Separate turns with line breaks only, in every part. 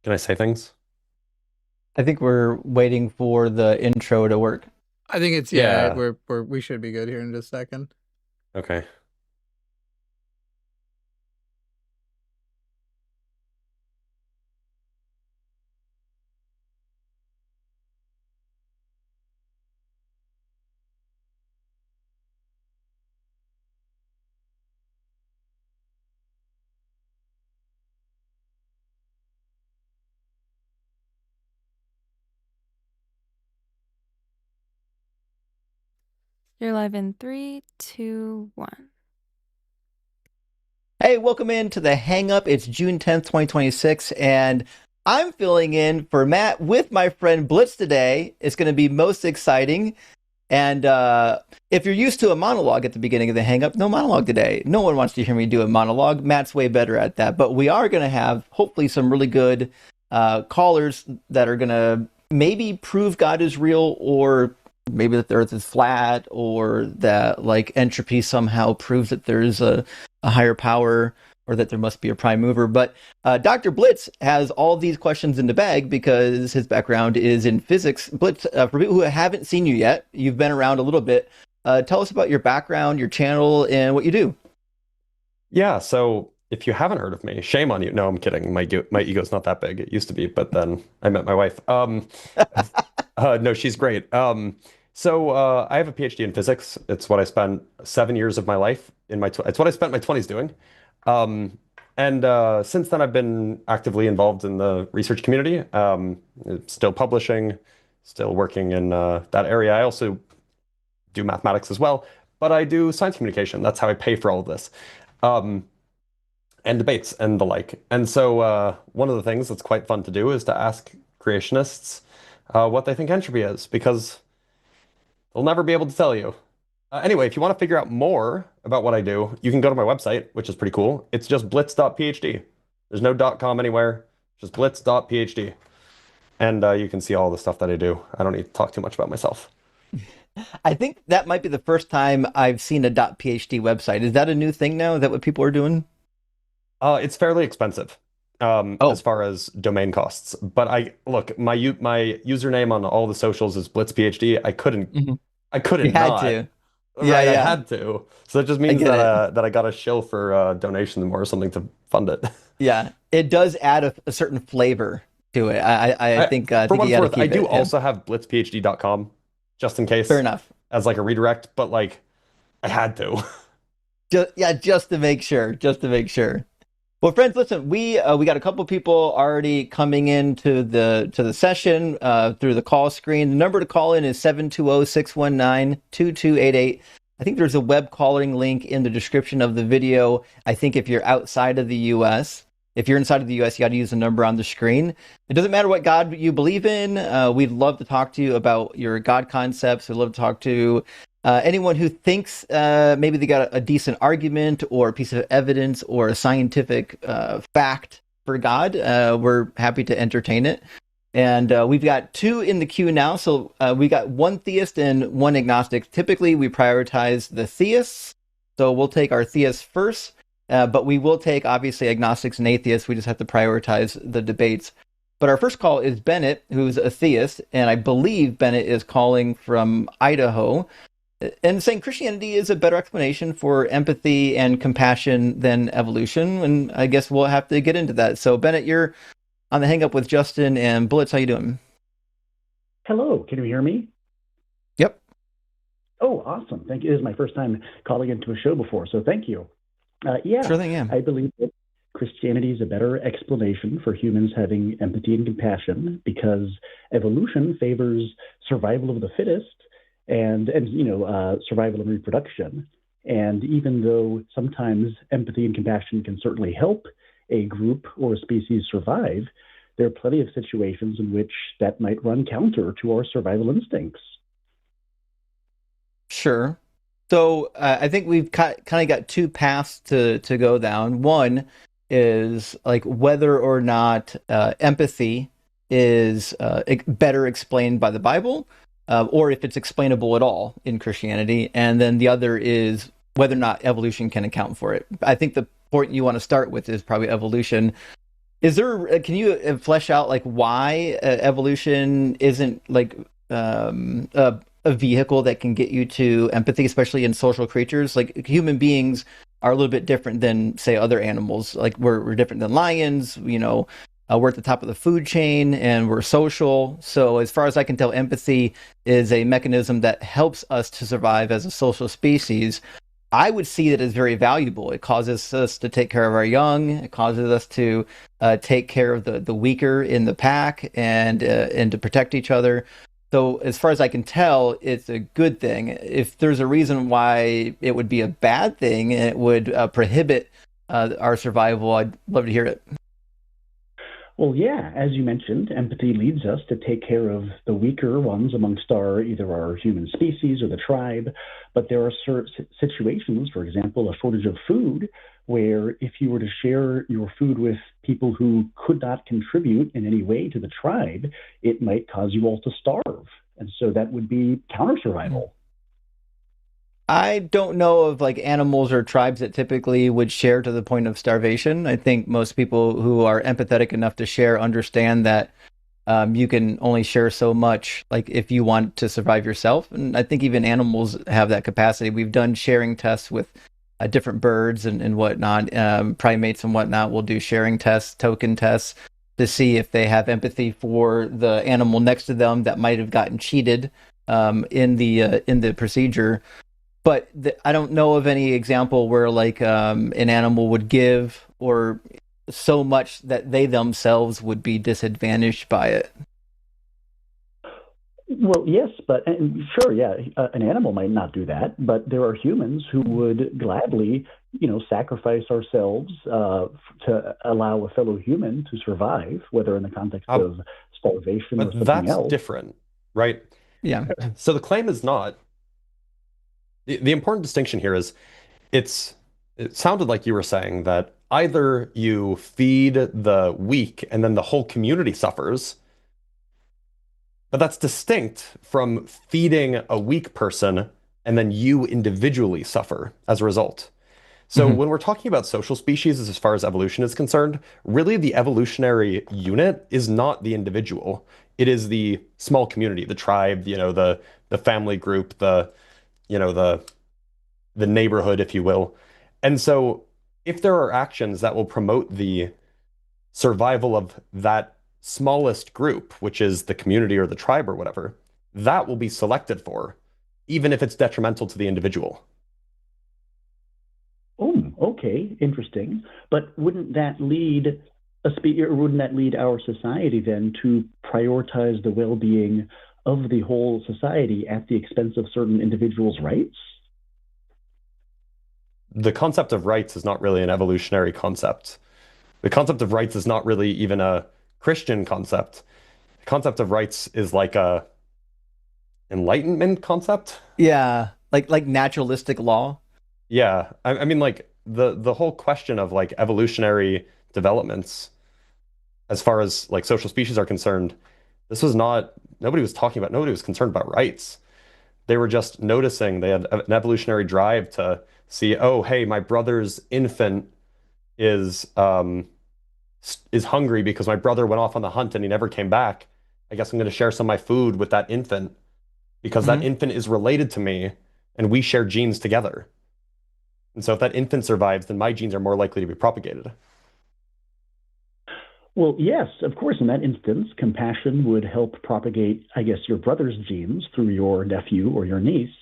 Can I say things?
I think we're waiting for the intro to work.
I think it's yeah,
Yeah.
we should be good here in just a second.
Okay.
You're live in 3, 2, 1.
Hey, welcome into the Hang Up. It's June 10th, 2026, and I'm filling in for Matt with my friend Blitz today. It's going to be most exciting. And if you're used to a monologue at the beginning of the Hang Up, no monologue today. No one wants to hear me do a monologue. Matt's way better at that. But we are going to have, hopefully, some really good callers that are going to maybe prove God is real, or maybe that the earth is flat, or that like entropy somehow proves that there's a higher power, or that there must be a prime mover. But Dr. Blitz has all these questions in the bag because his background is in physics. Blitz, for people who haven't seen you yet, you've been around a little bit. Tell us about your background, your channel, and what you do.
Yeah, so if you haven't heard of me, shame on you. No, I'm kidding. My ego's not that big. It used to be, but then I met my wife. No, she's great. I have a PhD in physics. It's what I spent 7 years of my life it's what I spent my 20s doing. Since then, I've been actively involved in the research community. Still publishing, still working in that area. I also do mathematics as well, but I do science communication. That's how I pay for all of this. And debates and the like. And so one of the things that's quite fun to do is to ask creationists what they think entropy is, because they'll never be able to tell you. Anyway, if you want to figure out more about what I do, you can go to my website, which is pretty cool. It's just blitz.phd. There's no .com anywhere, just blitz.phd. And you can see all the stuff that I do. I don't need to talk too much about myself.
I think that might be the first time I've seen a .phd website. Is that a new thing now? Is that what people are doing?
It's fairly expensive as far as domain costs. But my username on all the socials is BlitzPhD. I couldn't
You had
not.
to.
Right,
Yeah.
I had to. So that just means
get
that I got to shill for donation or something to fund it.
Yeah, it does add a certain flavor to it. I think
For
think
what
you
it's
got to
worth,
keep
I do
it. Yeah.
also have blitzphd.com just in case
Fair enough.
as like a redirect, but like I had to.
Just to make sure. Just to make sure. Well, friends, listen. We got a couple people already coming into the session through the call screen. The number to call in is 720-619-2288. I think there's a web calling link in the description of the video. I think if you're outside of the U.S., if you're inside of the U.S., you got to use the number on the screen. It doesn't matter what God you believe in. We'd love to talk to you about your God concepts. We'd love to talk to anyone who thinks maybe they got a decent argument or a piece of evidence or a scientific fact for God. We're happy to entertain it. And we've got two in the queue now. So we got one theist and one agnostic. Typically, we prioritize the theists. So we'll take our theists first. But we will take, obviously, agnostics and atheists. We just have to prioritize the debates. But our first call is Bennett, who's a theist. And I believe Bennett is calling from Idaho and saying Christianity is a better explanation for empathy and compassion than evolution. And I guess we'll have to get into that. So, Bennett, you're on the Hang Up with Justin and Blitz. How you doing?
Hello, can you hear me?
Yep.
Oh, awesome. Thank you. This is my first time calling into a show before, so thank you.
Sure thing, yeah.
I believe that Christianity is a better explanation for humans having empathy and compassion because evolution favors survival of the fittest and survival and reproduction. And even though sometimes empathy and compassion can certainly help a group or a species survive, there are plenty of situations in which that might run counter to our survival instincts.
Sure. So I think we've kind of got two paths to go down. One is like whether or not empathy is better explained by the Bible, or if it's explainable at all in Christianity. And then the other is whether or not evolution can account for it. I think the point you want to start with is probably evolution. Is there, can you flesh out like why evolution isn't like a vehicle that can get you to empathy, especially in social creatures? Like human beings are a little bit different than, say, other animals. Like we're different than lions, we're at the top of the food chain and we're social. So as far as I can tell, empathy is a mechanism that helps us to survive as a social species. I would see that as very valuable. It causes us to take care of our young. It causes us to take care of the weaker in the pack and to protect each other. So as far as I can tell, it's a good thing. If there's a reason why it would be a bad thing and it would prohibit our survival, I'd love to hear it.
Well, yeah, as you mentioned, empathy leads us to take care of the weaker ones amongst either our human species or the tribe. But there are certain situations, for example, a shortage of food, where if you were to share your food with people who could not contribute in any way to the tribe, it might cause you all to starve. And so that would be counter survival.
I don't know of like animals or tribes that typically would share to the point of starvation. I think most people who are empathetic enough to share understand that you can only share so much, like if you want to survive yourself. And I think even animals have that capacity. We've done sharing tests with different birds and whatnot, primates and whatnot. We'll do sharing tests, token tests to see if they have empathy for the animal next to them that might have gotten cheated in the procedure. But I don't know of any example where like an animal would give or so much that they themselves would be disadvantaged by it.
Well, yes, but sure, yeah, an animal might not do that, but there are humans who would gladly, sacrifice ourselves to allow a fellow human to survive, whether in the context of starvation or something
that's
else.
Different, right?
Yeah.
So the claim is not. The important distinction here is it sounded like you were saying that either you feed the weak and then the whole community suffers, but that's distinct from feeding a weak person and then you individually suffer as a result. So when we're talking about social species, as far as evolution is concerned, really the evolutionary unit is not the individual. It is the small community, the tribe, the family group, the neighborhood, if you will. And so if there are actions that will promote the survival of that smallest group, which is the community or the tribe or whatever, that will be selected for, even if it's detrimental to the individual.
Oh, okay, interesting. But wouldn't that lead our society then to prioritize the well-being of the whole society at the expense of certain individuals' rights?
The concept of rights is not really an evolutionary concept. The concept of rights is not really even a Christian concept. The concept of rights is like a Enlightenment concept.
Yeah, like naturalistic law.
Yeah, I mean, like the whole question of like evolutionary developments, as far as like social species are concerned, nobody was concerned about rights. They were just noticing they had an evolutionary drive to see, oh, hey, my brother's infant is hungry because my brother went off on the hunt and he never came back. I guess I'm going to share some of my food with that infant because that infant is related to me and we share genes together. And so if that infant survives, then my genes are more likely to be propagated.
Well, yes, of course, in that instance, compassion would help propagate, I guess, your brother's genes through your nephew or your niece.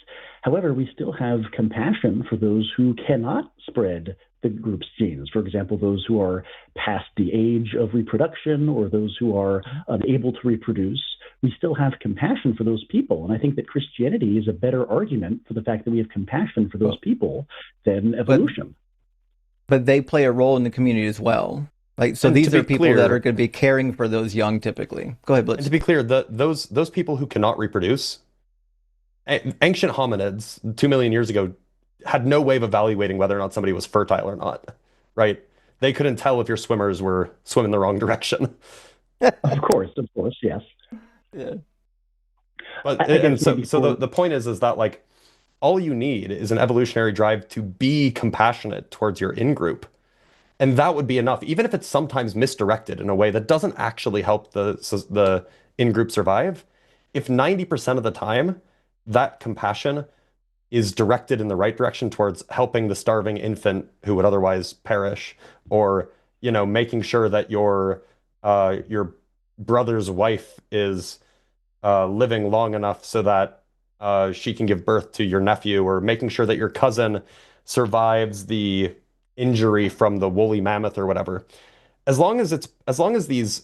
However, we still have compassion for those who cannot spread the group's genes. For example, those who are past the age of reproduction or those who are unable to reproduce. We still have compassion for those people. And I think that Christianity is a better argument for the fact that we have compassion for those people than evolution.
But they play a role in the community as well. Like, so these are people that are going to be caring for those young typically. Go ahead, Blitz.
And to be clear, those people who cannot reproduce, ancient hominids 2 million years ago had no way of evaluating whether or not somebody was fertile or not, right? They couldn't tell if your swimmers were swimming the wrong direction.
Of course, yes.
Yeah.
But the point is that like all you need is an evolutionary drive to be compassionate towards your in-group. And that would be enough, even if it's sometimes misdirected in a way that doesn't actually help the in-group survive. If 90% of the time that compassion is directed in the right direction towards helping the starving infant who would otherwise perish, or making sure that your brother's wife is living long enough so that she can give birth to your nephew, or making sure that your cousin survives the injury from the woolly mammoth or whatever. As long as these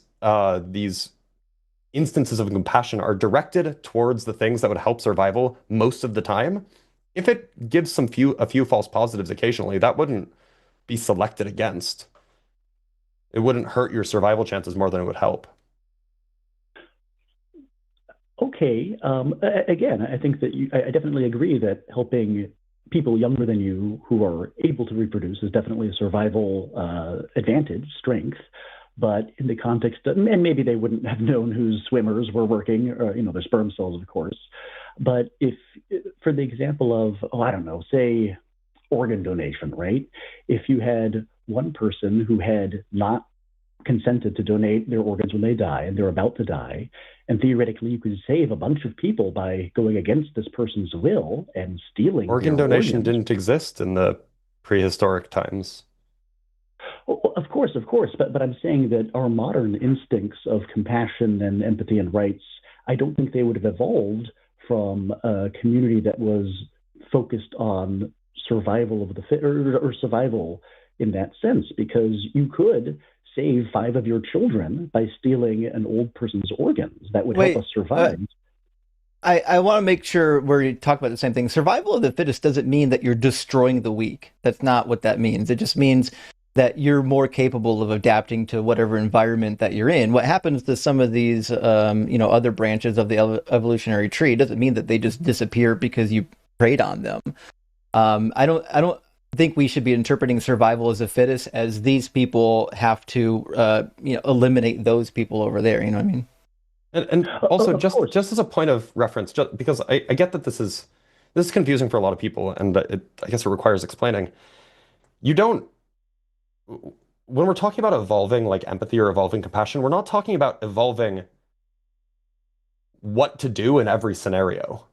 instances of compassion are directed towards the things that would help survival most of the time, if it gives a few false positives occasionally, that wouldn't be selected against. It wouldn't hurt your survival chances more than it would help.
Okay. Again, I think that I definitely agree that helping people younger than you who are able to reproduce is definitely a survival advantage, strength. But in the context of, and maybe they wouldn't have known whose swimmers were working, or, their sperm cells, of course. But if, for the example of, I don't know, say organ donation, right? If you had one person who had not consented to donate their organs when they die and they're about to die, and theoretically you could save a bunch of people by going against this person's will and stealing
Organ
their
donation
organs.
didn't exist in the prehistoric times.
Well, of course, but I'm saying that our modern instincts of compassion and empathy and rights, I don't think they would have evolved from a community that was focused on survival of the fit, or survival in that sense, because you could save 5 of your children by stealing an old person's organs. That would help us survive.
I want to make sure we're talking about the same thing. Survival of the fittest doesn't mean that you're destroying the weak. That's not what that means. It just means that you're more capable of adapting to whatever environment that you're in. What happens to some of these, other branches of the evolutionary tree doesn't mean that they just disappear because you preyed on them. I don't think we should be interpreting survival as a fittest as these people have to, eliminate those people over there. You know what I mean?
And also, just as a point of reference, just because I get that this is confusing for a lot of people, and I guess it requires explaining. When we're talking about evolving like empathy or evolving compassion, we're not talking about evolving what to do in every scenario.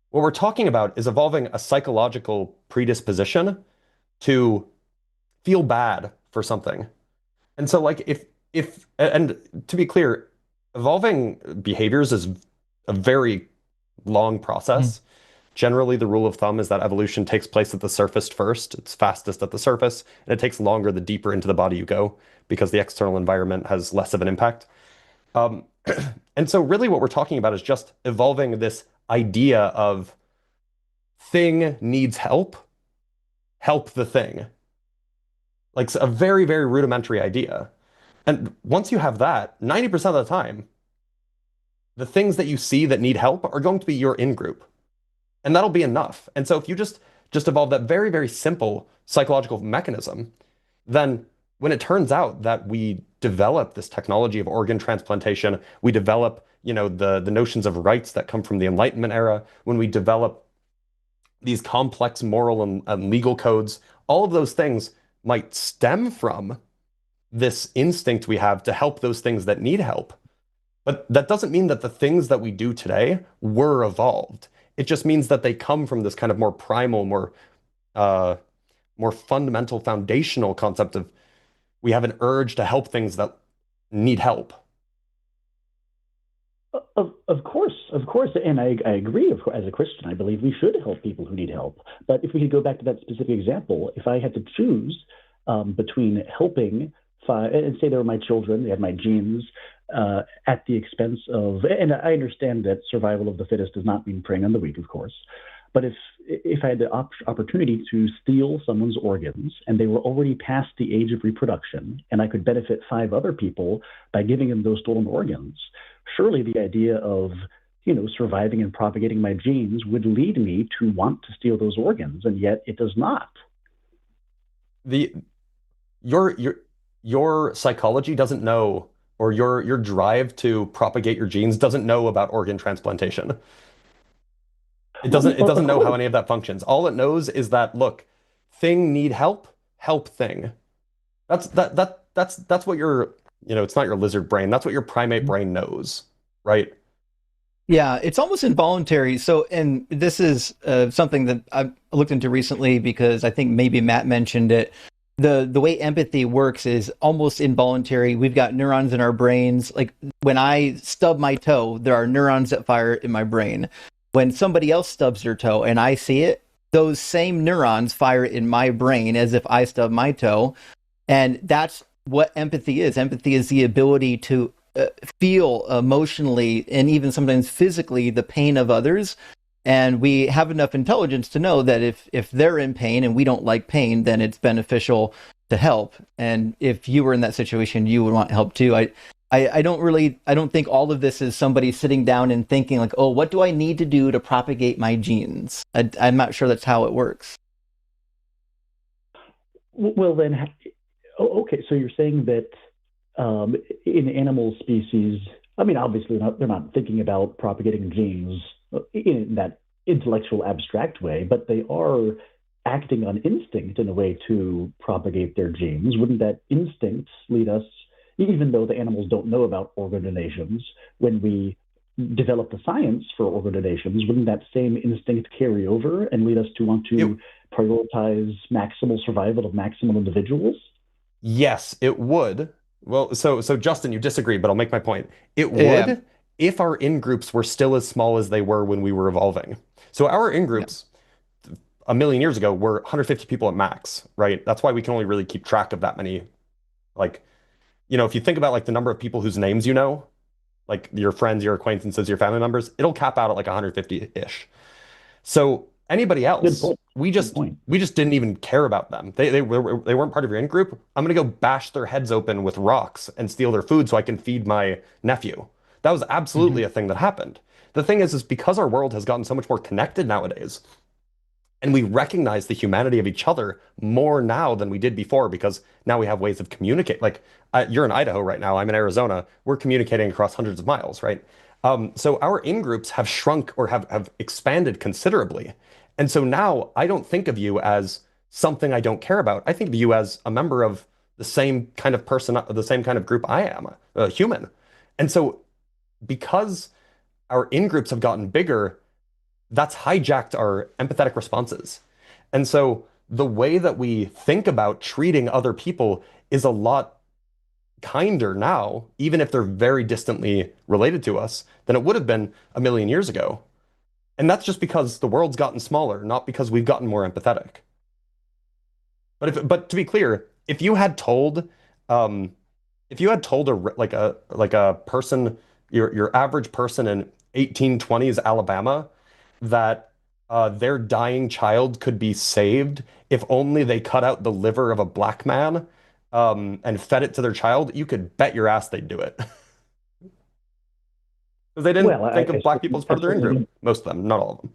What we're talking about is evolving a psychological predisposition to feel bad for something. And so like and to be clear, evolving behaviors is a very long process. Generally, the rule of thumb is that evolution takes place at the surface first. It's fastest at the surface, and it takes longer the deeper into the body you go, because the external environment has less of an impact. And so really what we're talking about is just evolving this idea of thing needs help the thing. Like a very, very rudimentary idea. And once you have that, 90% of the time, the things that you see that need help are going to be your in-group. And that'll be enough. And so if you just evolve that very, very simple psychological mechanism, then when it turns out that we develop this technology of organ transplantation, we develop, the notions of rights that come from the Enlightenment era, when we develop these complex moral and legal codes, all of those things might stem from this instinct we have to help those things that need help. But that doesn't mean that the things that we do today were evolved. It just means that they come from this kind of more primal, more fundamental, foundational concept of we have an urge to help things that need help.
Of course, and I agree. As a Christian, I believe we should help people who need help. But if we could go back to that specific example, if I had to choose between helping, and say they were my children, they had my genes, at the expense of, and I understand that survival of the fittest does not mean preying on the weak, of course. But if I had the opportunity to steal someone's organs and they were already past the age of reproduction, and I could benefit 5 other people by giving them those stolen organs, surely the idea of surviving and propagating my genes would lead me to want to steal those organs, and yet it does not.
Your psychology doesn't know, or your drive to propagate your genes doesn't know about organ transplantation. It doesn't know how any of that functions. All it knows is that, look, thing need help thing. That's what your, it's not your lizard brain. That's what your primate brain knows, right?
Yeah, it's almost involuntary. So, and this is something that I've looked into recently because I think maybe Matt mentioned it. The way empathy works is almost involuntary. We've got neurons in our brains. Like when I stub my toe, there are neurons that fire in my brain. When somebody else stubs their toe and I see it, those same neurons fire in my brain as if I stub my toe. And that's what empathy is. Empathy is the ability to feel emotionally and even sometimes physically the pain of others. And we have enough intelligence to know that if they're in pain and we don't like pain, then it's beneficial to help. And if you were in that situation, you would want help too. I don't think all of this is somebody sitting down and thinking like, oh, what do I need to do to propagate my genes? I'm not sure that's how it works.
Well, then, okay, so you're saying that in animal species, I mean, obviously they're not thinking about propagating genes in that intellectual abstract way, but they are acting on instinct in a way to propagate their genes. Wouldn't that instinct lead us, even though the animals don't know about organ donations, when we develop the science for organ donations, wouldn't that same instinct carry over and lead us to want to prioritize maximal survival of maximal individuals?
Yes, it would. Well, so Justin, you disagree, but I'll make my point. It would
Yeah.
if our in-groups were still as small as they were when we were evolving. So our in-groups a million years ago were 150 people at max, right? That's why we can only really keep track of that many. Like, if you think about like the number of people whose names you know, like your friends, your acquaintances, your family members, it'll cap out at like 150-ish. So anybody else, we just didn't even care about them. They weren't part of your in group. I'm gonna go bash their heads open with rocks and steal their food so I can feed my nephew. That was absolutely a thing that happened. The thing is because our world has gotten so much more connected nowadays, and we recognize the humanity of each other more now than we did before because now we have ways of communicating. Like you're in Idaho right now, I'm in Arizona. We're communicating across hundreds of miles, right? So our in-groups have shrunk or have expanded considerably. And so now I don't think of you as something I don't care about. I think of you as a member of the same kind of person, the same kind of group I am, a human. And so because our in-groups have gotten bigger, that's hijacked our empathetic responses. And so the way that we think about treating other people is a lot kinder now, even if they're very distantly related to us, than it would have been a million years ago. And that's just because the world's gotten smaller, not because we've gotten more empathetic. But to be clear, if you had told a person, your average person in 1820s Alabama, that their dying child could be saved if only they cut out the liver of a black man and fed it to their child, you could bet your ass they'd do it. Because they didn't think of black people as part of their in-group. Most of them, not all of them.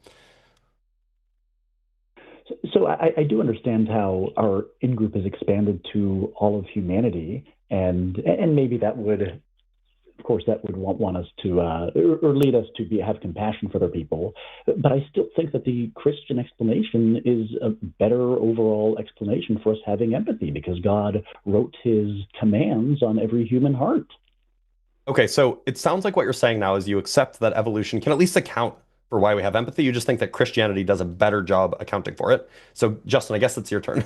So I do understand how our in-group has expanded to all of humanity, and maybe that would, of course, that would want us to, or lead us to have compassion for other people. But I still think that the Christian explanation is a better overall explanation for us having empathy, because God wrote his commands on every human heart.
Okay, so it sounds like what you're saying now is you accept that evolution can at least account for why we have empathy. You just think that Christianity does a better job accounting for it. So, Justin, I guess it's your turn.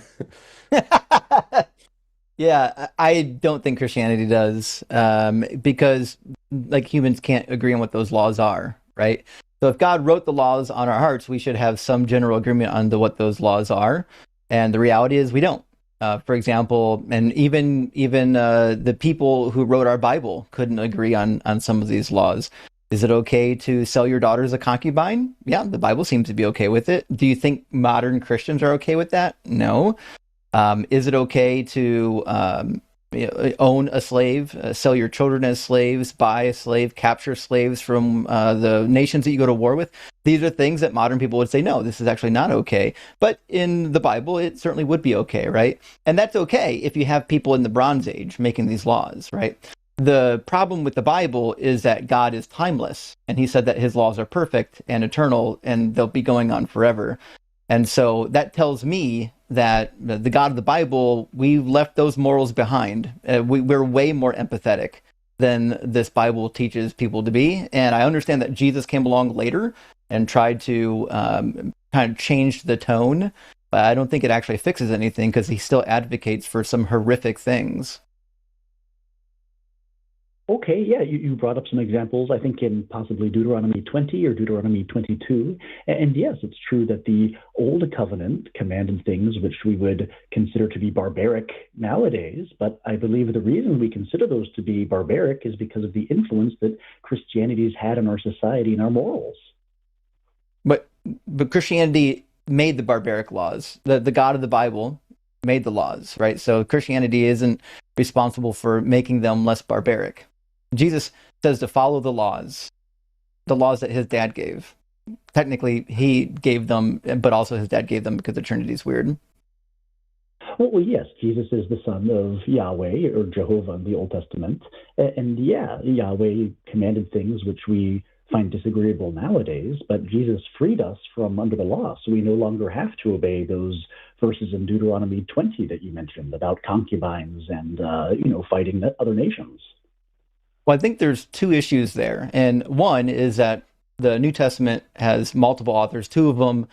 Yeah, I don't think Christianity does, because like humans can't agree on what those laws are, right? So if God wrote the laws on our hearts, we should have some general agreement on what those laws are. And the reality is we don't. For example, and even the people who wrote our Bible couldn't agree on some of these laws. Is it okay to sell your daughter as a concubine? Yeah, the Bible seems to be okay with it. Do you think modern Christians are okay with that? No. Is it okay to own a slave, sell your children as slaves, buy a slave, capture slaves from the nations that you go to war with? These are things that modern people would say, no, this is actually not okay. But in the Bible, it certainly would be okay, right? And that's okay if you have people in the Bronze Age making these laws, right? The problem with the Bible is that God is timeless, and he said that his laws are perfect and eternal, and they'll be going on forever. And so that tells me that the God of the Bible, we left those morals behind. We're way more empathetic than this Bible teaches people to be. And I understand that Jesus came along later and tried to kind of change the tone, but I don't think it actually fixes anything because he still advocates for some horrific things.
Okay, yeah, you brought up some examples, I think in possibly Deuteronomy 20 or Deuteronomy 22. And yes, it's true that the Old Covenant commanded things which we would consider to be barbaric nowadays, but I believe the reason we consider those to be barbaric is because of the influence that Christianity's had on our society and our morals.
But Christianity made the barbaric laws. The God of the Bible made the laws, right? So Christianity isn't responsible for making them less barbaric. Jesus says to follow the laws that his dad gave. Technically, he gave them, but also his dad gave them because the Trinity is weird.
Well, yes, Jesus is the son of Yahweh or Jehovah in the Old Testament. And yeah, Yahweh commanded things which we find disagreeable nowadays, but Jesus freed us from under the law, so we no longer have to obey those verses in Deuteronomy 20 that you mentioned about concubines and, fighting other nations.
Well, I think there's two issues there. And one is that the New Testament has multiple authors. Two of them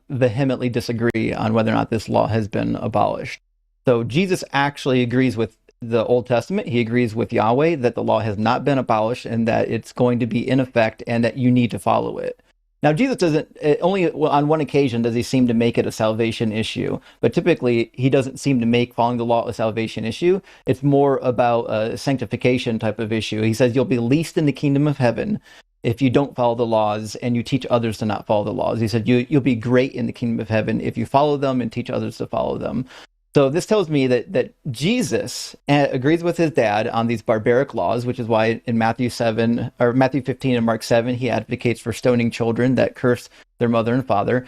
vehemently disagree on whether or not this law has been abolished. So Jesus actually agrees with the Old Testament. He agrees with Yahweh that the law has not been abolished and that it's going to be in effect and that you need to follow it. Now, Jesus doesn't, only on one occasion does he seem to make it a salvation issue, but typically he doesn't seem to make following the law a salvation issue. It's more about a sanctification type of issue. He says you'll be least in the kingdom of heaven if you don't follow the laws and you teach others to not follow the laws. He said you'll be great in the kingdom of heaven if you follow them and teach others to follow them. So this tells me that Jesus agrees with his dad on these barbaric laws, which is why in Matthew 15 and Mark 7, he advocates for stoning children that curse their mother and father.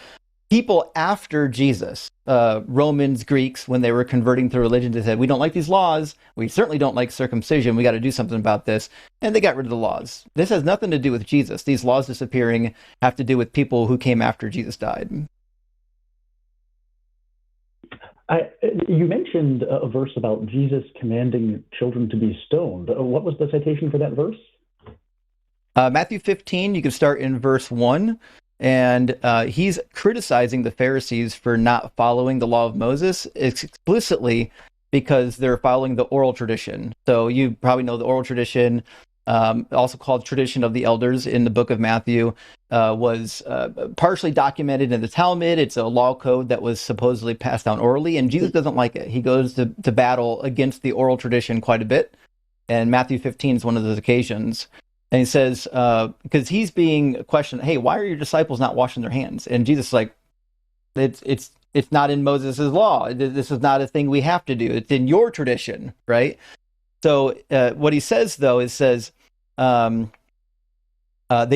People after Jesus, Romans, Greeks, when they were converting to religion, they said, we don't like these laws. We certainly don't like circumcision. We got to do something about this. And they got rid of the laws. This has nothing to do with Jesus. These laws disappearing have to do with people who came after Jesus died.
You mentioned a verse about Jesus commanding children to be stoned. What was the citation for that verse?
Matthew 15, you can start in verse 1. And he's criticizing the Pharisees for not following the law of Moses explicitly because they're following the oral tradition. So you probably know the oral tradition, also called tradition of the elders in the book of Matthew, was partially documented in the Talmud. It's a law code that was supposedly passed down orally, and Jesus doesn't like it. He goes to battle against the oral tradition quite a bit, and Matthew 15 is one of those occasions. And he says, because he's being questioned, hey, why are your disciples not washing their hands? And Jesus is like, it's not in Moses' law. This is not a thing we have to do. It's in your tradition, right? So what he says, though, is they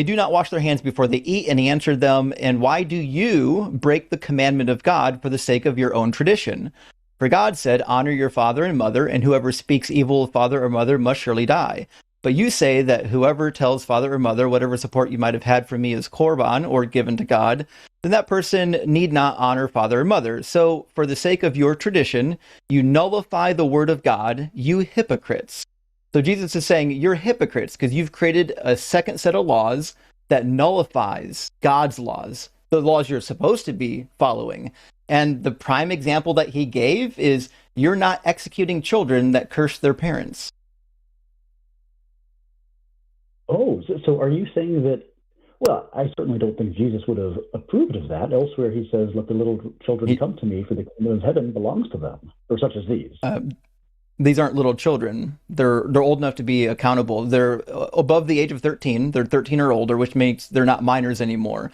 do not wash their hands before they eat. And he answered them, and why do you break the commandment of God for the sake of your own tradition? For God said, honor your father and mother, and whoever speaks evil of father or mother must surely die. But you say that whoever tells father or mother whatever support you might have had from me is korban or given to God, then that person need not honor father or mother. So for the sake of your tradition, you nullify the word of God, you hypocrites. So Jesus is saying you're hypocrites because you've created a second set of laws that nullifies God's laws, the laws you're supposed to be following. And the prime example that he gave is you're not executing children that curse their parents.
Oh, so are you saying that, well, I certainly don't think Jesus would have approved of that. Elsewhere he says, let the little children come to me, for the kingdom of heaven belongs to them, or such as these.
These aren't little children. They're old enough to be accountable. They're above the age of 13. They're 13 or older, which makes they're not minors anymore.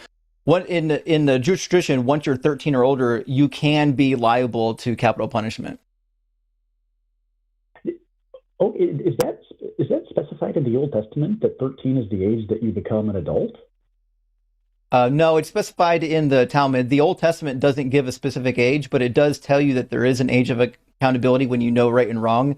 In the Jewish tradition, once you're 13 or older, you can be liable to capital punishment.
Oh, is that specified in the Old Testament that 13 is the age that you become an adult?
No, it's specified in the Talmud. The Old Testament doesn't give a specific age, but it does tell you that there is an age of accountability when you know right and wrong.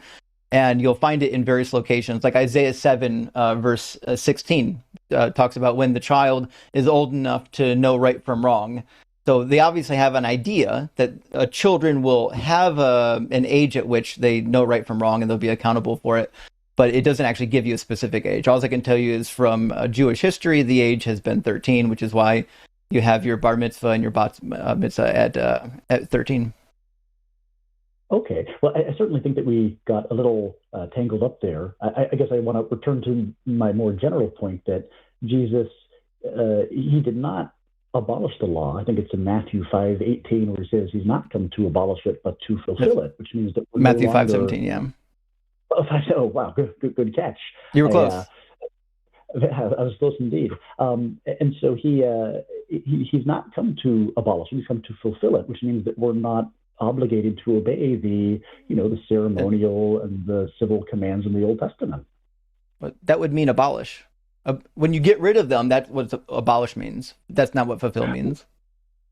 And you'll find it in various locations, like Isaiah 7, verse 16, talks about when the child is old enough to know right from wrong. So they obviously have an idea that children will have an age at which they know right from wrong and they'll be accountable for it. But it doesn't actually give you a specific age. All I can tell you is from Jewish history, the age has been 13, which is why you have your bar mitzvah and your bat mitzvah at 13.
Okay. Well, I certainly think that we got a little tangled up there. I guess I want to return to my more general point that Jesus, he did not abolish the law. I think it's in Matthew 5:18 where he says he's not come to abolish it, but to fulfill it, which means that we're
Matthew
no longer...
5:17, yeah.
Oh, wow, good catch.
You were close.
I was close indeed. And so he's not come to abolish it, he's come to fulfill it, which means that we're not obligated to obey the ceremonial and the civil commands in the Old Testament.
But that would mean abolish. When you get rid of them, that's what abolish means. That's not what fulfill means.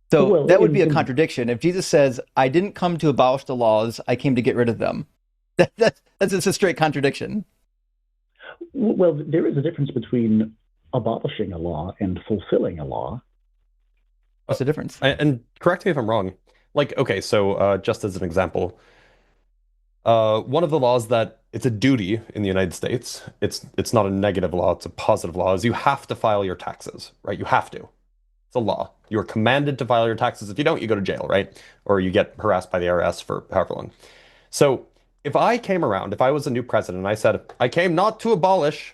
So that would be a contradiction. If Jesus says, I didn't come to abolish the laws, I came to get rid of them. That's just a straight contradiction.
Well, there is a difference between abolishing a law and fulfilling a law.
What's the difference?
And correct me if I'm wrong. Like, okay, so just as an example, one of the laws that it's a duty in the United States, it's not a negative law, it's a positive law, is you have to file your taxes, right? You have to. It's a law. You are commanded to file your taxes. If you don't, you go to jail, right? Or you get harassed by the IRS for however long. So if I came around, if I was a new president, and I said, I came not to abolish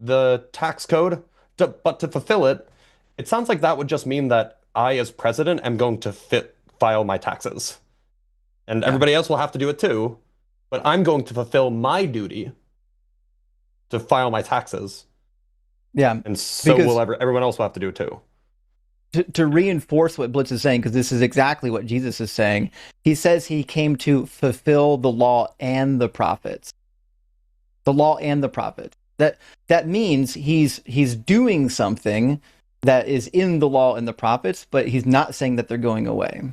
the tax code, but to fulfill it, it sounds like that would just mean that I, as president, am going to file my taxes. And everybody else will have to do it too, but I'm going to fulfill my duty to file my taxes.
Yeah.
And so will everyone else will have to do it too.
To reinforce what Blitz is saying, because this is exactly what Jesus is saying, he says he came to fulfill the law and the prophets. The law and the prophets. That means he's doing something that is in the law and the prophets, but he's not saying that they're going away.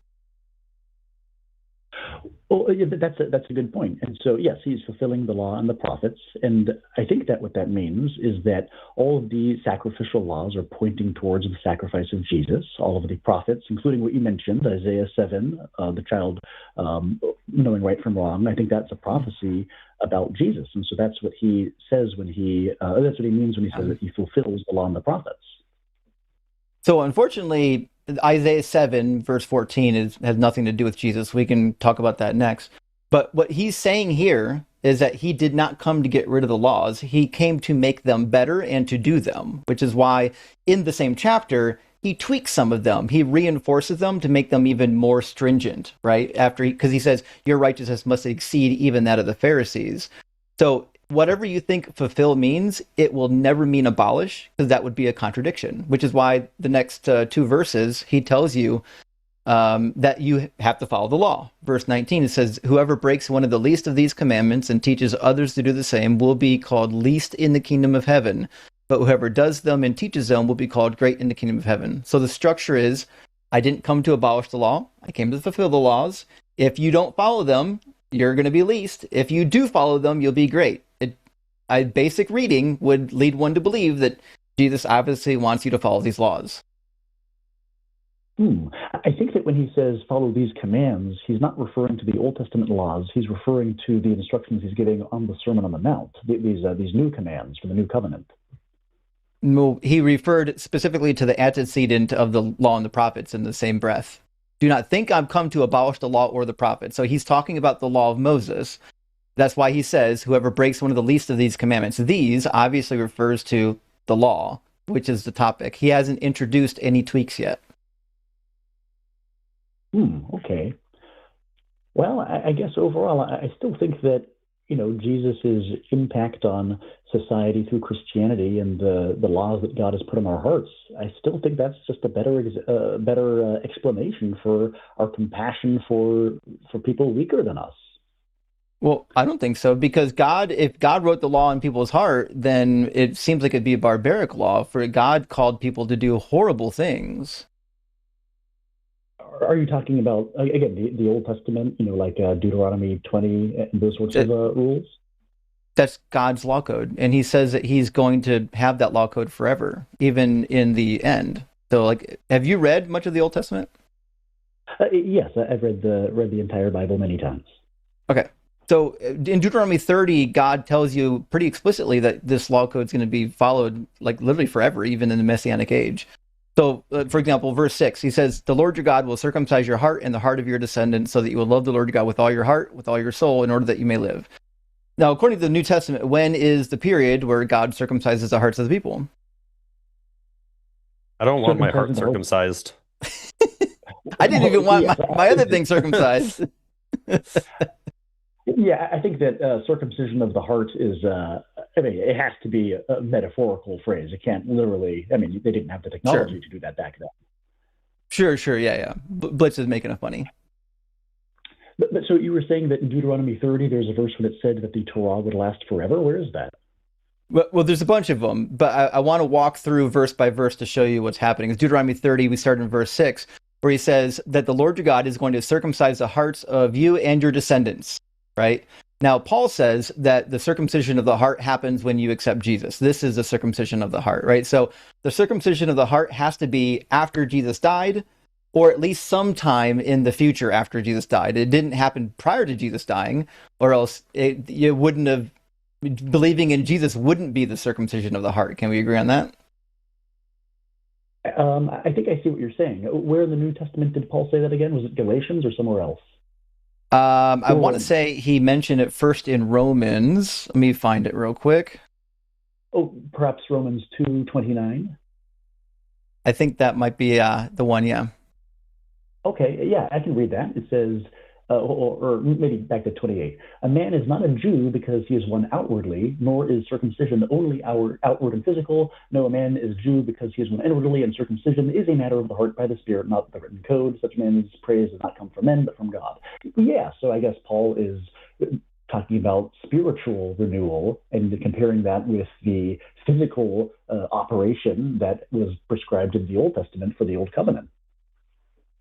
Well, that's a good point. And so, yes, he's fulfilling the law and the prophets. And I think that what that means is that all of the sacrificial laws are pointing towards the sacrifice of Jesus. All of the prophets, including what you mentioned, Isaiah 7, the child knowing right from wrong. I think that's a prophecy about Jesus. And so that's what he says that's what he means when he says that he fulfills the law and the prophets.
So unfortunately, Isaiah 7, verse 14 has nothing to do with Jesus. We can talk about that next. But what he's saying here is that he did not come to get rid of the laws. He came to make them better and to do them, which is why in the same chapter, he tweaks some of them. He reinforces them to make them even more stringent, right? Because he says, your righteousness must exceed even that of the Pharisees. So whatever you think fulfill means, it will never mean abolish, because that would be a contradiction, which is why the next two verses, he tells you that you have to follow the law. Verse 19, it says, whoever breaks one of the least of these commandments and teaches others to do the same will be called least in the kingdom of heaven. But whoever does them and teaches them will be called great in the kingdom of heaven. So the structure is, I didn't come to abolish the law. I came to fulfill the laws. If you don't follow them, you're going to be least. If you do follow them, you'll be great. A basic reading would lead one to believe that Jesus obviously wants you to follow these laws.
I think that when he says follow these commands, he's not referring to the Old Testament laws. He's referring to the instructions he's giving on the Sermon on the Mount, these new commands for the new covenant.
No, he referred specifically to the antecedent of the law and the prophets in the same breath. Do not think I've come to abolish the law or the prophets. So he's talking about the law of Moses. That's why he says, whoever breaks one of the least of these commandments. These obviously refers to the law, which is the topic. He hasn't introduced any tweaks yet.
Okay. Well, I guess overall, I still think that, Jesus' impact on society through Christianity and the laws that God has put in our hearts, I still think that's just a better explanation for our compassion for people weaker than us.
Well, I don't think so, because if God wrote the law in people's heart, then it seems like it'd be a barbaric law, for God called people to do horrible things.
Are you talking about, again, the Old Testament, like Deuteronomy 20 and those sorts of rules?
That's God's law code. And he says that he's going to have that law code forever, even in the end. So, like, have you read much of the Old Testament?
Yes, I've read the entire Bible many times.
Okay. So in Deuteronomy 30, God tells you pretty explicitly that this law code is going to be followed like literally forever, even in the Messianic age. So, for example, verse 6, he says, the Lord your God will circumcise your heart and the heart of your descendants so that you will love the Lord your God with all your heart, with all your soul, in order that you may live. Now, according to the New Testament, when is the period where God circumcises the hearts of the people?
I don't want my heart circumcised.
I didn't even want my other thing circumcised.
Yeah, I think that circumcision of the heart is, it has to be a metaphorical phrase. It can't literally, they didn't have the technology to do that back then.
Sure, yeah. Blitz is making a funny.
But so you were saying that in Deuteronomy 30, there's a verse when it said that the Torah would last forever? Where is that?
Well, there's a bunch of them, but I want to walk through verse by verse to show you what's happening. It's Deuteronomy 30, we start in verse 6, where he says that the Lord your God is going to circumcise the hearts of you and your descendants, right? Now, Paul says that the circumcision of the heart happens when you accept Jesus. This is the circumcision of the heart, right? So the circumcision of the heart has to be after Jesus died, or at least sometime in the future after Jesus died. It didn't happen prior to Jesus dying, or else it wouldn't have, believing in Jesus wouldn't be the circumcision of the heart. Can we agree on that?
I think I see what you're saying. Where in the New Testament did Paul say that again? Was it Galatians or somewhere else?
I want to say he mentioned it first in Romans. Let me find it real quick.
Oh, perhaps Romans 2:29?
I think that might be the one, yeah.
Okay, yeah, I can read that. It says, or maybe back to 28. A man is not a Jew because he is one outwardly, nor is circumcision only outward and physical. No, a man is Jew because he is one inwardly, and circumcision is a matter of the heart by the Spirit, not the written code. Such man's praise does not come from men, but from God. Yeah, so I guess Paul is talking about spiritual renewal and comparing that with the physical operation that was prescribed in the Old Testament for the Old Covenant.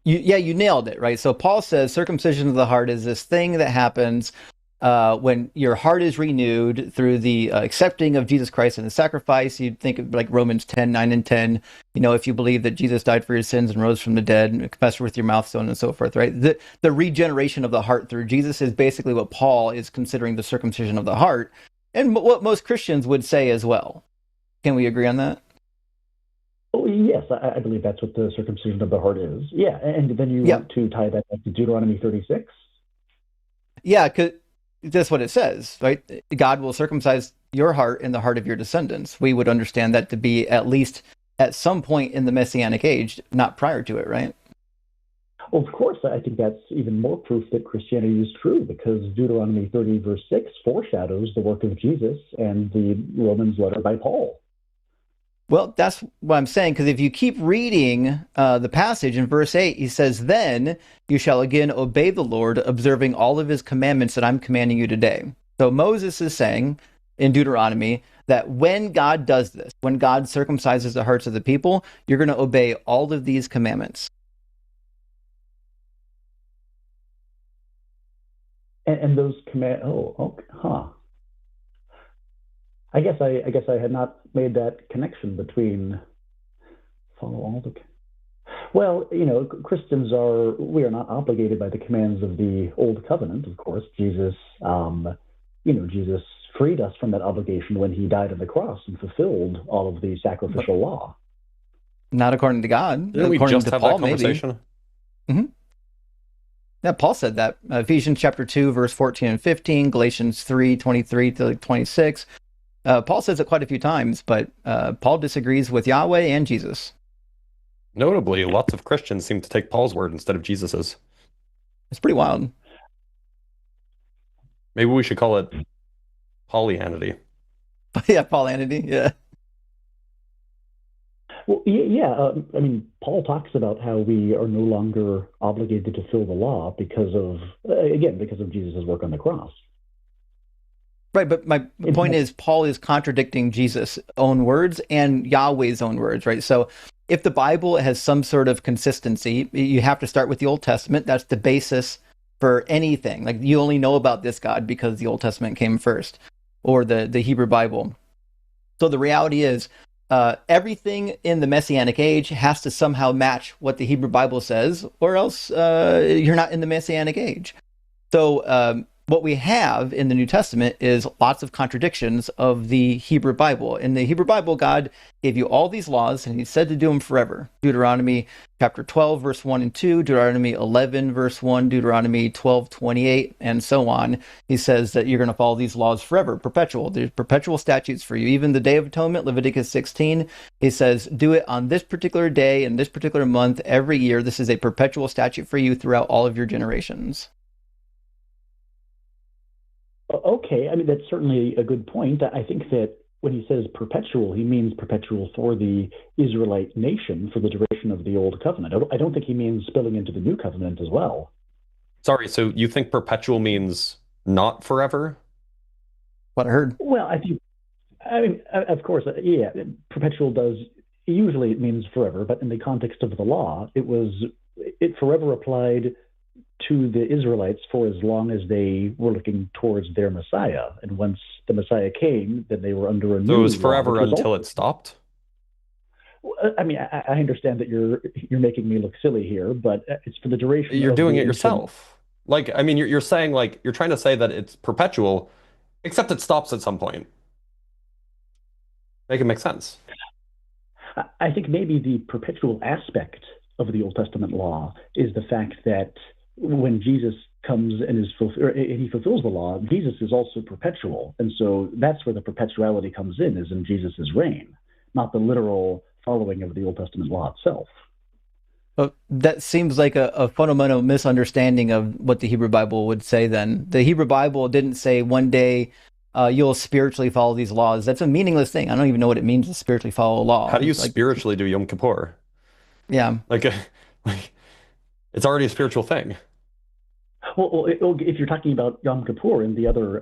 You nailed it, right? So Paul says circumcision of the heart is this thing that happens when your heart is renewed through the accepting of Jesus Christ and the sacrifice. You think of like Romans 10:9 and 10, if you believe that Jesus died for your sins and rose from the dead, and confess with your mouth, so on and so forth, right? The regeneration of the heart through Jesus is basically what Paul is considering the circumcision of the heart, and what most Christians would say as well. Can we agree on that?
Oh, yes, I believe that's what the circumcision of the heart is. Yeah, and then you want to tie that back to Deuteronomy 36?
Yeah, because that's what it says, right? God will circumcise your heart and the heart of your descendants. We would understand that to be at least at some point in the Messianic age, not prior to it, right?
Well, of course, I think that's even more proof that Christianity is true, because Deuteronomy 30, verse 6 foreshadows the work of Jesus and the Romans letter by Paul.
Well, that's what I'm saying, because if you keep reading the passage in verse 8, he says, then you shall again obey the Lord, observing all of his commandments that I'm commanding you today. So Moses is saying in Deuteronomy that when God does this, when God circumcises the hearts of the people, you're going to obey all of these commandments.
And those I guess I had not made that connection between follow all the. Well, Christians we are not obligated by the commands of the Old Covenant. Of course, Jesus, Jesus freed us from that obligation when he died on the cross and fulfilled all of the sacrificial law.
Not according to God.
Didn't we
according
just
to
have
Paul,
that conversation?
Maybe. Mm-hmm. Yeah, Paul said that. Ephesians chapter 2, verse 14 and 15, Galatians 3, 23 to 26. Paul says it quite a few times, but Paul disagrees with Yahweh and Jesus.
Notably, lots of Christians seem to take Paul's word instead of Jesus's.
It's pretty wild.
Maybe we should call it Paulianity.
Yeah, Paulianity, yeah.
Well, Paul talks about how we are no longer obligated to fulfill the law because of Jesus' work on the cross.
Right, but my point is Paul is contradicting Jesus' own words and Yahweh's own words, right? So if the Bible has some sort of consistency, you have to start with the Old Testament. That's the basis for anything. Like, you only know about this God because the Old Testament came first, or the Hebrew Bible. So the reality is, everything in the Messianic age has to somehow match what the Hebrew Bible says, or else you're not in the Messianic age. So what we have in the New Testament is lots of contradictions of the Hebrew Bible. In the Hebrew Bible, God gave you all these laws, and he said to do them forever. Deuteronomy chapter 12, verse 1 and 2, Deuteronomy 11, verse 1, Deuteronomy 12, 28, and so on. He says that you're going to follow these laws forever, perpetual. There's perpetual statutes for you. Even the Day of Atonement, Leviticus 16, he says, do it on this particular day in this particular month every year. This is a perpetual statute for you throughout all of your generations.
Okay, I mean, that's certainly a good point. I think that when he says perpetual, he means perpetual for the Israelite nation for the duration of the Old Covenant. I don't think he means spilling into the New Covenant as well.
Sorry, so you think perpetual means not forever?
What I heard.
Well, I mean, of course, yeah, perpetual does, usually it means forever, but in the context of the law, it forever applied to the Israelites for as long as they were looking towards their Messiah. And once the Messiah came, then they were under a new
So it was
law,
forever
which was
until
also—
it stopped?
I mean, I understand that you're making me look silly here, but it's for the duration.
You're
of
doing
the
it yourself. Like, I mean, you're saying, like, you're trying to say that it's perpetual, except it stops at some point. Make it make sense.
I think maybe the perpetual aspect of the Old Testament law is the fact that when Jesus comes and he fulfills the law, Jesus is also perpetual. And so that's where the perpetuality comes is in Jesus' reign, not the literal following of the Old Testament law itself.
But that seems like a fundamental misunderstanding of what the Hebrew Bible would say then. The Hebrew Bible didn't say one day you'll spiritually follow these laws. That's a meaningless thing. I don't even know what it means to spiritually follow a law.
How do you spiritually do Yom Kippur?
Yeah.
Like it's already a spiritual thing.
Well, if you're talking about Yom Kippur and the other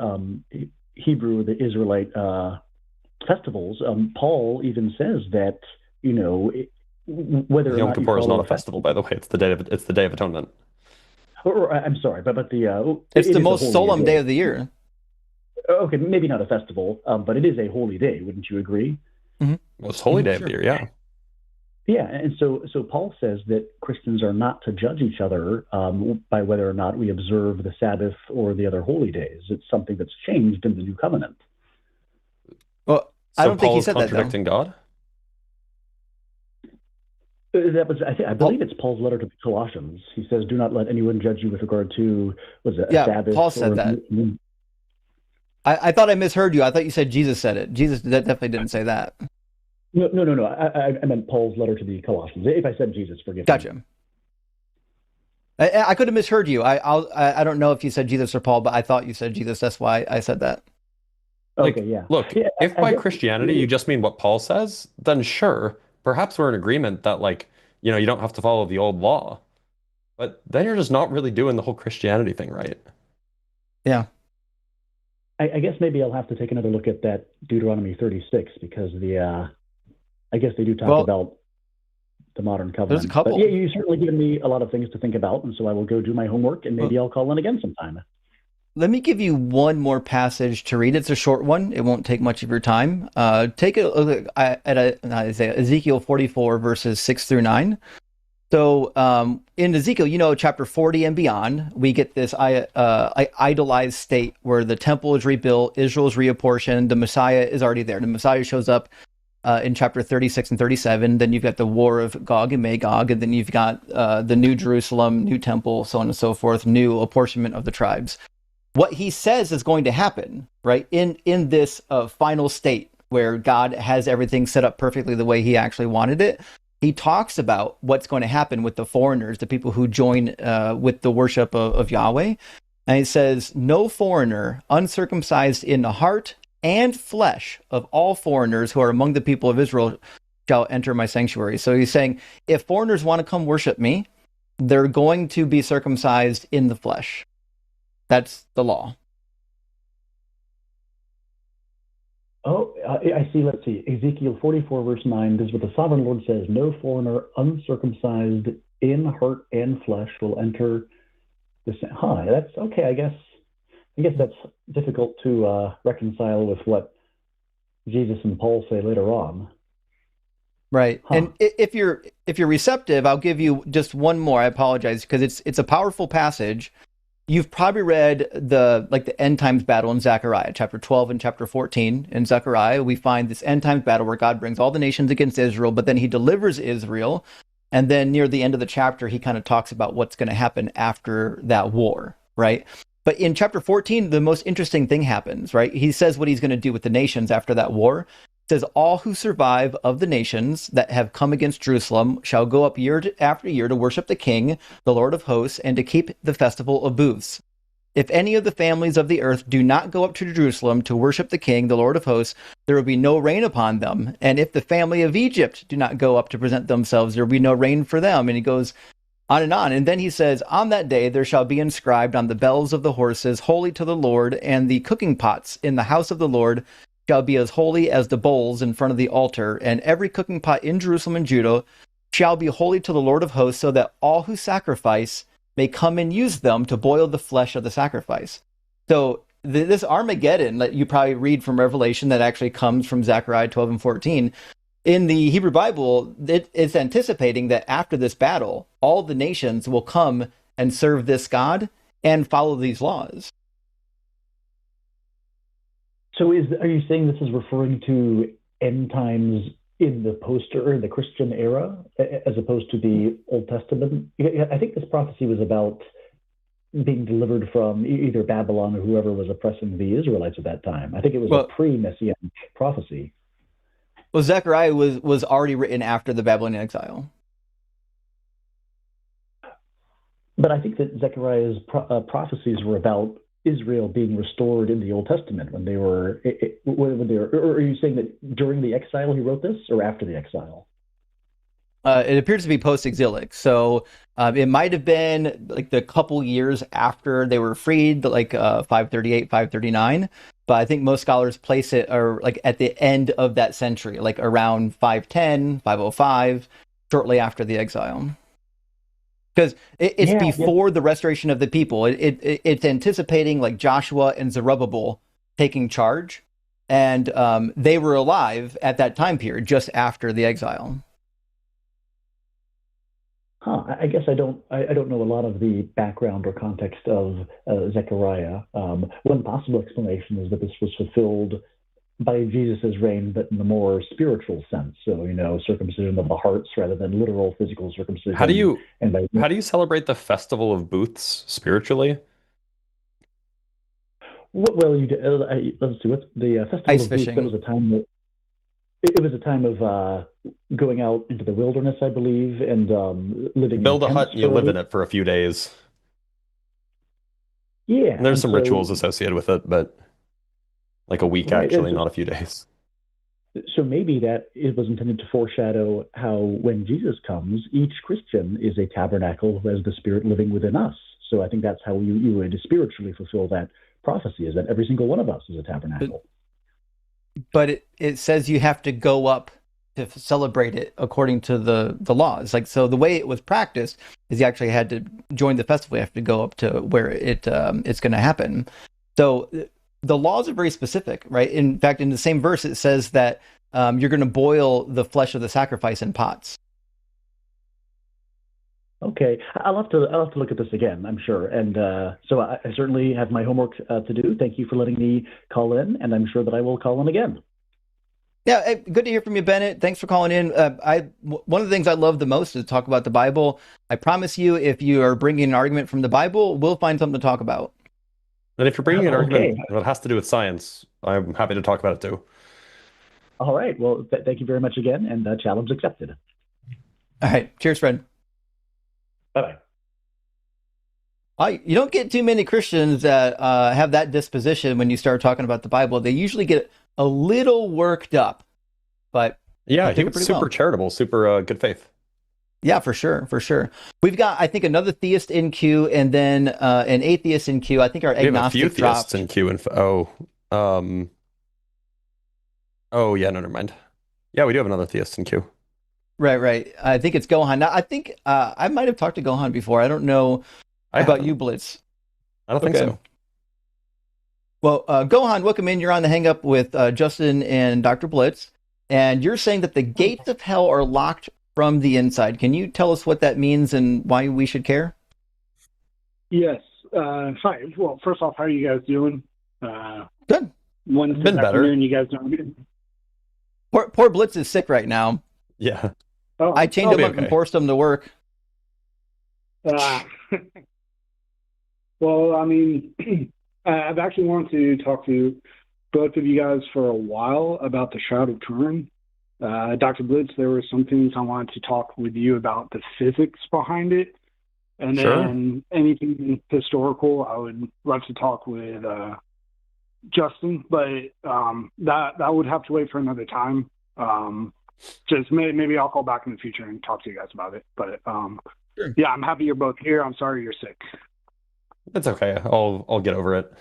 Hebrew, the Israelite festivals, Paul even says that, whether or
Yom
not
Kippur is
follow
not a festival, by the way. It's the Day of Atonement.
Or I'm sorry, but
it's the most solemn day of the year.
Okay, maybe not a festival, but it is a holy day. Wouldn't you agree?
Mm-hmm.
Most holy day of the year, yeah.
Yeah, and so Paul says that Christians are not to judge each other by whether or not we observe the Sabbath or the other holy days. It's something that's changed in the New Covenant.
Well, I don't think he said that, though.
Contradicting God?
That was, I believe it's Paul's letter to the Colossians. He says, "Do not let anyone judge you with regard to a Sabbath."
Paul said that. I thought I misheard you. I thought you said Jesus said it. Jesus definitely didn't say that.
No. I meant Paul's letter to the Colossians. If I said Jesus, forgive me.
Gotcha. I could have misheard you. I don't know if you said Jesus or Paul, but I thought you said Jesus. That's why I said that.
Okay, yeah.
Look,
yeah,
if by Christianity you just mean what Paul says, then sure, perhaps we're in agreement that, like, you don't have to follow the old law. But then you're just not really doing the whole Christianity thing right.
Yeah.
I guess maybe I'll have to take another look at that Deuteronomy 36 because I guess they do talk about the modern covenant.
There's a couple.
But yeah, you've certainly given me a lot of things to think about, and so I will go do my homework, and maybe I'll call in again sometime.
Let me give you one more passage to read. It's a short one. It won't take much of your time. Take a look at Ezekiel 44, verses 6 through 9. So in Ezekiel, chapter 40 and beyond, we get this idolized state where the temple is rebuilt, Israel is reapportioned, the Messiah is already there. The Messiah shows up in chapter 36 and 37. Then you've got the war of Gog and Magog, and then you've got the new Jerusalem, new temple, so on and so forth, new apportionment of the tribes. What he says is going to happen, right, in this final state where God has everything set up perfectly the way he actually wanted it. He talks about what's going to happen with the foreigners, the people who join with the worship of Yahweh. And he says, no foreigner uncircumcised in the heart and flesh of all foreigners who are among the people of Israel shall enter my sanctuary. So he's saying, if foreigners want to come worship me, they're going to be circumcised in the flesh. That's the law.
Oh, I see. Let's see. Ezekiel 44, verse 9. This is what the sovereign Lord says. No foreigner uncircumcised in heart and flesh will enter the... That's okay, I guess that's difficult to reconcile with what Jesus and Paul say later on.
Right.
Huh.
And if you're receptive, I'll give you just one more. I apologize because it's a powerful passage. You've probably read the end times battle in Zechariah, chapter 12 and chapter 14. In Zechariah, we find this end times battle where God brings all the nations against Israel, but then he delivers Israel. And then near the end of the chapter, he kind of talks about what's going to happen after that war, right? But in chapter 14, the most interesting thing happens, right? He says what he's going to do with the nations after that war. It says, all who survive of the nations that have come against Jerusalem shall go up after year to worship the King, the Lord of hosts, and to keep the festival of booths. If any of the families of the earth do not go up to Jerusalem to worship the King, the Lord of hosts, there will be no rain upon them. And if the family of Egypt do not go up to present themselves, there will be no rain for them. And he goes on and on. And then he says, on that day there shall be inscribed on the bells of the horses, holy to the Lord, and the cooking pots in the house of the Lord shall be as holy as the bowls in front of the altar, and every cooking pot in Jerusalem and Judah shall be holy to the Lord of hosts, so that all who sacrifice may come and use them to boil the flesh of the sacrifice. So this Armageddon that you probably read from Revelation that actually comes from Zechariah 12 and 14, in the Hebrew Bible, it's anticipating that after this battle, all the nations will come and serve this God and follow these laws.
So are you saying this is referring to end times in the in the Christian era, as opposed to the Old Testament? I think this prophecy was about being delivered from either Babylon or whoever was oppressing the Israelites at that time. I think it was a pre-Messianic prophecy.
Well, Zechariah was already written after the Babylonian exile.
But I think that Zechariah's prophecies were about Israel being restored in the Old Testament when they were, or are you saying that during the exile he wrote this, or after the exile?
It appears to be post-exilic, so it might have been like the couple years after they were freed, like 538, 539. But I think most scholars place it like at the end of that century, like around 510, 505, shortly after the exile. Because it's before the restoration of the people. It's anticipating like Joshua and Zerubbabel taking charge, and they were alive at that time period, just after the exile.
I guess I don't know a lot of the background or context of Zechariah. One possible explanation is that this was fulfilled by Jesus' reign, but in the more spiritual sense. So, circumcision of the hearts rather than literal physical circumcision.
How do you celebrate the Festival of Booths spiritually?
Well, let's see. What the Festival
Ice
of Booths?
fishing.
That was a time that it was a time of going out into the wilderness, I believe, and living.
Build
in
a hut and you live in it for a few days.
Yeah,
and there's some rituals associated with it, but like a week actually, not a few days.
So maybe that it was intended to foreshadow how when Jesus comes, each Christian is a tabernacle who has the Spirit living within us. So I think that's how you would spiritually fulfill that prophecy, is that every single one of us is a tabernacle.
But it says you have to go up to celebrate it according to the laws. Like, so the way it was practiced is you actually had to join the festival. You have to go up to where it's going to happen. So the laws are very specific, right? In fact, in the same verse, it says that you're going to boil the flesh of the sacrifice in pots.
Okay, I'll have to look at this again, I'm sure. And so I certainly have my homework to do. Thank you for letting me call in, and I'm sure that I will call in again.
Yeah, good to hear from you, Bennett. Thanks for calling in. One of the things I love the most is to talk about the Bible. I promise you, if you are bringing an argument from the Bible, we'll find something to talk about.
And if you're bringing an argument that has to do with science, I'm happy to talk about it too.
All right. Well, thank you very much again, and challenge accepted.
All right. Cheers, friend.
Bye-bye.
You don't get too many Christians that have that disposition when you start talking about the Bible. They usually get a little worked up, but
yeah, he was super charitable, super good faith.
Yeah, for sure. We've got, I think, another theist in queue, and then an atheist in queue. I think our agnostic
we have a few theists in queue. Oh yeah, no, never mind. Yeah, we do have another theist in queue.
Right. I think it's Gohan. Now, I think I might have talked to Gohan before. I don't know about you, Blitz.
I don't think so.
Well, Gohan, welcome in. You're on the Hang Up with Justin and Dr. Blitz. and you're saying that the gates of hell are locked from the inside. Can you tell us what that means and why we should care?
Yes. Hi. Well, first off, how are you guys doing?
Good.
Wednesday
Been better.
afternoon, you guys doing good?
Poor Blitz is sick right now.
Yeah.
Oh,
I chained
I'll
him
be
up and
okay.
forced him to work.
Well, I mean, I've actually wanted to talk to both of you guys for a while about the Shroud of Turin. Dr. Blitz, there were some things I wanted to talk with you about the physics behind it. And
Sure.
then anything historical, I would love to talk with Justin, but that would have to wait for another time. Just maybe I'll call back in the future and talk to you guys about it. But
Sure.
yeah, I'm happy you're both here. I'm sorry you're sick.
It's okay. I'll get over it.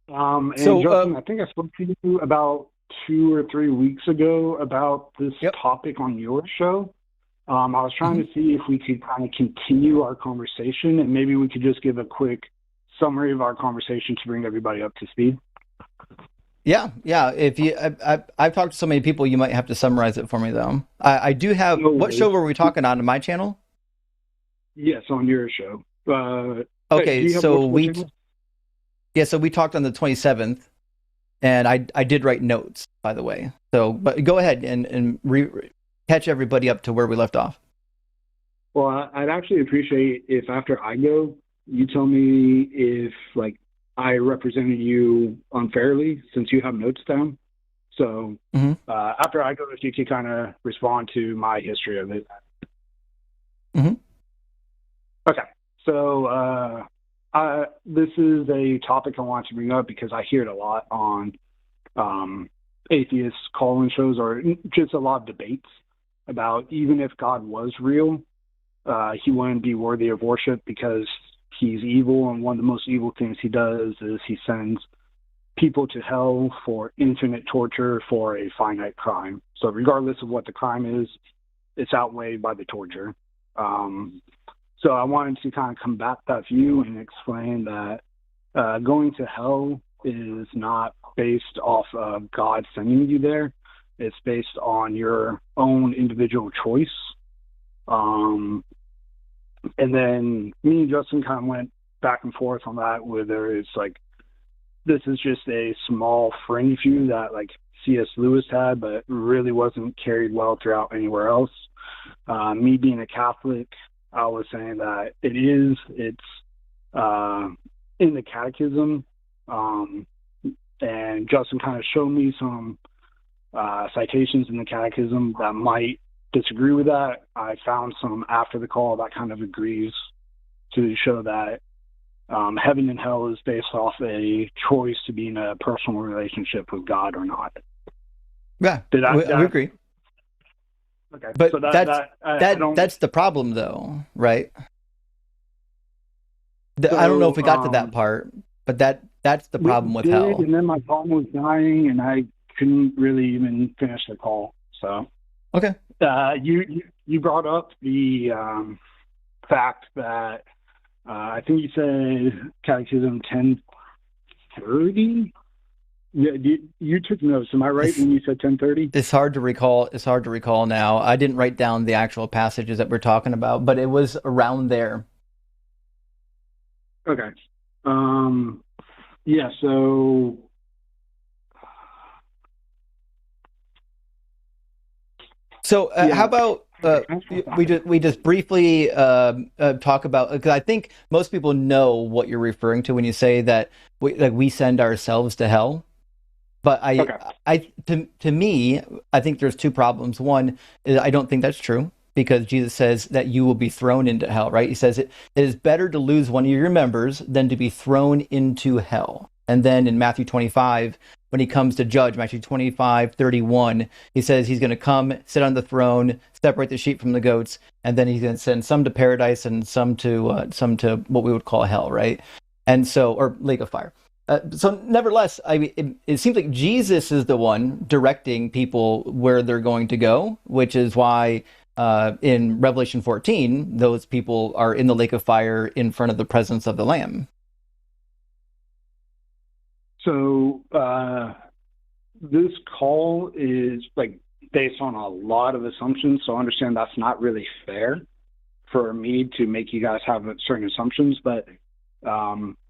And
So,
Justin, I think I spoke to you about 2 or 3 weeks ago about this
Yep.
topic on your show. I was trying to see if we could kind of continue our conversation, and maybe we could just give a quick summary of our conversation to bring everybody up to speed.
Yeah. If you, I've talked to so many people, you might have to summarize it for me, though. I do have.
No
What
worries.
show were we talking on my channel?
Yes, on your show. Do
Okay,
you have
so
multiple
we,
channels?
yeah, so we talked on the 27th, and I did write notes, by the way. So, but go ahead and catch everybody up to where we left off.
Well, I'd actually appreciate if after I go, you tell me if like I represented you unfairly since you have notes down. So after I go, if you could kind of respond to my history of it.
Mhm.
Okay. So this is a topic I want to bring up because I hear it a lot on atheist call-in shows or just a lot of debates about even if God was real, he wouldn't be worthy of worship because he's evil, and one of the most evil things he does is he sends people to hell for infinite torture for a finite crime. So regardless of what the crime is, it's outweighed by the torture. So I wanted to kind of combat that view and explain that going to hell is not based off of God sending you there. It's based on your own individual choice. And then me and Justin kind of went back and forth on that, whether it's like this is just a small fringe view that like C.S. Lewis had, but really wasn't carried well throughout anywhere else. Me being a Catholic, I was saying that it's in the catechism. And Justin kind of showed me some citations in the catechism that might disagree with that. I found some after the call that kind of agrees to show that heaven and hell is based off a choice to be in a personal relationship with God or not.
Yeah,
Did I,
we agree.
Okay,
But
so
that's the problem, though, right? I don't know if we got to that part, but that's the problem with hell.
And then my phone was dying, and I couldn't really even finish the call. So
Okay.
You brought up the fact that I think you said Catechism 1030. Yeah, you took notes. Am I right when you said 1030?
It's hard to recall. It's hard to recall now. I didn't write down the actual passages that we're talking about, but it was around there.
Okay. Yeah. So.
So how about we just briefly talk about, because I think most people know what you're referring to when you say that we send ourselves to hell. But to me, I think there's two problems. One is I don't think that's true, because Jesus says that you will be thrown into hell, right? He says it is better to lose one of your members than to be thrown into hell. And then in Matthew 25, when he comes to judge, Matthew 25:31, he says he's going to come, sit on the throne, separate the sheep from the goats, and then he's going to send some to paradise and some to what we would call hell, right? And so, or lake of fire. So nevertheless, I mean, it seems like Jesus is the one directing people where they're going to go, which is why in Revelation 14, those people are in the lake of fire in front of the presence of the Lamb.
So this call is like based on a lot of assumptions, so I understand that's not really fair for me to make you guys have certain assumptions. But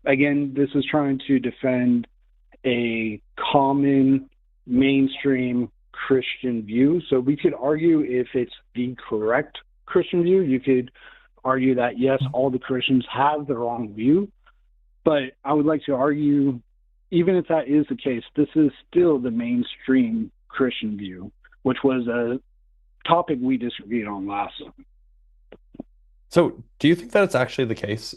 again, this is trying to defend a common mainstream Christian view. So we could argue if it's the correct Christian view. You could argue that, yes, all the Christians have the wrong view. But I would like to argue, even if that is the case, this is still the mainstream Christian view, which was a topic we disagreed on last time.
So, do you think that it's actually the case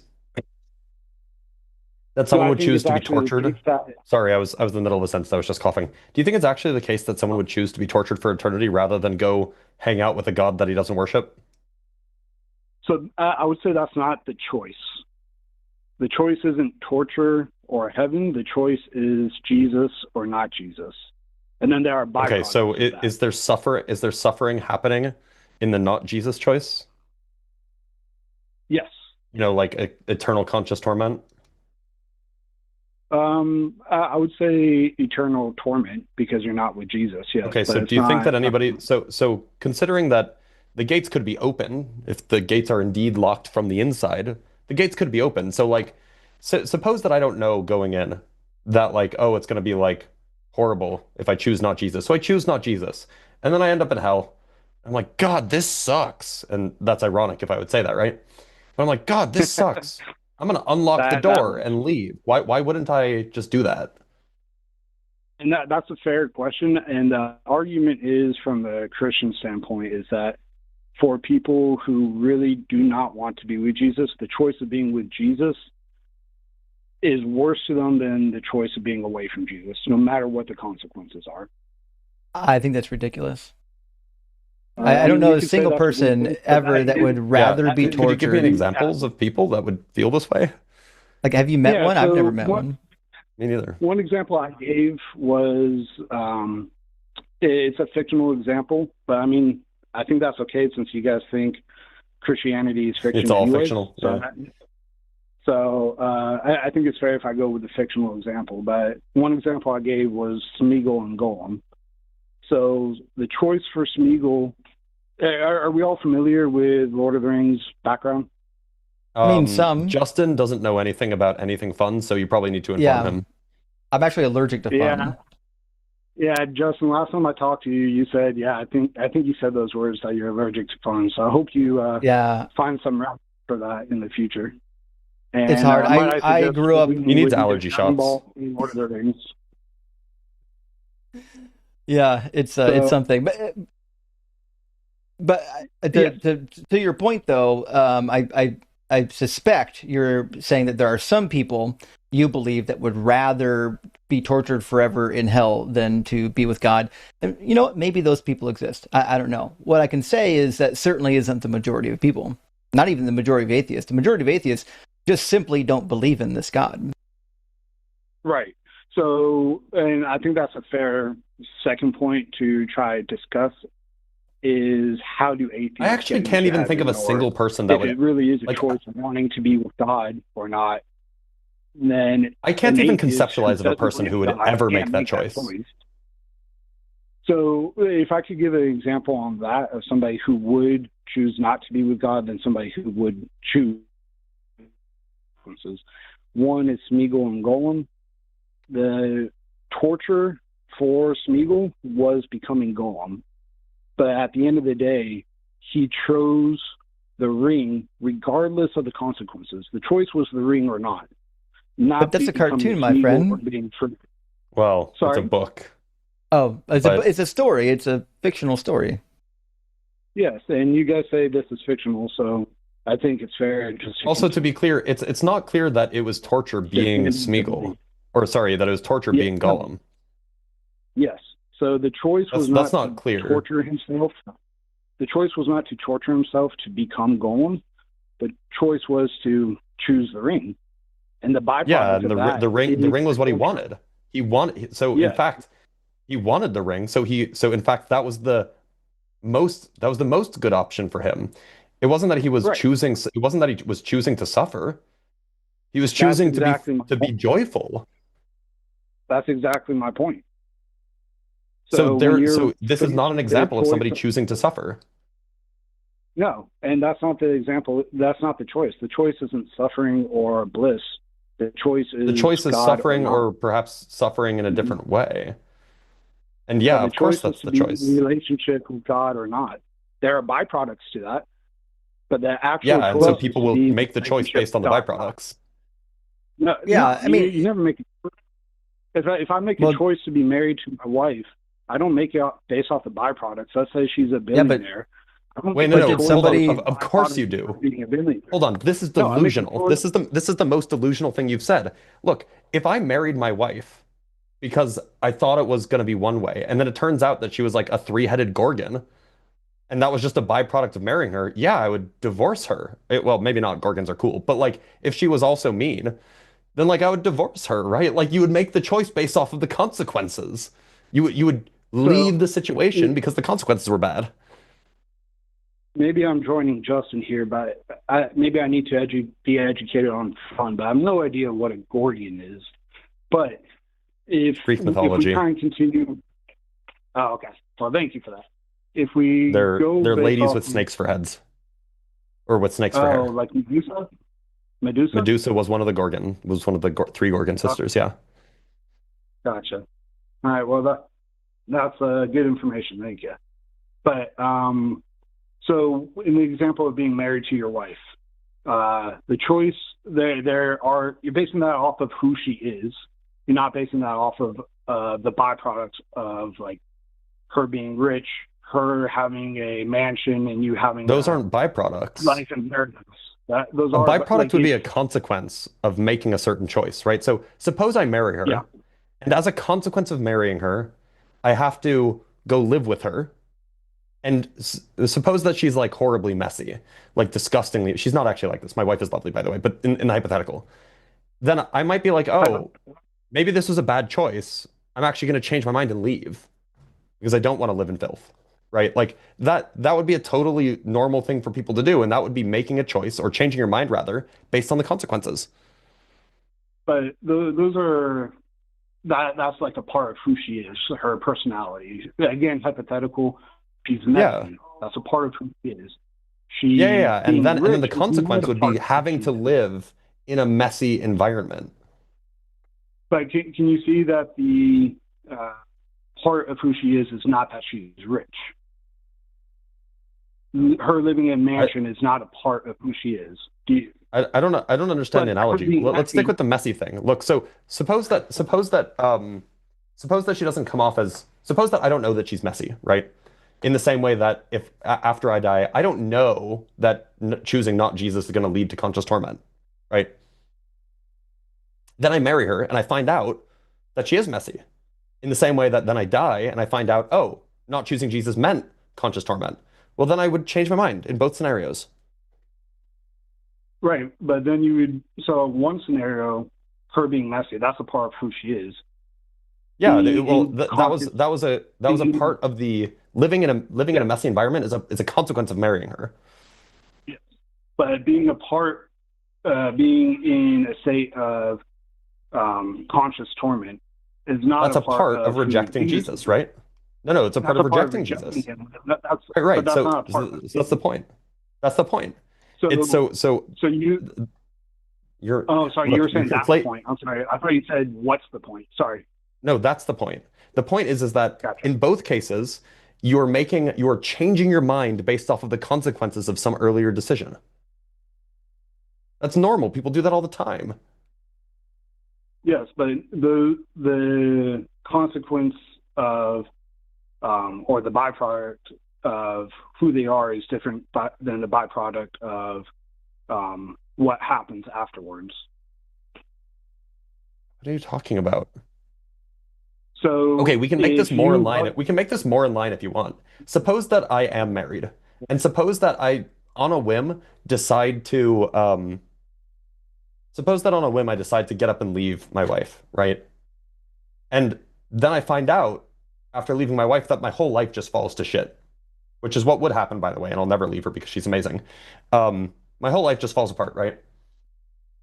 that someone would choose to be tortured? Sorry, I was in the middle of a sentence. I was just coughing. Do you think it's actually the case that someone would choose to be tortured for eternity rather than go hang out with a god that he doesn't worship?
So I would say that's not the choice. The choice isn't torture or heaven. The choice is Jesus or not Jesus. And then there are byproducts.
Okay, so is there suffering happening in the not Jesus choice?
Yes.
You know, like eternal conscious torment?
I would say eternal torment because you're not with Jesus. Yes.
Okay, so do you think that anybody... So considering that the gates could be open, if the gates are indeed locked from the inside, the gates could be open. So, like, suppose that I don't know going in that, like, oh, it's going to be, like, horrible if I choose not Jesus. So I choose not Jesus. And then I end up in hell. I'm like, God, this sucks. And that's ironic if I would say that, right? But I'm like, God, this sucks. I'm going to unlock the door and leave. Why wouldn't I just do that?
And that's a fair question. And the argument is, from the Christian standpoint, is that for people who really do not want to be with Jesus, the choice of being with Jesus is worse to them than the choice of being away from Jesus, no matter what the consequences are.
I think that's ridiculous. I don't know a single person ever that would rather be tortured.
Could you give me any examples of people that would feel this way?
Like, have you met one? I've never met one.
Me neither.
One example I gave was, it's a fictional example, but I mean, I think that's okay since you guys think Christianity is fiction.
It's all
anyways.
fictional.
So I think it's fair if I go with the fictional example. But one example I gave was Smeagol and Gollum. So the choice for Smeagol, are we all familiar with Lord of the Rings background?
I mean, some.
Justin doesn't know anything about anything fun, so you probably need to inform him.
I'm actually allergic to fun.
Yeah, Justin, last time I talked to you, you said, I think you said those words, that you're allergic to fun. So I hope you find some route for that in the future. And,
it's hard. I grew up...
He needs allergy shots.
Lord of the Rings.
Yeah, it's something. But to your point, though, I suspect you're saying that there are some people you believe that would rather be tortured forever in hell than to be with God. And you know what? Maybe those people exist. I don't know. What I can say is that certainly isn't the majority of people. Not even the majority of atheists. The majority of atheists just simply don't believe in this God.
Right. So, and I think that's a fair second point to try to discuss, is how do atheists...
I actually can't even think of a single person that would...
If it really is a choice of wanting to be with God or not, then...
I can't even conceptualize of a person who would ever make that choice.
So if I could give an example on that of somebody who would choose not to be with God than somebody who would choose... One is Smeagol and Gollum. The torture for Smeagol was becoming Gollum. But at the end of the day, he chose the ring regardless of the consequences. The choice was the ring or not.
But that's a cartoon, my friend.
Well, it's a book.
Oh, it's a story. It's a fictional story.
Yes, and you guys say this is fictional, so I think it's fair.
Also, to be clear, it's not clear that it was torture being Smeagol. Or, sorry, that it was torture being Gollum.
Yes. So the choice was
not
to
clear.
Torture himself. The choice was not to torture himself to become Gollum. The choice was to choose the ring. And the byproduct
and the ring was what he wanted. In fact, he wanted the ring. So in fact, that was the most good option for him. It wasn't that he was choosing. It wasn't that he was choosing to suffer. He was choosing to be joyful.
That's exactly my point.
So
when
there,
you're
so this is not an
facing a
example of
choice,
somebody choosing to suffer.
no, and that's not the example. That's not the choice. The choice isn't suffering or bliss. The choice
The
is
choice is
God or
suffering,
not.
or perhaps suffering in a
Mhm.
different way. And
But
yeah,
the
of course
choice is
that's
to
the
be
choice.
in relationship with God or not. There are byproducts to that, but the actual
Yeah, and so
choice is
people
to
will
be in
make the choice
relationship
based on
with
the
God or not.
byproducts.
No,
Yeah,
no,
I mean,
you never make. If I make a
well,
choice to be married to my wife, I don't make it based off the byproducts. Let's say she's a
yeah, but
billionaire. I don't
Wait,
make
no,
a
but
no,
did
choice
hold on.
based
somebody?
on the
Of course you
byproducts
do.
of being a billionaire.
Hold on. This is
No, I make a
delusional.
choice.
This is the most delusional thing you've said. Look, if I married my wife because I thought it was going to be one way, and then it turns out that she was like a three-headed gorgon, and that was just a byproduct of marrying her, yeah, I would divorce her. Well, maybe not. Gorgons are cool, but like if she was also mean, then like I would divorce her, right? Like you would make the choice based off of the consequences. You would leave
So
the situation because the consequences were bad.
maybe I'm joining Justin here, but maybe I need to be educated on fun. But I have no idea what a Gordian is. But
Greek
if we
mythology.
kind of continue, oh, okay. Well, thank you for that. If we go
They're
based
ladies
off,
with snakes for heads, or with snakes for
oh,
hair.
like Medusa, Medusa.
Medusa was one of the three Gorgon sisters. Yeah.
Gotcha. All right. Well, that's good information. Thank you. But so in the example of being married to your wife, the choice you're basing that off of who she is. You're not basing that off of the byproducts of like her being rich, her having a mansion, and you having
Those
a
aren't byproducts.
life inheritance. Those
A
are
byproduct
like
would be a consequence of making a certain choice, right? So suppose I marry
yeah.
her, and as a consequence of marrying her, I have to go live with her. And suppose that she's like horribly messy, like disgustingly. She's not actually like this. My wife is lovely, by the way, but in the hypothetical, then I might be like, oh, maybe this was a bad choice. I'm actually going to change my mind and leave because I don't want to live in filth, right? Like that would be a totally normal thing for people to do, and that would be making a choice or changing your mind rather based on the consequences.
But those are that's like a part of who she is, her personality. Again, hypothetical. She's messy.
Yeah.
That's a part of who she is.
Yeah. And
Being
then
rich
the
is not
consequence
a
would
part
be
of who
having
she
to
is.
live in a messy environment.
But can you see that the part of who she is not that she's rich? Her living in a mansion is not a part of who she is.
I don't know. I don't understand the analogy. Let's stick with the messy thing. Look, so suppose that she doesn't come off as, suppose that I don't know that she's messy, right? In the same way that if after I die, I don't know that choosing not Jesus is going to lead to conscious torment, right? Then I marry her and I find out that she is messy. In the same way that then I die and I find out, oh, not choosing Jesus meant conscious torment. Well, then I would change my mind in both scenarios.
Right, but then you would, so one scenario, her being messy, that's a part of who she is.
Yeah, well, that was a part of the living in a messy environment is a consequence of marrying her.
Yes, but being in a state of conscious torment is not
That's a part of rejecting Jesus, right? No, it's a part of rejecting Jesus. Right.
But that's
So,
not a part
so that's the point. That's the point.
So,
It's so you're
oh, sorry,
look,
you were saying
you're
that's the point. I'm sorry. I thought you said what's the point. Sorry.
No, that's the point. The point is that
Gotcha.
in both cases, you're changing your mind based off of the consequences of some earlier decision. That's normal. People do that all the time.
Yes, but the consequence of or the byproduct of who they are is different than the byproduct of what happens afterwards.
What are you talking about?
So
okay, we can make this more in line. We can make this more in line if you want. Suppose that I am married, and suppose that I, on a whim, decide to get up and leave my wife, right? And then I find out after leaving my wife that my whole life just falls to shit, which is what would happen, by the way, and I'll never leave her because she's amazing. My whole life just falls apart, right?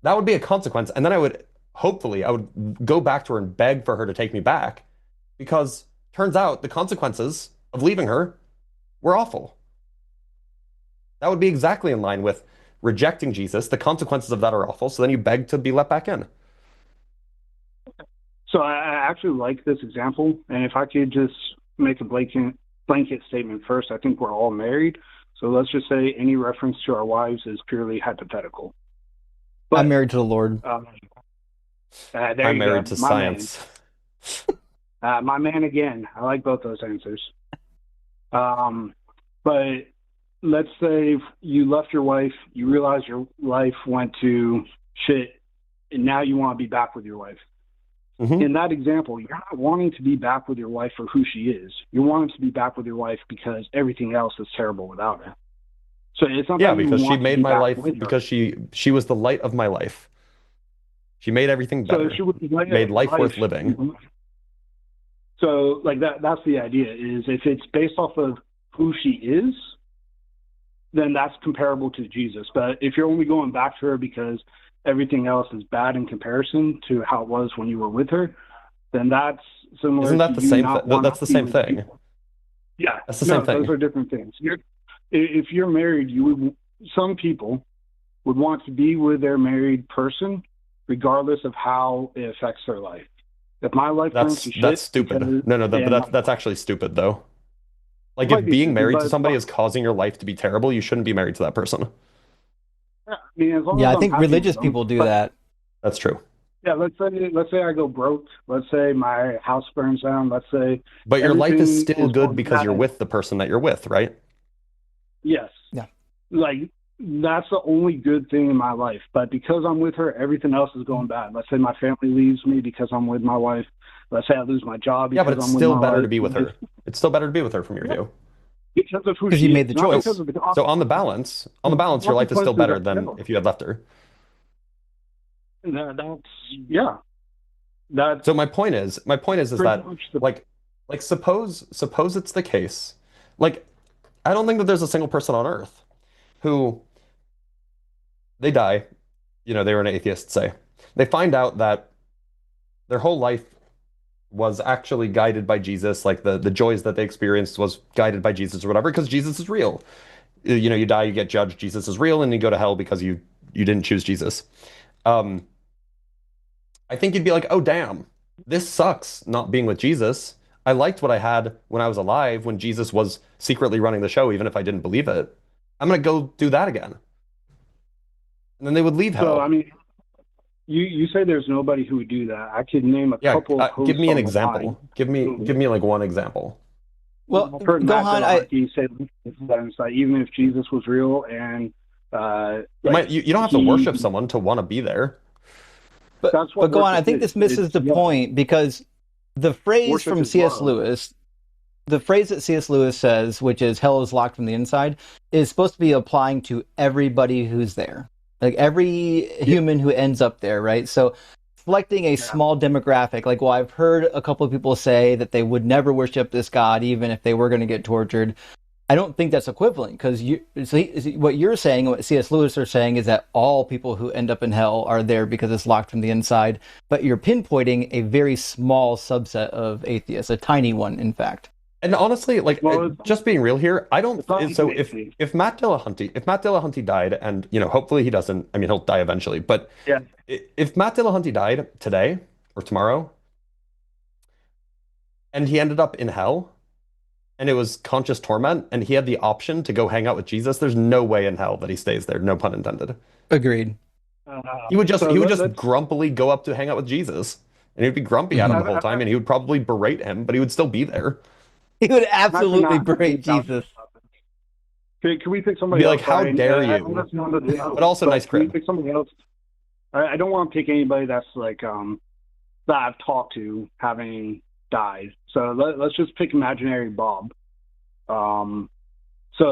That would be a consequence, and then I would go back to her and beg for her to take me back, because turns out the consequences of leaving her were awful. That would be exactly in line with rejecting Jesus. The consequences of that are awful, so then you beg to be let back in.
So I actually like this example, and if I could just make a blanket statement first, I think we're all married. So let's just say any reference to our wives is purely hypothetical. But,
I'm married to the Lord.
I'm
married to science.
My man again. I like both those answers. But let's say you left your wife, you realize your life went to shit, and now you want to be back with your wife.
Mm-hmm.
In that example, you're not wanting to be back with your wife for who she is. You're wanting to be back with your wife because everything else is terrible without her. So it's not
because she made my life, because she was the light of my life. She made everything better.
So she would
made life worth living.
So like that's the idea, is if it's based off of who she is, then that's comparable to Jesus. But if you're only going back to her because everything else is bad in comparison to how it was when you were with her, then that's similar.
Isn't that
to
the
you
same
not
thing? That's the same
wanting to
thing.
be- Yeah,
That's the same thing.
Those are different things. If you're married, some people would want to be with their married person regardless of how it affects their life. If my life turns to shit,
That's stupid.
because-
But that's actually stupid though. Like,
It might
if
be
being
stupid,
married to
but-
somebody is causing your life to be terrible, you shouldn't be married to that person.
I mean, as long
Yeah,
as
I
I'm
think
happy
religious
with them.
people do
But-
that.
That's true.
Yeah, let's say I go broke. Let's say my house burns down. Let's say
But your life is
everything
still
is
good
going
because you're
bad.
with the person that you're with, right?
Yes.
Yeah.
Like, that's the only good thing in my life. But because I'm with her, everything else is going bad. Let's say my family leaves me because I'm with my wife. Let's say I lose my job because
Yeah, but it's
I'm with
still
my
better
wife.
to be with her. It's still better to be with her from your view.
Because of who
Because
she
you
is,
made the
not
choice.
because of the
So on the balance, your life is still better than if you had left her.
That's
So my point is that
much the-
like suppose it's the case. Like, I don't think that there's a single person on earth who they die, they were an atheist, say. They find out that their whole life was actually guided by Jesus, like the joys that they experienced was guided by Jesus or whatever, because Jesus is real. You die, you get judged, Jesus is real, and you go to hell because you didn't choose Jesus. I think you'd be like, oh damn, this sucks not being with Jesus. I liked what I had when I was alive, when Jesus was secretly running the show, even if I didn't believe it. I'm gonna go do that again. And then they would leave hell.
So, I mean, you say there's nobody who would do that. I could name a
Yeah,
couple of
give me an
hosts on the line.
example. Give me like one example.
Well,
I've heard Matt
Gohan,
Dillahunty say that even if Jesus was real and
You don't have to worship someone to want to be there.
But
That's what
go on. I
worship
think
is.
this misses
It's
the
love.
point, because the phrase
Worship
from
is
C.S.
love.
Lewis, the phrase that C.S. Lewis says, which is "hell is locked from the inside," is supposed to be applying to everybody who's there, like every human who ends up there, right? So, selecting a small demographic, like, well, I've heard a couple of people say that they would never worship this god, even if they were going to get tortured. I don't think that's equivalent, because what you're saying, what C.S. Lewis are saying, is that all people who end up in hell are there because it's locked from the inside. But you're pinpointing a very small subset of atheists, a tiny one, in fact.
And honestly, like,
Well,
just being real here, I don't.
it's not
So
easy.
if Matt Dillahunty died, and hopefully he doesn't. I mean, he'll die eventually. But
Yeah.
if Matt Dillahunty died today or tomorrow, and he ended up in hell, and it was conscious torment, and he had the option to go hang out with Jesus, there's no way in hell that he stays there. No pun intended.
Agreed.
He would just
let's-
grumpily go up to hang out with Jesus, and he'd be grumpy at him the whole time, and he would probably berate him, but he would still be there.
He would absolutely
not-
berate Jesus.
Can we pick somebody
Be
else?
like, how
Ryan?
dare
I
you?
don't listen to the-
But also nice
can we
crib.
pick somebody else? I don't want to pick anybody that's like that I've talked to having died. So let's just pick imaginary Bob. So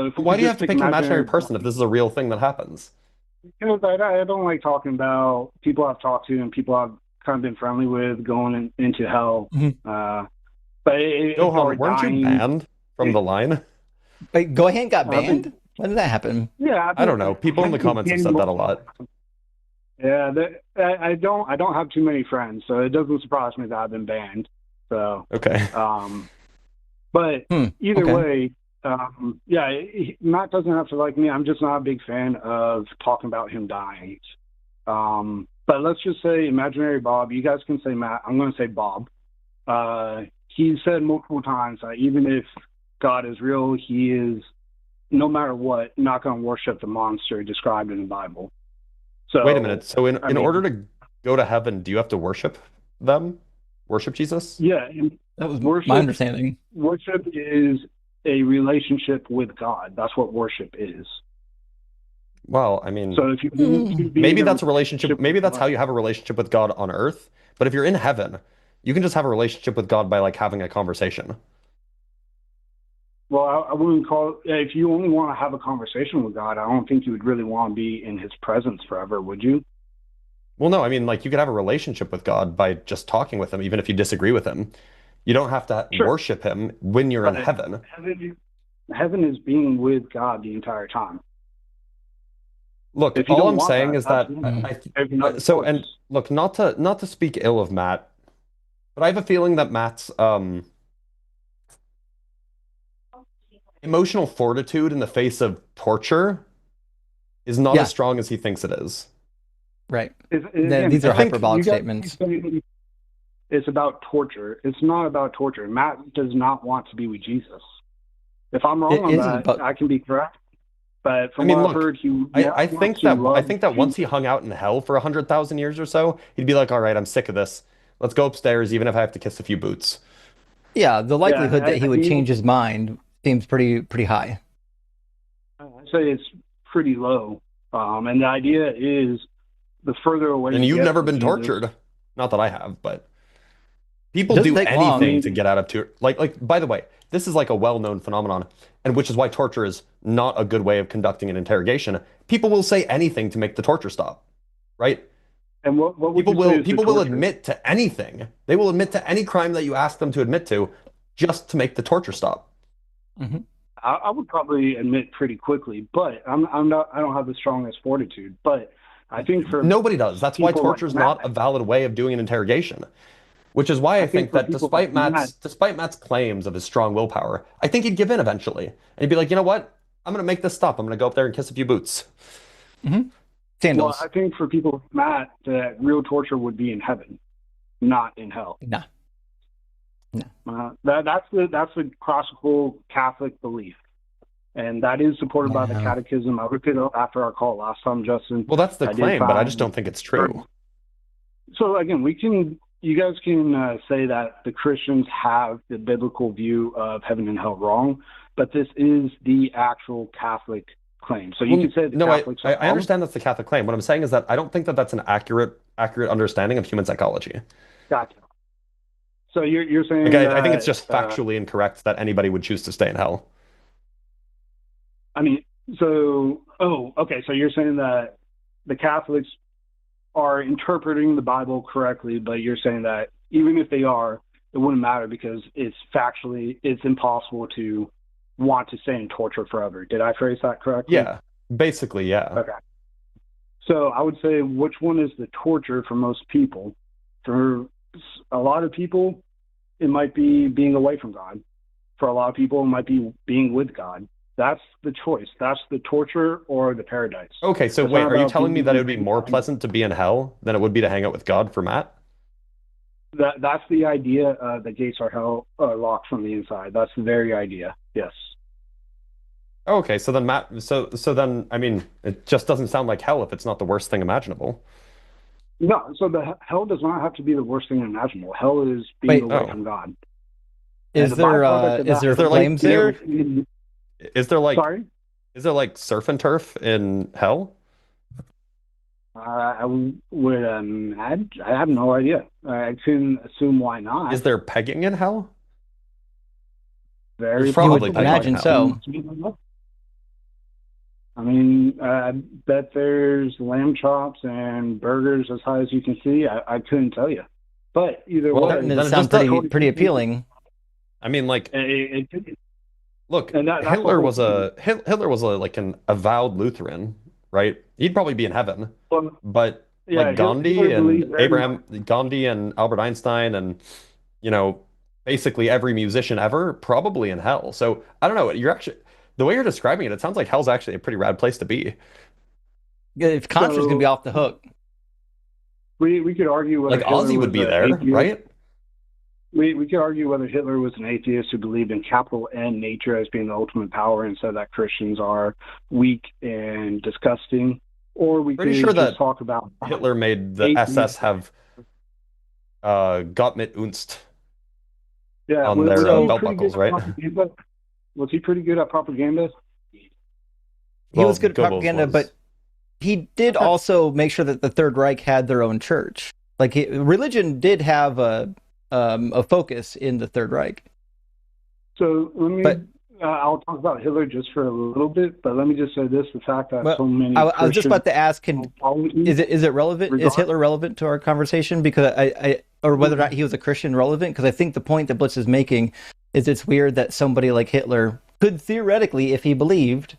if we
Why
could
do you
just
have to pick an imaginary person
Bob-
if this is a real thing that happens?
Because I don't like talking about people I've talked to and people I've kind of been friendly with going into hell.
Mhm.
But if
Gohan,
they're
weren't you
dying-
banned from the line?
Wait, Gohan got
I've been-
banned? When did that happen?
Yeah,
I don't know. People in the comments have said that a lot.
Yeah, I don't have too many friends, so it doesn't surprise me that I've been banned. So,
Okay.
But either
okay.
way, Matt doesn't have to like me. I'm just not a big fan of talking about him dying. But let's just say imaginary Bob. You guys can say Matt. I'm going to say Bob. He said multiple times that even if God is real, he is, no matter what, not going to worship the monster described in the Bible. So
wait a minute. So in order to go to heaven, do you have to worship them? Worship Jesus?
Yeah,
That was
worship,
my understanding.
Worship is a relationship with God. That's what worship is.
Well, I mean,
So if you
maybe that's a relationship. Maybe that's
with
how you have a relationship with God on earth. But if you're in heaven, you can just have a relationship with God by like having a conversation.
Well, I wouldn't call if you only want to have a conversation with God, I don't think you would really want to be in his presence forever, would you?
Well, no, I mean, like you could have a relationship with God by just talking with him, even if you disagree with him. You don't have to
Sure.
worship him when you're in
But
heaven.
Heaven is being with God the entire time.
Look,
If you
all
don't
I'm
want
saying
that,
is
that's
that
every other
so
choice.
and look, not to speak ill of Matt, but I have a feeling that Matt's emotional fortitude in the face of torture is not
Yeah.
as strong as he thinks it is.
Right.
Again,
These are
I think
hyperbolic
you guys
statements.
keep saying it's about torture. It's not about torture. Matt does not want to be with Jesus. If I'm wrong
It
on
is
that,
about-
I can be correct. But
I
from
mean,
what I've
look,
heard, he
I
wants
think
to
that I
love
think that once he
Jesus.
hung out in hell for 100,000 years or so, he'd be like, all right, I'm sick of this. Let's go upstairs, even if I have to kiss a few boots.
Yeah, the likelihood that he would
he-
change his mind seems pretty high.
I'd say it's pretty low. And the idea is the further away
And
you
you've
get
never
from
been
Jesus,
tortured. Not that I have, but people
It doesn't
do
take
anything
long.
to get out of torture. Like, by the way, this is like a well-known phenomenon, and which is why torture is not a good way of conducting an interrogation. People will say anything to make the torture stop, right?
And what would you say is the
People will
torture?
admit to anything. They will admit to any crime that you ask them to admit to, just to make the torture stop.
Mm-hmm.
I would probably admit pretty quickly, but I'm not. I don't have the strongest fortitude. But I think for
Nobody does. That's why
people
torture is
like
not
Matt,
a valid way of doing an interrogation. Which is why I think
for
that
people like Matt,
despite Matt's claims of his strong willpower, I think he'd give in eventually. And he'd be like, you know what? I'm gonna make this stop. I'm gonna go up there and kiss a few boots.
Mm-hmm.
well,
Sandals.
I think for people like Matt, that real torture would be in heaven, not in hell.
Nah.
That's the classical Catholic belief, and that is supported by the
Yeah.
Catechism. I looked it up after our call last time, Justin.
Well, that's the
I did
claim, but I just
find-
don't think it's true.
So again, you guys can say that the Christians have the biblical view of heaven and hell wrong, but this is the actual Catholic claim. So you
Well,
could say the
no,
Catholics are
I
wrong.
understand that's the Catholic claim. What I'm saying is that I don't think that that's an accurate understanding of human psychology.
Gotcha. So you're saying
Like, I think it's
that,
just factually incorrect that anybody would choose to stay in hell.
I mean, okay. So you're saying that the Catholics are interpreting the Bible correctly, but you're saying that even if they are, it wouldn't matter because it's impossible to want to stay in torture forever. Did I phrase that correctly?
Yeah, basically, yeah.
Okay. So I would say which one is the torture for most people? For a lot of people, it might be being away from God. For a lot of people, it might be being with God. That's the choice. That's the torture or the paradise.
Okay, so
It's
wait,
not
are you
about
telling me
being
that it would be more
with God.
pleasant to be in hell than it would be to hang out with God for Matt?
That's the idea. The gates are hell locked from the inside. That's the very idea. Yes.
Okay, so then then I mean, it just doesn't sound like hell if it's not the worst thing imaginable.
No. So the hell does not have to be the worst thing imaginable. Hell is being away from God.
Is
And the byproduct of that-
there
Is there, like,
flames there?
Is there like
Sorry?
Is there like surf and turf in hell?
I would I have no idea. I couldn't assume why not.
Is there pegging in hell?
Very
There's probably
You would imagine
pegging in
so.
I mean, I bet there's lamb chops and burgers as high as you can see. I couldn't tell you, but either
Well,
way,
Starting to
then it
sound
just
pretty appealing.
I mean, like,
it could be.
look,
And that's
Hitler
the
was
whole
Hitler was like an avowed Lutheran, right? He'd probably be in heaven.
Well,
But
yeah,
like Gandhi
Hitler
and
believed very
Gandhi and Albert Einstein and you know basically every musician ever, probably in hell. So I don't know. You're actually the way you're describing it, it sounds like hell's actually a pretty rad place to be.
If Contra's gonna be
So
off the hook.
we could argue whether
Like
Hitler
Ozzy would
was
be
an
there,
atheist.
right?
We could argue whether Hitler was an atheist who believed in capital N nature as being the ultimate power and said that Christians are weak and disgusting. Or we
Pretty
could
sure
just
that
talk about
Hitler made the
atheists.
SS have Gott mit uns
Yeah,
on
was
their
he
belt
pretty
buckles,
good at
right?
propaganda? Was he pretty good at propaganda?
He
Well,
was good at
Goebbels
propaganda,
was.
but he did also make sure that the Third Reich had their own church. Like religion did have a focus in the Third Reich.
So let me.
But-
I'll talk about Hitler just for a little bit, but let me just say this: the fact that
Well,
so many
I was just
Christians
about to ask, is it relevant? Is
Regard-
Hitler relevant to our conversation? Because or whether or not he was a Christian relevant? Because I think the point that Blitz is making is it's weird that somebody like Hitler could theoretically, if he believed,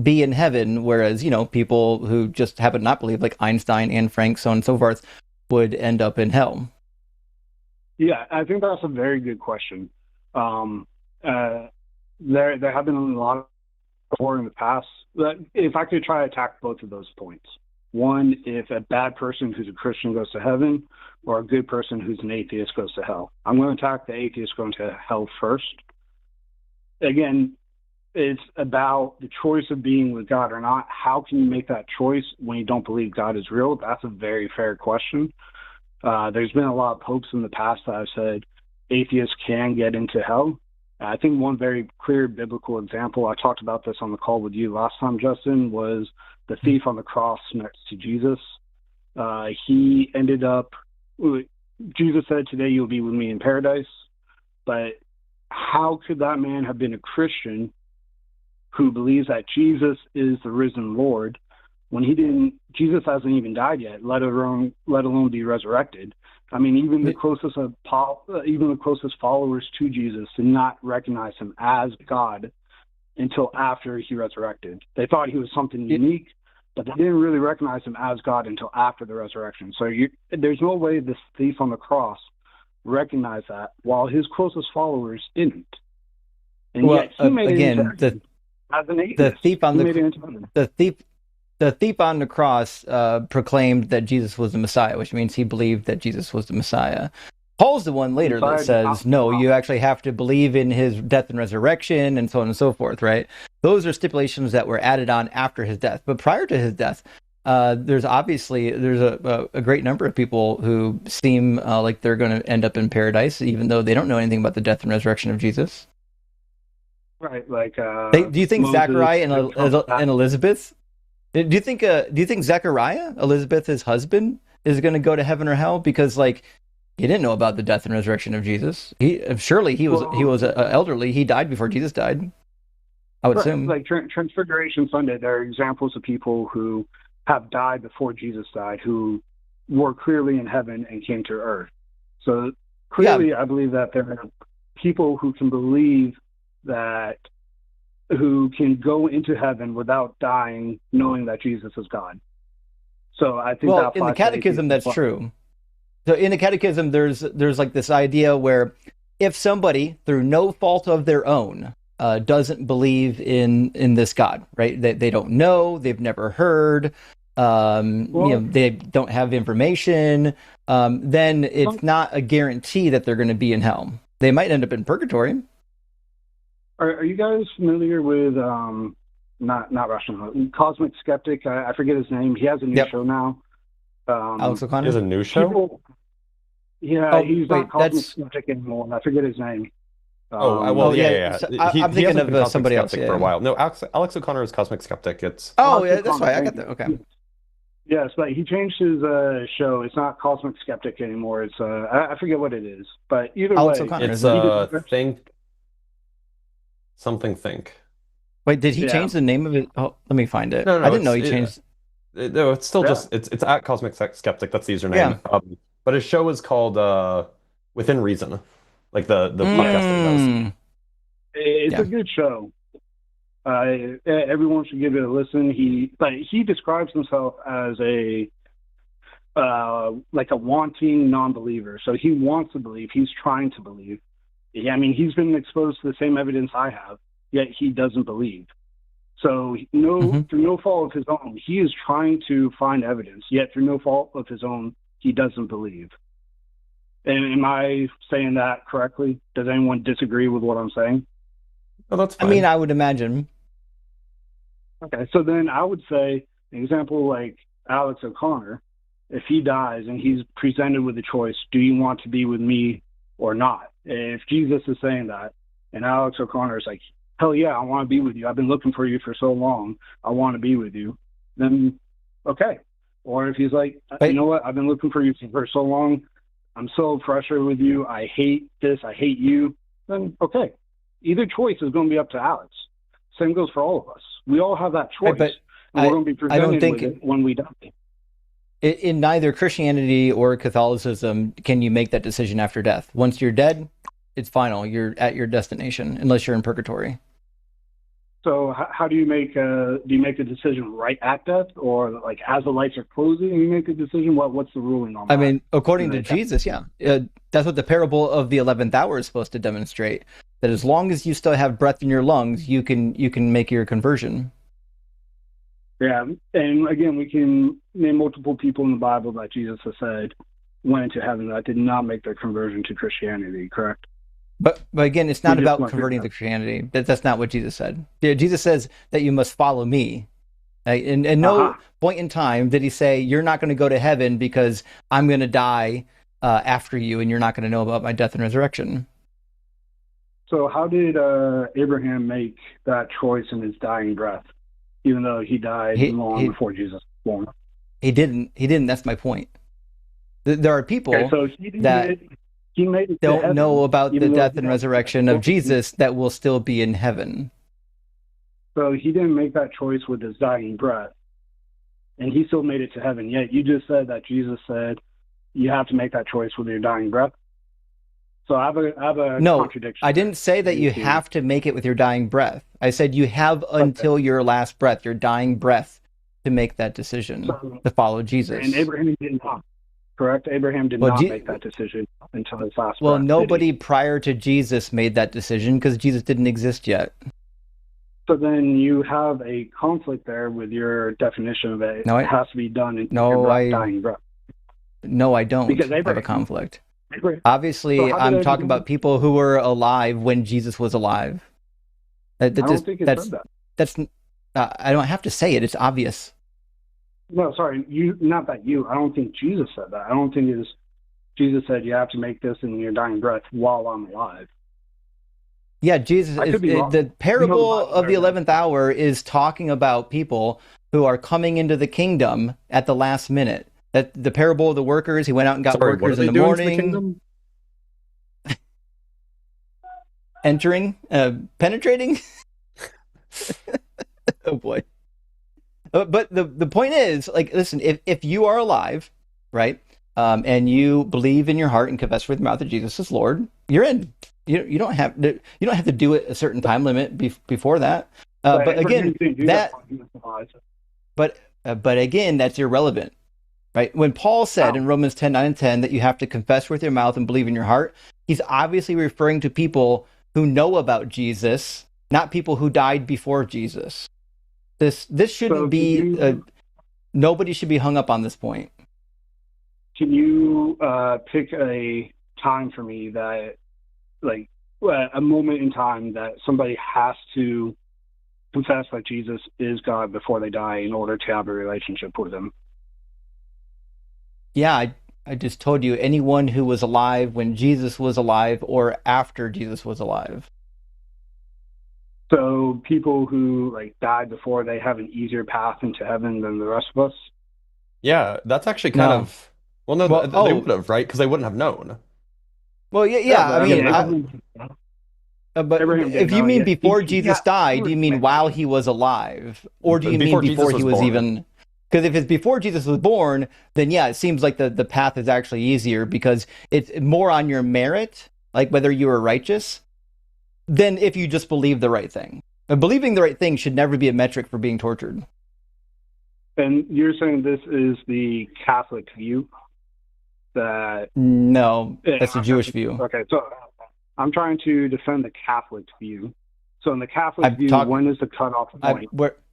be in heaven, whereas people who just happen not believe, like Einstein, Anne Frank, so on and so forth, would end up in hell.
Yeah, I think that's a very good question. There have been a lot of before in the past. If I could try to attack both of those points, one, if a bad person who's a Christian goes to heaven, or a good person who's an atheist goes to hell, I'm going to attack the atheist going to hell first. Again, it's about the choice of being with God or not. How can you make that choice when you don't believe God is real? That's a very fair question. There's been a lot of popes in the past that have said atheists can get into hell. I think one very clear biblical example, I talked about this on the call with you last time, Justin, was the thief on the cross next to Jesus. He ended up, Jesus said, today you'll be with me in paradise. But how could that man have been a Christian who believes that Jesus is the risen Lord when Jesus hasn't even died yet, let alone be resurrected? I mean, even the closest followers to Jesus did not recognize him as God until after he resurrected. They thought he was something unique, but they didn't really recognize him as God until after the resurrection. So there's no way this thief on the cross recognized that, while his closest followers didn't. And yet he made it into heaven as an atheist.
The thief on the cross proclaimed that Jesus was the Messiah, which means he believed that Jesus was the Messiah. Paul's the one later that says, no, you actually have to believe in his death and resurrection and so on and so forth, right? Those are stipulations that were added on after his death. But prior to his death, there's a great number of people who seem like they're going to end up in paradise, even though they don't know anything about the death and resurrection of Jesus.
Right, like
do you think
Moses,
Zachariah and Elizabeth? Do you think Zechariah, Elizabeth's husband, is going to go to heaven or hell because he didn't know about the death and resurrection of Jesus? He was elderly. He died before Jesus died, I would assume.
Like Transfiguration Sunday, there are examples of people who have died before Jesus died, who were clearly in heaven and came to earth. So clearly, I believe that there are people who can believe that, who can go into heaven without dying, knowing that Jesus is God. So I think
in the Catechism, that's true. So in the Catechism, there's like this idea where if somebody, through no fault of their own, doesn't believe in this God, right? They don't know, they've never heard, they don't have information, then it's not a guarantee that they're going to be in hell. They might end up in purgatory.
Are you guys familiar with not Russian, Cosmic Skeptic? I forget his name. He has a new show now.
Alex O'Connor?
He has a new show?
He's not Cosmic Skeptic anymore. I forget his name.
Yeah. So I'm thinking of somebody else
for a while. No, Alex O'Connor is Cosmic Skeptic. It's
that's right. I got that. Okay.
Yes, but he changed his show. It's not Cosmic Skeptic anymore. It's I forget what it is. But either
Alex
way,
O'Connor,
it's
Think.
Wait, did he change the name of it? Oh, let me find it. No, I didn't know he changed.
No, it's still just it's at Cosmic Skeptic. That's the username. Yeah. But his show is called Within Reason, like the podcast that he does.
It's a good show. Everyone should give it a listen. He describes himself as a wanting non-believer. So he wants to believe. He's trying to believe. I mean, he's been exposed to the same evidence I have, yet he doesn't believe. So through no fault of his own, he is trying to find evidence, yet through no fault of his own, he doesn't believe. And am I saying that correctly? Does anyone disagree with what I'm saying?
Oh, that's fine.
I mean, I would imagine.
Okay, so then I would say an example like Alex O'Connor, if he dies and he's presented with a choice, do you want to be with me or not? If Jesus is saying that, and Alex O'Connor is like, hell yeah, I want to be with you. I've been looking for you for so long. I want to be with you. Then, okay. Or if he's like, you know what? I've been looking for you for so long. I'm so frustrated with you. I hate this. I hate you. Then, okay. Either choice is going to be up to Alex. Same goes for all of us. We all have that choice.
But
and we're going to be presented with it when we die.
In neither Christianity or Catholicism can you make that decision after death. Once you're dead, it's final. You're at your destination, unless you're in purgatory.
So how do you make a decision right at death, or like as the lights are closing, you make a decision? What's the ruling on that?
I mean, according to Jesus, yeah, that's what the parable of the 11th hour is supposed to demonstrate. That as long as you still have breath in your lungs, you can make your conversion.
Yeah, and again, we can name multiple people in the Bible that Jesus has said went into heaven that did not make their conversion to Christianity, correct?
But again, it's not about converting to Christianity. That's not what Jesus said. Jesus says that you must follow me. And no point in time did he say, you're not going to go to heaven because I'm going to die after you and you're not going to know about my death and resurrection.
So how did Abraham make that choice in his dying breath, even though he died long before Jesus was born? He
didn't. That's my point. There are people that don't know about the death and resurrection of Jesus that will still be in heaven.
So he didn't make that choice with his dying breath, and he still made it to heaven. Yet you just said that Jesus said you have to make that choice with your dying breath. So I have a contradiction.
I didn't say that you have to make it with your dying breath. I said you have until your last breath, your dying breath, to make that decision to follow Jesus.
And Abraham did not. Correct? Abraham did not make that decision until his last breath.
Well, nobody prior to Jesus made that decision because Jesus didn't exist yet.
So then you have a conflict there with your definition of it. It has to be done in your dying breath.
No, I don't have a conflict. Obviously, I'm talking about people who were alive when Jesus was alive. I don't think it said that. I don't have to say it. It's obvious.
No, sorry, not that I don't think Jesus said that. I don't think Jesus said you have to make this in your dying breath while I'm alive.
Yeah, the parable of the 11th hour is talking about people who are coming into the kingdom at the last minute. That the parable of the workers, he went out and got workers in the morning. Entering, penetrating. Oh boy. But the point is, like, listen, if you are alive, right, and you believe in your heart and confess with your mouth that Jesus is Lord, you're in. You don't have to do it a certain time limit before that. But again, but again, that's irrelevant, right? When Paul said in Romans 10:9-10 that you have to confess with your mouth and believe in your heart, he's obviously referring to people who know about Jesus, not people who died before Jesus. This shouldn't be. Nobody should be hung up on this point.
Can you pick a time for me that, like, a moment in time that somebody has to confess that Jesus is God before they die in order to have a relationship with him?
Yeah, I just told you, anyone who was alive when Jesus was alive or after Jesus was alive.
So people who died before, they have an easier path into heaven than the rest of us?
Yeah, that's actually kind of... Well, no, they would have, right? Because they wouldn't have known.
Well, but if you mean before Jesus died, do you mean while he was alive? Or do you mean before he was even... Because if it's before Jesus was born, then yeah, it seems like the path is actually easier because it's more on your merit, like whether you were righteous, than if you just believe the right thing. But believing the right thing should never be a metric for being tortured.
And you're saying this is the Catholic view? No,
that's the Jewish view.
Okay, I'm trying to defend the Catholic view. So in the Catholic view, when is the cutoff point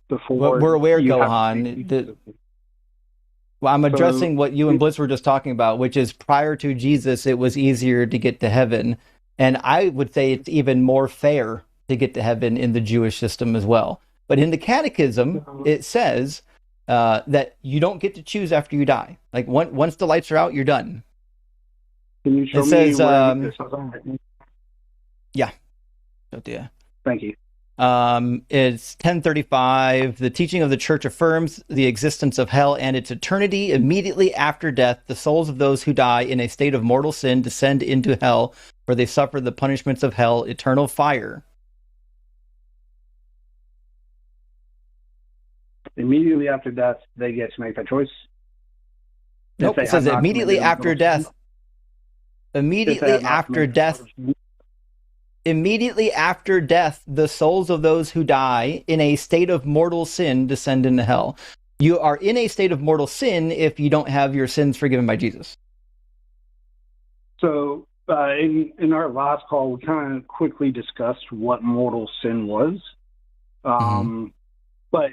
before
we're aware,
you have
Gohan. Well, I'm addressing what you and Blitz were just talking about, which is prior to Jesus, it was easier to get to heaven. And I would say it's even more fair to get to heaven in the Jewish system as well. But in the Catechism, it says that you don't get to choose after you die. Like once the lights are out, you're done.
Can you show
it says,
me?
Yeah. Yeah.
Thank you.
It's 1035. The teaching of the church affirms the existence of hell and its eternity. Immediately after death, the souls of those who die in a state of mortal sin descend into hell, where they suffer the punishments of hell, eternal fire.
Immediately after death, they get to make that choice.
Nope, it says immediately after death. Immediately after death. Immediately after death, the souls of those who die in a state of mortal sin descend into hell. You are in a state of mortal sin if you don't have your sins forgiven by Jesus.
So in our last call, we kind of quickly discussed what mortal sin was. But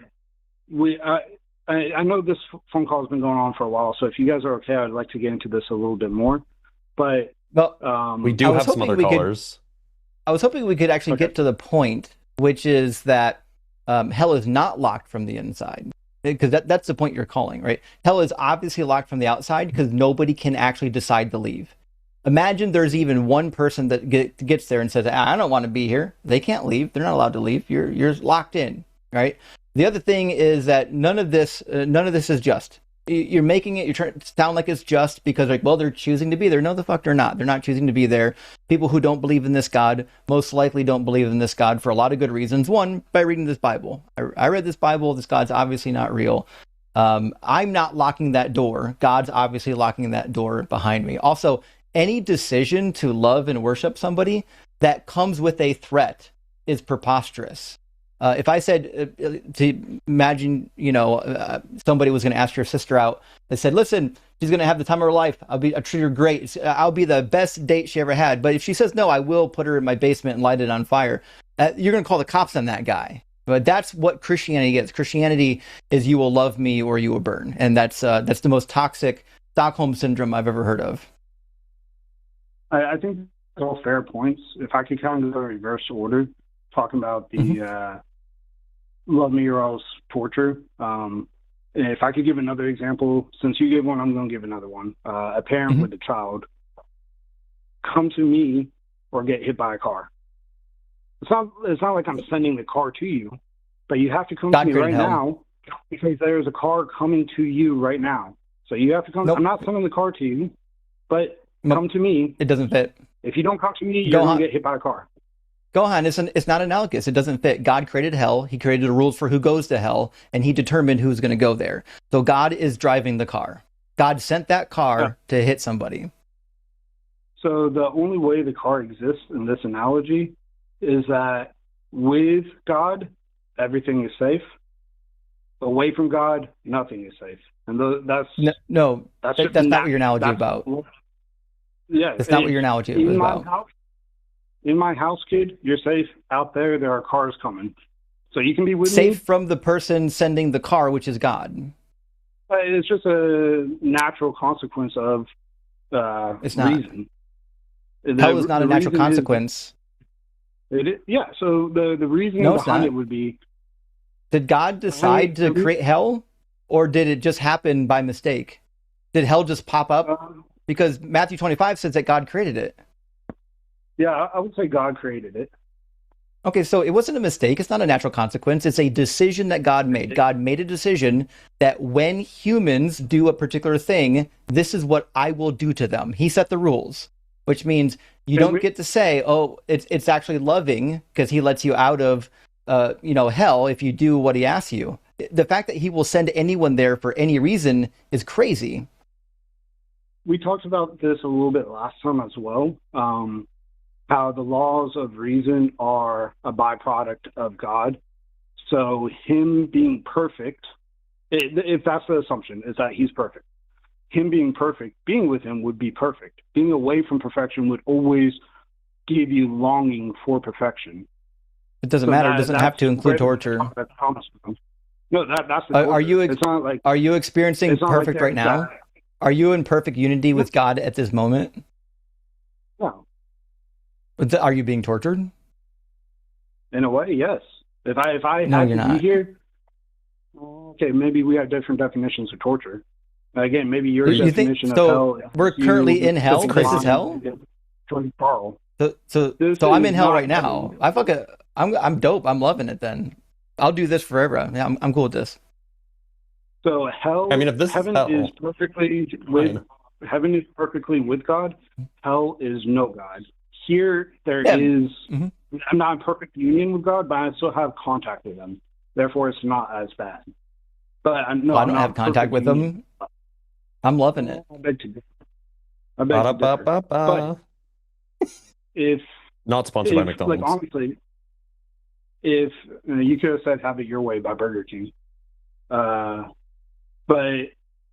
I know this phone call has been going on for a while, so if you guys are okay, I'd like to get into this a little bit more. But
we do have some other callers.
I was hoping we could actually get to the point, which is that hell is not locked from the inside. Because that's the point you're calling, right? Hell is obviously locked from the outside because nobody can actually decide to leave. Imagine there's even one person that gets there and says, I don't want to be here. They can't leave. They're not allowed to leave. You're locked in, right? The other thing is that none of this is just. You're making it, you're trying to sound like it's just because, like, well, they're choosing to be there. No, the fuck they're not. They're not choosing to be there. People who don't believe in this God most likely don't believe in this God for a lot of good reasons. One, by reading this Bible. I read this Bible. This God's obviously not real. I'm not locking that door. God's obviously locking that door behind me. Also, any decision to love and worship somebody that comes with a threat is preposterous. If I said to imagine, somebody was going to ask your sister out, they said, listen, she's going to have the time of her life. I'll treat her great. I'll be the best date she ever had. But if she says no, I will put her in my basement and light it on fire. You're going to call the cops on that guy. But that's what Christianity is. Christianity is you will love me or you will burn. And that's the most toxic Stockholm syndrome I've ever heard of.
I think they're all fair points. If I could kind of go in reverse order, talking about the love me or else torture. If I could give another example, since you gave one, I'm going to give another one. A parent with a child come to me or get hit by a car. It's not like I'm sending the car to you, but you have to come to me right now because there's a car coming to you right now. So you have to come. I'm not sending the car to you, but come to me.
It doesn't fit.
If you don't come to me, you're going to get hit by a car.
Gohan, it's not analogous. It doesn't fit. God created hell. He created the rules for who goes to hell, and he determined who's going to go there. So God is driving the car. God sent that car to hit somebody.
So the only way the car exists in this analogy is that with God, everything is safe. Away from God, nothing is safe. And that's
not what your analogy is about.
Yeah,
that's not what your analogy is about.
In my house, kid, you're safe. Out there, there are cars coming. So you can be with me.
Safe from the person sending the car, which is God.
It's just a natural consequence of
it's not.
Reason.
Hell is not a natural consequence.
Yeah, so the reasoning behind it would be...
Did God decide to create hell? Or did it just happen by mistake? Did hell just pop up? Because Matthew 25 says that God created it.
Yeah, I would say God created it.
Okay, so it wasn't a mistake. It's not a natural consequence. It's a decision that God made. God made a decision that when humans do a particular thing, this is what I will do to them. He set the rules, which means you don't get to say, oh, it's actually loving because he lets you out of hell if you do what he asks you. The fact that he will send anyone there for any reason is crazy.
We talked about this a little bit last time as well. How the laws of reason are a byproduct of God. So him being perfect, if that's the assumption, is that he's perfect. Him being perfect, being with him would be perfect. Being away from perfection would always give you longing for perfection.
It doesn't
So
matter. It
that-
doesn't
that's
have to include
greater
torture.
than that's promised to them. No, that's the
Are
torture.
you
It's not like
Are you experiencing
it's not like
perfect right
there's
now?
that-
Are you in perfect unity with God at this moment?
No,
Are you being tortured?
in a way, yes. If I
No,
had
you're
to
not.
be here, okay, maybe we have different definitions of torture. Again, maybe your
You think-
definition
so
of hell. is
we're
you
currently in hell?
sitting
This is
around
hell?
Join Carl.
So
This
I'm
is
in hell
not
right now.
heaven.
I'm dope. I'm loving it. Then I'll do this forever. Yeah, I'm cool with this.
So hell.
I mean, if this is
heaven
hell,
is perfectly with
fine.
heaven is perfectly with God. Hell is no God. Here there
Yeah.
is.
Mhm.
I'm not in perfect union with God, but I still have contact with Him. Therefore, it's not as bad. But I know
Well, I don't have contact with them. I'm loving it.
I beg to differ. I beg to differ.
Ba-da-ba-ba-ba.
If
Not sponsored by
like
McDonald's.
honestly, if you could have said "Have It Your Way" by Burger King, but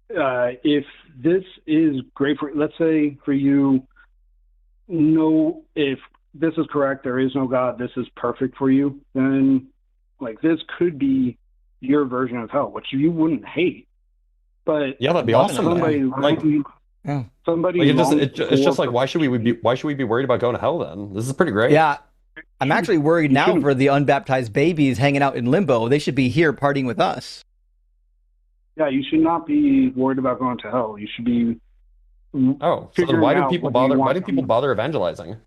if this is great for, let's say for you, no, if this is correct, there is no God, this is perfect for you, then like this could be your version of hell, which you wouldn't hate. But
Yeah, that'd be
Loving
awesome.
it,
somebody,
Man. Like,
Yeah.
somebody,
like
longs
it's just
for
like why should we be worried about going to hell then? This is pretty great.
Yeah. I'm actually worried
You
now
shouldn't-
for the unbaptized babies hanging out in limbo. They should be here partying with us.
Yeah, you should not be worried about going to hell. You should be.
Oh, so then
figuring
why do
out
people
whether you
bother? Why
want
do people
to-
bother evangelizing?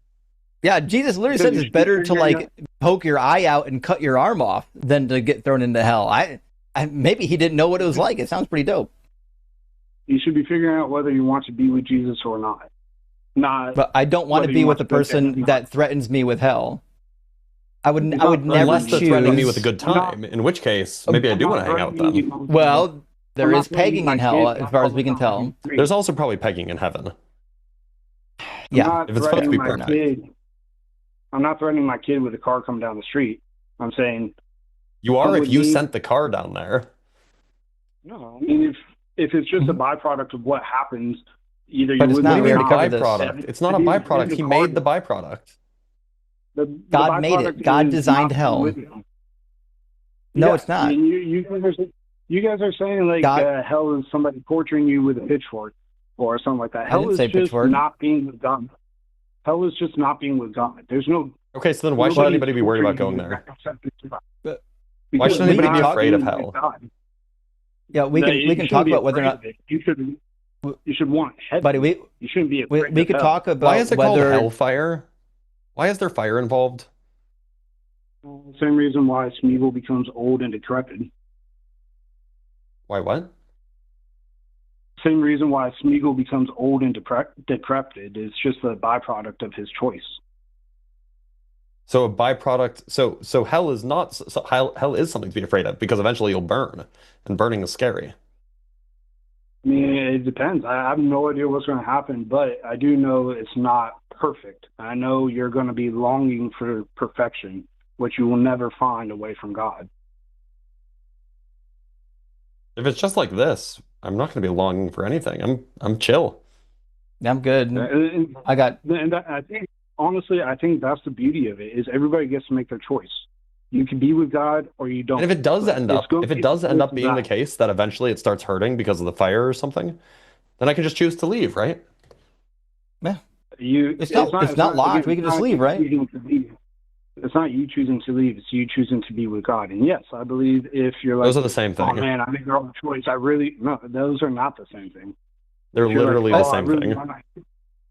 Yeah, Jesus literally
Because
says
you
it's
should be
better to
figuring
like poke your eye out and cut your arm off than to get thrown into hell. I maybe he didn't know what it was like. It sounds pretty dope.
You should be figuring out whether you want to be with Jesus or not. Not.
But I don't want to
Whether
be
you
with
want
a
to go to
person
heaven.
that threatens me with hell. I would
Not
never
Unless they're
choose.
threatening me with a good
I'm not-
time, in which case maybe I do want to hang out with them.
Well, there
I'm
is
not threatening
pegging
my
in hell,
kid
as far as we can
all
tell.
the time.
There's also probably pegging in heaven.
Yeah,
I'm not
If it's supposed to be
threatening my
perfect.
kid. I'm not threatening my kid with a car coming down the street. I'm saying
You are
Come
if
with
you
me.
sent the car down there.
no. I mean, if it's just a byproduct of what happens, either
But
you
it's
would
not.
live
We
or
already
not.
covered this.
Byproduct. It's not a byproduct. He made the byproduct.
The
God made it.
byproduct
God
is
designed
not
hell.
with him.
No,
Yeah,
it's not.
I mean, you guys are saying like
God-
hell is somebody torturing you with a pitchfork or something like that.
I
Hell
didn't
is
say
just
pitchfork.
not being with God. Hell is just not being with God. There's no.
Okay, so then why should
nobody
anybody be worried about
torturing
going
you
there?
except it's God.
But-
Why
Because
should anybody
you're
be
not
afraid of
being
hell?
with God.
Yeah, we
No,
can
you
we can
shouldn't
talk
be
about whether or
afraid
not.
of it. You should want heaven.
Buddy, we
You shouldn't be afraid
we
of
could
hell.
talk about
Why is it called
whether
hellfire? Why is there fire involved?
Same reason why Smeagol becomes old and decrepit.
Why what?
Same reason why Smeagol becomes old and decrepit. It's just a byproduct of his choice.
So a byproduct. So hell is not. So hell is something to be afraid of because eventually you'll burn, and burning is scary.
I mean, it depends. I have no idea what's going to happen, but I do know it's not perfect. I know you're going to be longing for perfection, which you will never find away from God.
If it's just like this, I'm not going to be longing for anything. I'm chill.
I'm good.
And,
I got
and that, I think, honestly, I think that's the beauty of it is everybody gets to make their choice. You can be with God or you don't.
And if it does
But
end
it's
up,
going
if
to
it
be
does end up
with
being the
God.
case that eventually it starts hurting because of the fire or something, then I can just choose to leave, right?
It's
not locked. We can just leave, right?
It's not you choosing to leave. It's you choosing to be with God. And yes, I believe if you're like,
Those are the same
oh
thing.
man, I make the wrong choice. No, those are not the same thing.
They're
If you're
literally
like,
the
oh, I
same
really
thing.
wanna-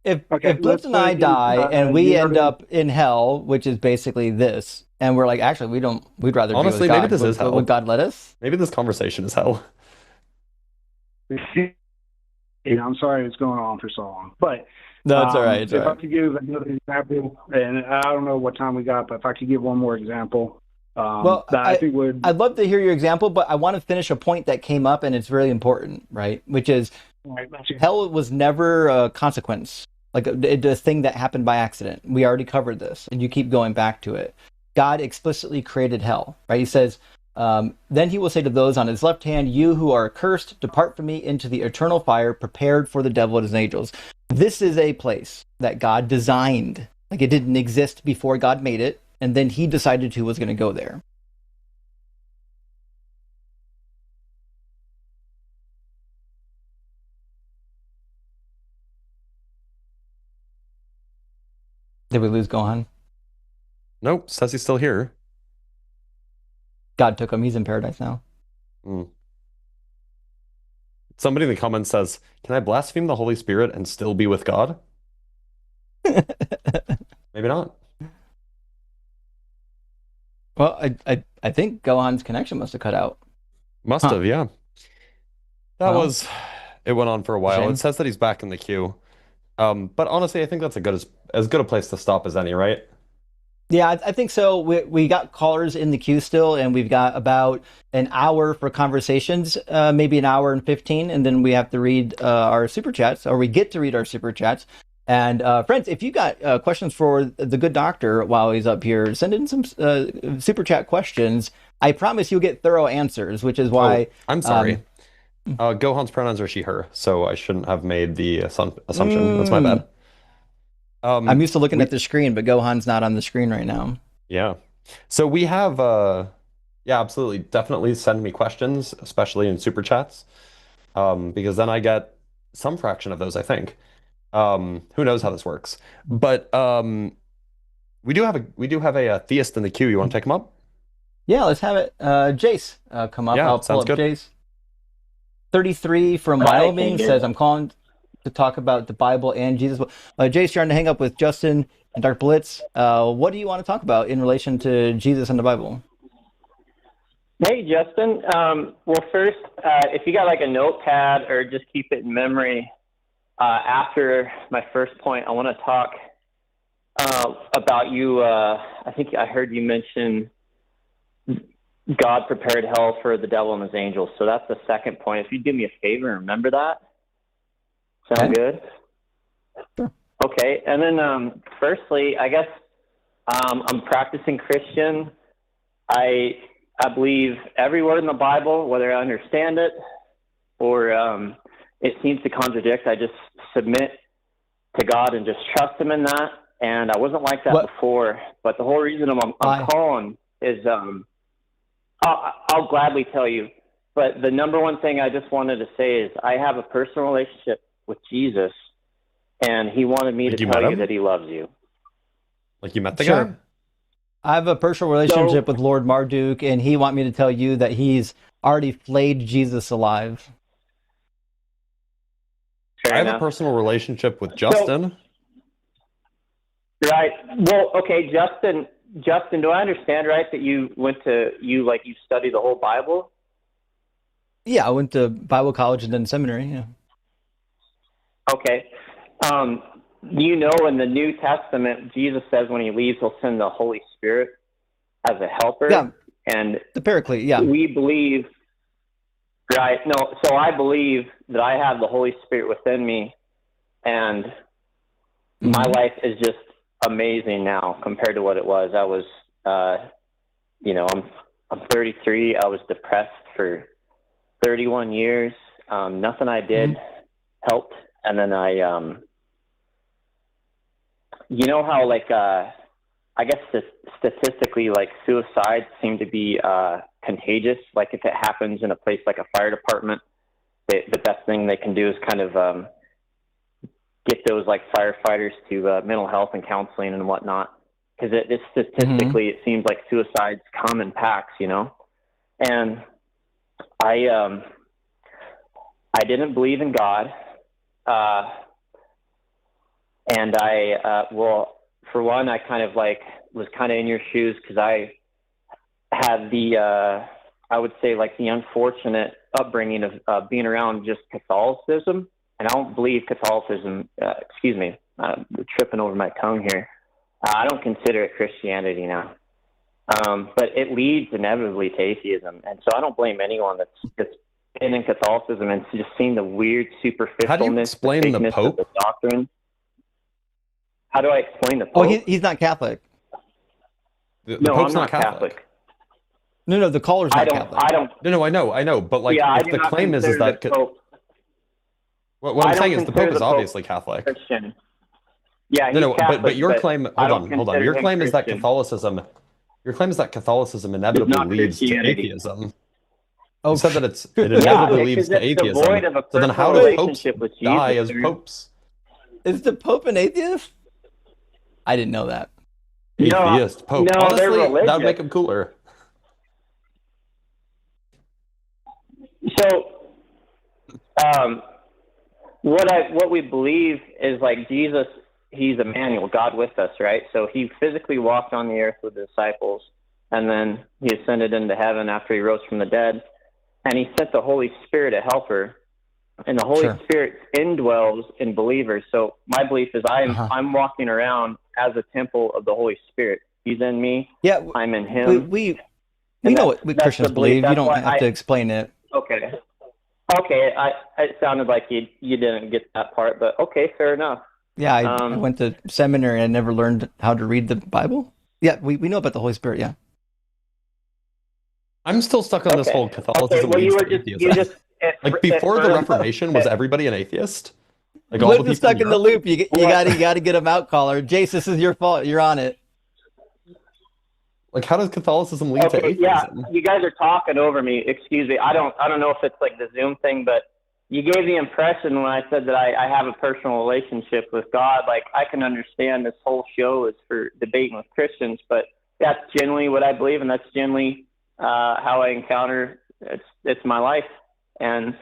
if
Okay,
Blitz
let's
and I
say,
die and we
you're
end
gonna-
up in hell, which is basically this, and we're like, actually, we'd rather
Honestly,
be with
maybe
God.
this is
But
hell.
would God let us?
Maybe this conversation is hell.
I'm sorry it's going on for so long, but
No, it's all right. It's all
if I
right.
could give another example, and I don't know what time we got, but if I could give one more example,
Well,
that I think would.
I'd love to hear your example, but I want to finish a point that came up, and it's really important, right? Which is hell was never a consequence, like a thing that happened by accident. We already covered this, and you keep going back to it. God explicitly created hell, right? He says, then he will say to those on his left hand, you who are accursed, depart from me into the eternal fire prepared for the devil and his angels. This is a place that God designed Like it didn't exist before God made it, and then he decided who was going to go there. Did we lose Gohan?
Nope, says he's still here.
God took him. He's in paradise now.
Somebody in the comments says, "Can I blaspheme the Holy Spirit and still be with God?" Maybe not.
Well, I think Gohan's connection must have cut out.
Must have, yeah. That
Well,
was. It went on for a while.
shame.
It says that he's back in the queue. But honestly, I think that's as good a place to stop as any, right?
Yeah, I think so. We got callers in the queue still, and we've got about an hour for conversations, maybe an hour and 15, and then we have to read our super chats, or we get to read our super chats. And friends, if you got questions for the good doctor while he's up here, send in some super chat questions. I promise you'll get thorough answers, which is why.
Oh, I'm sorry. Gohan's pronouns are she, her, so I shouldn't have made the assumption. That's my bad.
I'm used to looking at the screen, but Gohan's not on the screen right now.
Yeah. So we have, yeah, absolutely. Definitely send me questions, especially in super chats, because then I get some fraction of those, I think. Who knows how this works? But we do have a theist in the queue. You want to take him up?
Yeah, let's have it. Jace, come up.
Yeah,
I'll pull
sounds
up
good.
Jace. 33 from Wyoming says, I'm calling to talk about the Bible and Jesus. Jace, trying to hang up with Justin and Dr. Blitz. What do you want to talk about in relation to Jesus and the Bible?
Hey, Justin. Well, first, if you got like a notepad or just keep it in memory, after my first point, I want to talk about you. I think I heard you mention God prepared hell for the devil and his angels. So that's the second point. If you do me a favor and remember that. Sound good?
Sure.
Okay. And then firstly, I guess I'm a practicing Christian. I believe every word in the Bible, whether I understand it or it seems to contradict. I just submit to God and just trust him in that. And I wasn't like that before. But the whole reason I'm calling is I'll gladly tell you. But the number one thing I just wanted to say is I have a personal relationship with Jesus, and he wanted me to tell you that he loves you.
Like you met the guy?
I have a personal relationship with Lord Marduk, and he want me to tell you that he's already flayed Jesus alive.
Fair
I have
enough.
a personal relationship with Justin.
Right. Well, okay, Justin, do I understand right that you studied the whole Bible?
Yeah, I went to Bible college and then seminary, yeah.
Okay. You know, in the New Testament, Jesus says when he leaves, he'll send the Holy Spirit as a helper.
Yeah.
And
the Paraclete, yeah.
We believe, right? No, so I believe that I have the Holy Spirit within me, and my life is just amazing now compared to what it was. I was, I'm 33. I was depressed for 31 years. Nothing I did helped. And then you know how I guess statistically, suicides seem to be contagious. Like if it happens in a place like a fire department, the best thing they can do is kind of get those firefighters to mental health and counseling and whatnot. Because it statistically, it seems like suicides come in packs, you know. And I didn't believe in God. And for one, I kind of was kind of in your shoes because I had I would say the unfortunate upbringing of being around just Catholicism. And I don't believe Catholicism, excuse me, I'm tripping over my tongue here. I don't consider it Christianity now. But it leads inevitably to atheism. And so I don't blame anyone that's been in Catholicism and just seen the weird superficialness.
How do you explain the Pope?
Of the doctrine. How do I explain the Pope?
Oh, he's not Catholic.
The Pope's not Catholic.
No, the caller's not Catholic.
No, I know. But if the claim is that... What I'm saying is the Pope is obviously Catholic.
Christian. Yeah, he's
No,
Catholic,
but your claim,
I
hold
don't
on.
consider
Your
him
claim is that
Christian.
Catholicism inevitably
It's not
leads to
Christianity.
atheism.
Oh,
You said that it
Yeah,
inevitably leads
because
to
it's devoid
atheism.
of a
So then how
personal
do popes
relationship with
die
Jesus.
as popes?
is the Pope an atheist? I didn't know that.
Atheist pope.
No, they're
Honestly, that would make
religious.
him cooler.
So, what we believe is like Jesus, he's Emmanuel, God with us, right? So he physically walked on the earth with the disciples, and then he ascended into heaven after he rose from the dead, and he sent the Holy Spirit, a helper, and the Holy Spirit indwells in believers. So my belief is I'm walking around as a temple of the Holy Spirit. He's in me.
Yeah,
I'm in him.
We know what Christians believe. You don't have to explain it.
Okay. It sounded like you didn't get that part, but okay, fair enough.
Yeah, I went to seminary and never learned how to read the Bible. Yeah, we know about the Holy Spirit, yeah.
I'm still stuck on this whole Catholicism leads to atheism. Like before the Reformation, was everybody an atheist? Like all the people
stuck in the loop. You got to get him out, caller. Jace, this is your fault. You're on it.
Like, how does Catholicism lead to atheism?
Yeah, you guys are talking over me. Excuse me. I don't know if it's like the Zoom thing, but you gave the impression when I said that I have a personal relationship with God. Like, I can understand this whole show is for debating with Christians, but that's generally what I believe, and that's generally how I encounter it's my life. And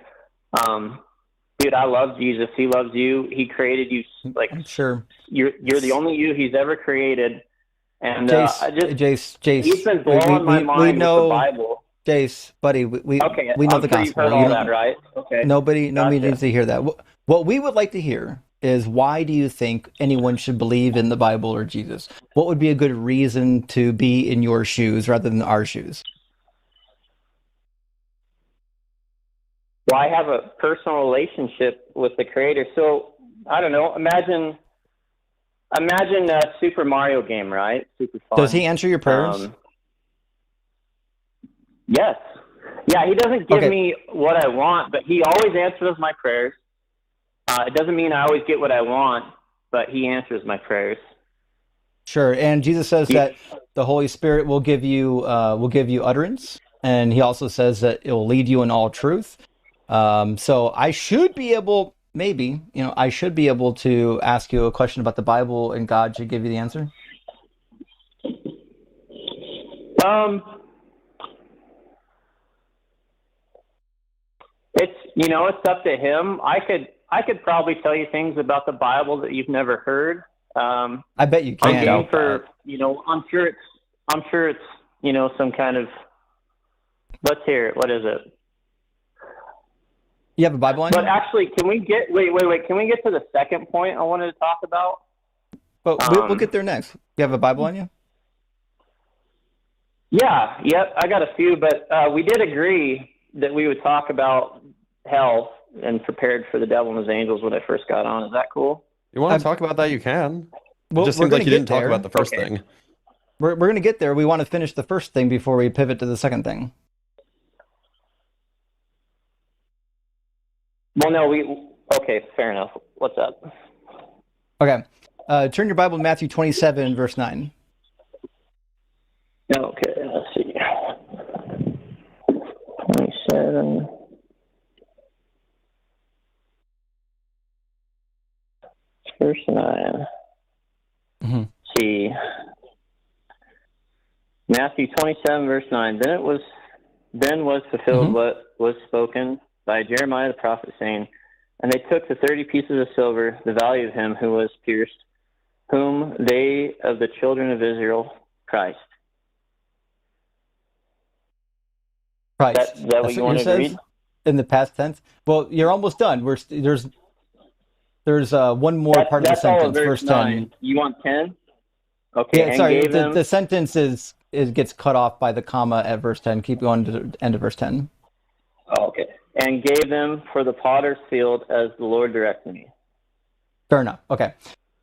dude, I love Jesus. He loves you. He created you. Like,
I'm sure
you're the only you he's ever created. And
Jace,
he's been blowing my mind with the Bible.
Jace, buddy, we know the gospel.
You've heard all that, right? Okay.
Nobody needs to hear that. What we would like to hear is, why do you think anyone should believe in the Bible or Jesus? What would be a good reason to be in your shoes rather than our shoes?
Well, I have a personal relationship with the Creator. So, I don't know, imagine a Super Mario game, right? Super fun.
Does he answer your prayers?
Yes. Yeah, he doesn't give me what I want, but he always answers my prayers. It doesn't mean I always get what I want, but he answers my prayers.
Sure. And Jesus says that the Holy Spirit will give you utterance, and he also says that it will lead you in all truth. So I should be able, I should be able to ask you a question about the Bible, and God should give you the answer.
It's up to him. I could probably tell you things about the Bible that you've never heard.
I bet you can.
I'm sure it's some kind of. Let's hear it. What is it?
You have a Bible on you?
But actually, can we get Can we get to the second point I wanted to talk about?
But we'll get there next. You have a Bible on you?
Yeah. Yep. I got a few, but we did agree that we would talk about hell and prepared for the devil and his angels when I first got on. Is that cool?
You want to talk about that? You can.
Well,
it just seems like you didn't talk about the first thing.
We're going to get there. We want to finish the first thing before we pivot to the second thing.
Well, no, okay, fair enough. What's up?
Okay. Turn your Bible to Matthew 27, verse 9.
Okay, let's see. 27. Verse 9.
Mm-hmm.
See. Matthew 27, verse 9. Then was fulfilled what was spoken by Jeremiah the prophet, saying, and they took the 30 pieces of silver, the value of him who was pierced, whom they of the children of Israel, Christ.
Christ.
Is that what you wanted to read?
In the past tense? Well, you're almost done. There's one more part of the sentence. Verse 10.
You want 10? Okay.
Yeah, sorry. The sentence gets cut off by the comma at verse 10. Keep going to the end of verse 10.
Oh, okay. And gave them for the potter's field as the Lord directed me.
Fair enough. Okay.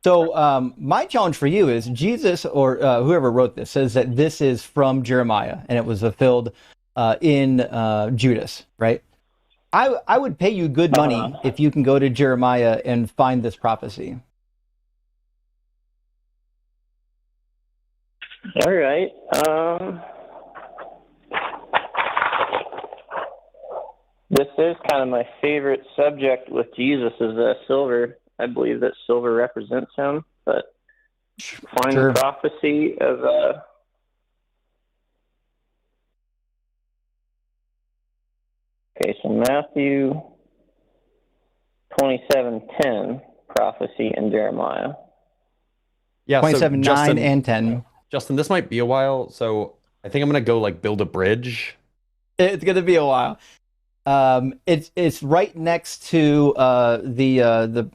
So my challenge for you is, Jesus or whoever wrote this says that this is from Jeremiah and it was fulfilled in Judas, right? I would pay you good money if you can go to Jeremiah and find this prophecy.
All right. This is kind of my favorite subject with Jesus is silver. I believe that silver represents him, but find
Sure.
the prophecy of okay, so Matthew 27:10 prophecy in Jeremiah.
Yeah,
27, 9,
Justin,
and 10.
Justin, this might be a while, so I think I'm gonna go like build a bridge.
It's gonna be a while. It's right next to the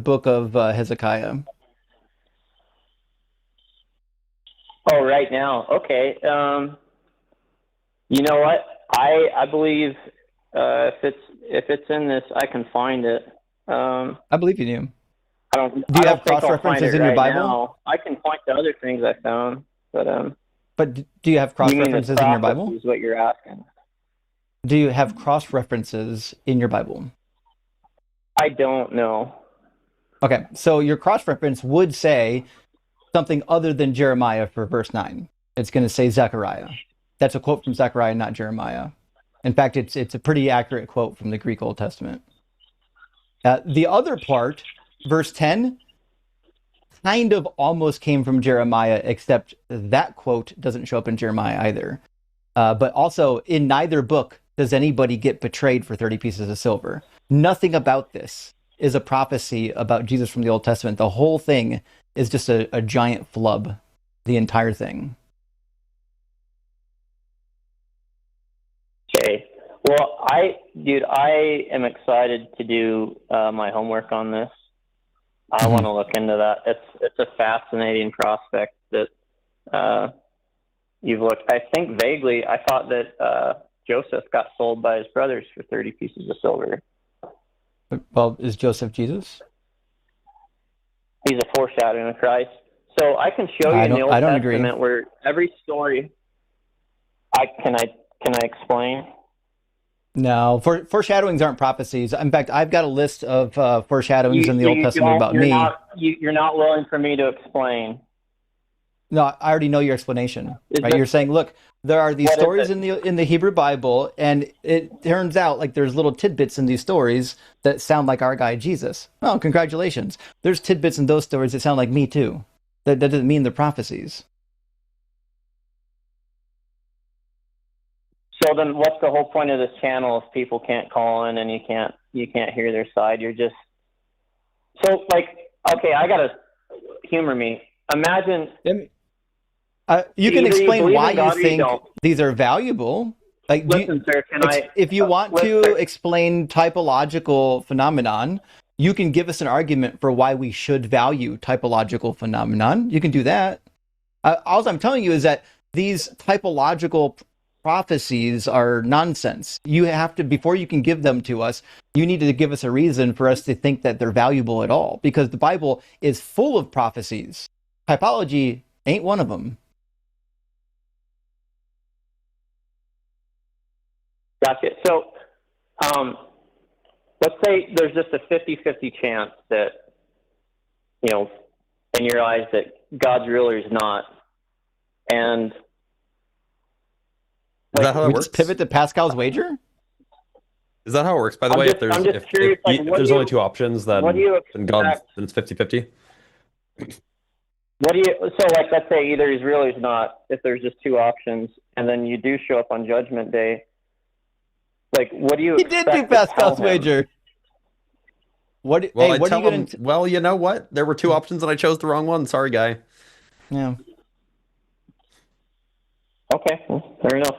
book of Hezekiah.
Oh, right now. Okay. You know what? I believe if it's in this, I can find it.
I believe you do.
I don't.
Do you
I don't
have
think I'll
cross
find
references
it
in your
right
Bible?
now. I can point to other things I found, but
But do you have cross
you mean the
references in your Bible?
prophecy is what you're asking?
Do you have cross references in your Bible?
I don't know.
Okay, so your cross reference would say something other than Jeremiah for verse 9. It's going to say Zechariah. That's a quote from Zechariah, not Jeremiah. In fact, it's a pretty accurate quote from the Greek Old Testament. The other part, verse 10, kind of almost came from Jeremiah, except that quote doesn't show up in Jeremiah either. But also, in neither book does anybody get betrayed for 30 pieces of silver. Nothing about this is a prophecy about Jesus from the Old Testament. The whole thing is just a giant flub, the entire thing.
Okay. Well, I am excited to do my homework on this. I want to look into that. It's a fascinating prospect that you've looked. I think vaguely, I thought that Joseph got sold by his brothers for 30 pieces of silver.
Well, is Joseph Jesus?
He's a foreshadowing of Christ. So I can show you in the Old
I don't
Testament
agree.
where every story. Can I explain?
No, foreshadowings aren't prophecies. In fact, I've got a list of foreshadowings in the Old Testament about me.
You're not willing for me to explain.
No, I already know your explanation. Right? You're saying, look, there are these stories in the Hebrew Bible, and it turns out like there's little tidbits in these stories that sound like our guy Jesus. Oh, congratulations! There's tidbits in those stories that sound like me too. That doesn't mean they're prophecies.
So then, what's the whole point of this channel if people can't call in and you can't hear their side? You're just so like, okay, I gotta humor me. Imagine
you can explain why you think
you
these are valuable. Like,
listen, sir,
if you want to explain typological phenomenon, you can give us an argument for why we should value typological phenomenon. You can do that. All I'm telling you is that these typological prophecies are nonsense. You have to, before you can give them to us, you need to give us a reason for us to think that they're valuable at all, because the Bible is full of prophecies. Typology ain't one of them.
Gotcha. So, let's say there's just a 50-50 chance that, in your eyes, that God's real or he's not. And
Is that how it works?
Just pivot to Pascal's wager?
Is that how it works? By the way, if there's only two options, then it's 50-50.
So like, let's say either he's real or he's not, if there's just two options, and then you do show up on Judgment Day, like, what do you
He did do Pascal's wager. What are you going to...
Well, you know what? There were two options and I chose the wrong one. Sorry, guy.
Yeah.
Okay, well, fair enough.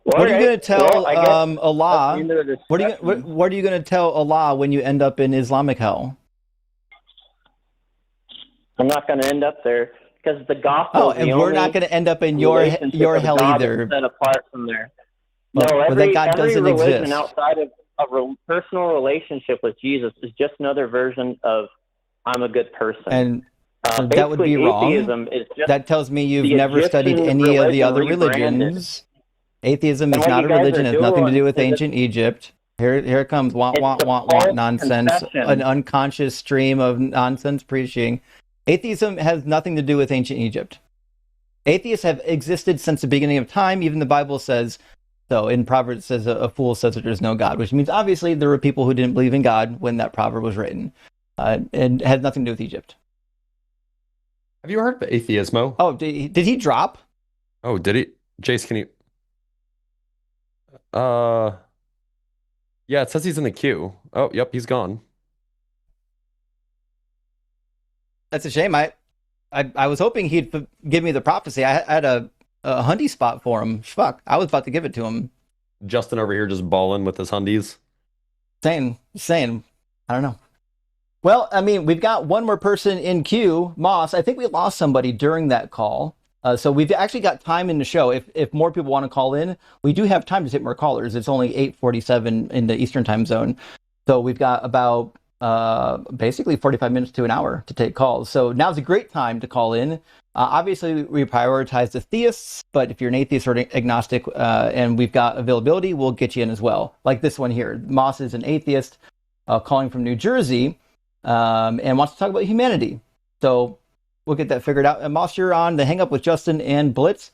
What are you going to tell Allah? What are you going to tell Allah when you end up in Islamic hell?
I'm not going to end up there because the gospel.
Oh, and we're not going to end up in your hell either.
Set apart from there.
No, every
religion
exist.
outside of a personal relationship with Jesus is just another version of I'm a good person.
And that would be wrong. That tells me you've never studied any of the other religions. Atheism is not a religion. It has nothing to do with ancient Egypt. Here it comes. Want nonsense. An unconscious stream of nonsense preaching. Atheism has nothing to do with ancient Egypt. Atheists have existed since the beginning of time. Even the Bible says so. In Proverbs, it says a fool says that there's no God, which means obviously there were people who didn't believe in God when that proverb was written, and had nothing to do with Egypt.
Have you heard of atheismo?
Oh, did he drop?
Oh, did he? Jace, can you? Yeah, it says he's in the queue. Oh, yep, he's gone.
That's a shame. I was hoping he'd give me the prophecy. I had a hundy spot for him. Fuck, I was about to give it to him.
Justin over here just balling with his hundies.
Saying, I don't know. Well, I mean, we've got one more person in queue, Moss. I think we lost somebody during that call. So we've actually got time in the show. If more people want to call in, we do have time to take more callers. It's only 8:47 in the Eastern time zone. So we've got about basically 45 minutes to an hour to take calls. So now's a great time to call in. Obviously, we prioritize the theists, but if you're an atheist or agnostic and we've got availability, we'll get you in as well. Like this one here. Moss is an atheist calling from New Jersey and wants to talk about humanity. So we'll get that figured out. And Moss, you're on the Hang Up with Justin and Blitz.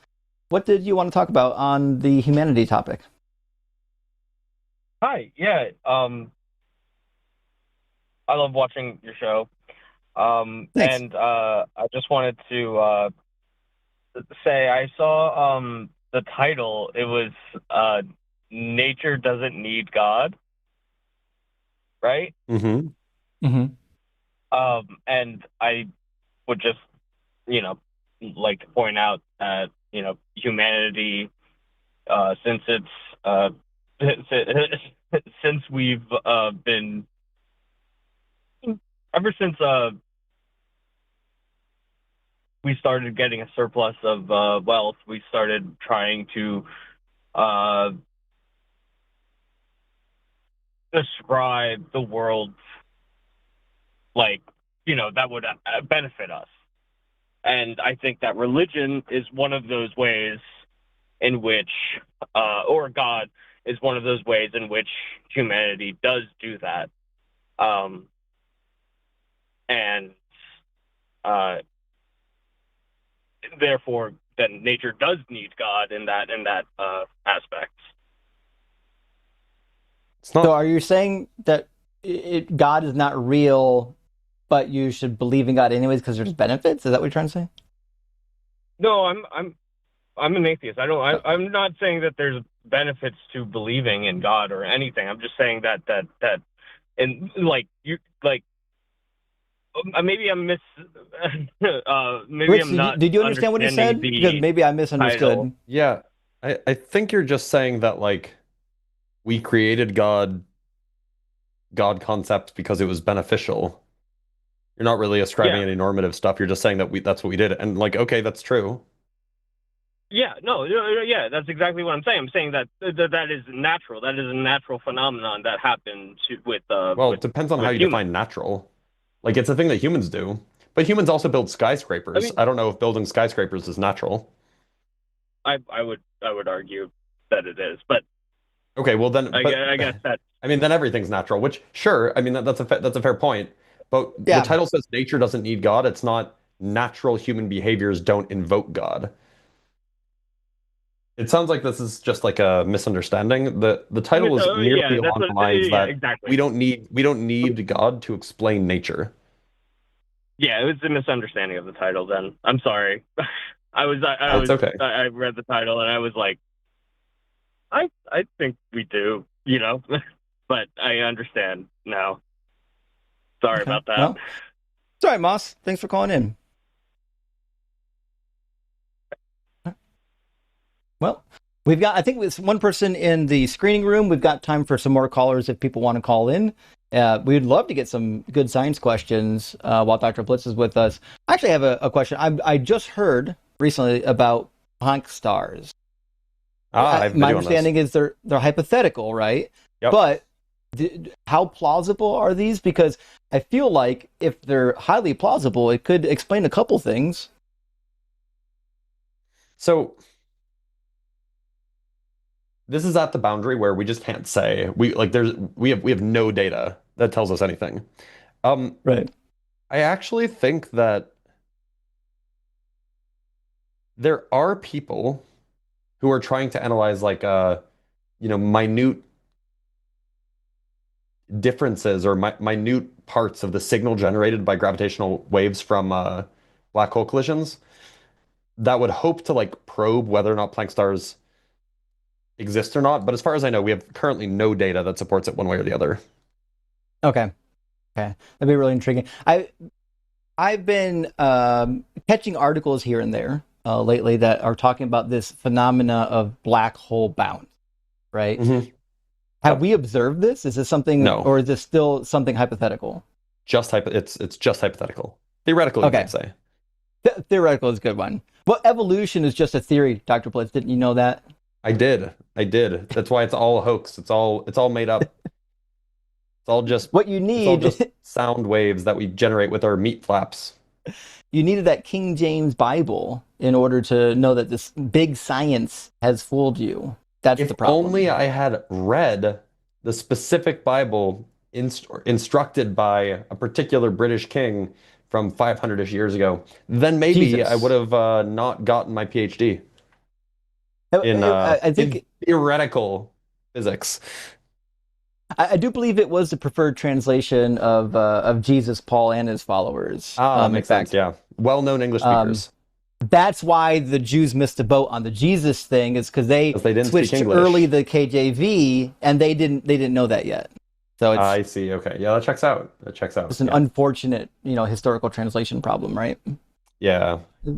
What did you want to talk about on the humanity topic?
Hi, yeah. I love watching your show.
Thanks.
And I just wanted to say I saw the title. It was Nature Doesn't Need God, right?
Mm-hmm.
And I would just, like to point out that, humanity, since since we've been, ever since we started getting a surplus of wealth, we started trying to describe the world like, that would benefit us. And I think that religion is one of those ways in which, or God is one of those ways in which humanity does do that. And therefore, then nature does need God in that aspect.
It's not.
So are you saying that God is not real, but you should believe in God anyways because there's benefits? Is that what you're trying to say?
No, I'm an atheist. I'm not saying that there's benefits to believing in God or anything. I'm just saying that and maybe I'm maybe
Rich,
I'm not.
did you understand what he said? Because maybe I misunderstood.
Title.
Yeah, I think you're just saying that like we created God concepts because it was beneficial. You're not really ascribing any normative stuff. You're just saying that that's what we did. And like, okay, that's true.
Yeah, no, yeah, that's exactly what I'm saying. I'm saying that is natural. That is a natural phenomenon that happened with.
Well, it depends on how you define natural. Like, it's a thing that humans do. But humans also build skyscrapers. I don't know if building skyscrapers is natural.
I would argue that it is, but
okay, well then,
I guess that.
I mean, then everything's natural. Which, sure, I mean that's a fair point. But the title says nature doesn't need God. It's not natural human behaviors don't invoke God. It sounds like this is just like a misunderstanding. The title is merely along the lines that
exactly.
we don't need God to explain nature.
Yeah, it was a misunderstanding of the title. Then I'm sorry.
It's okay.
I read the title and I was like, I think we do, but I understand now. Sorry about that.
Well, sorry, Moss. Thanks for calling in. Well, we've got, I think with one person in the screening room, we've got time for some more callers if people want to call in. We'd love to get some good science questions while Dr. Blitz is with us. I actually have a question. I just heard recently about Planck stars. My understanding is they're hypothetical, right?
Yep.
But how plausible are these? Because I feel like if they're highly plausible, it could explain a couple things.
So this is at the boundary where we just can't say. We have no data that tells us anything.
Right.
I actually think that there are people who are trying to analyze like minute differences or minute parts of the signal generated by gravitational waves from black hole collisions that would hope to like probe whether or not Planck stars exist or not. But as far as I know, we have currently no data that supports it one way or the other.
Okay. That'd be really intriguing. I've been catching articles here and there lately that are talking about this phenomena of black hole bound, right?
Mm-hmm.
Have we observed this? Is this something,
No.
or is this still something hypothetical?
It's just hypothetical. Theoretical,
Okay.
you could say.
Theoretical is a good one. Well, evolution is just a theory, Dr. Blitz. Didn't you know that?
I did. That's why it's all a hoax. It's all made up. It's all just
What you
it's all
need,
just sound waves that we generate with our meat flaps.
you needed that King James Bible in order to know that this big science has fooled you. That's
If
the problem.
only I had read the specific Bible instructed by a particular British king from 500-ish years ago, then maybe
Jesus.
I would have not gotten my PhD
I think
in theoretical physics.
I do believe it was the preferred translation of Jesus, Paul, and his followers.
That
in
makes
fact.
sense. Yeah, well-known English speakers.
That's why the Jews missed the boat on the Jesus thing, is because they
didn't
switched
speak English.
early the KJV, and they didn't know that yet. So it's
I see. Okay, yeah, that checks out.
it's an unfortunate, historical translation problem, right?
Yeah.
Is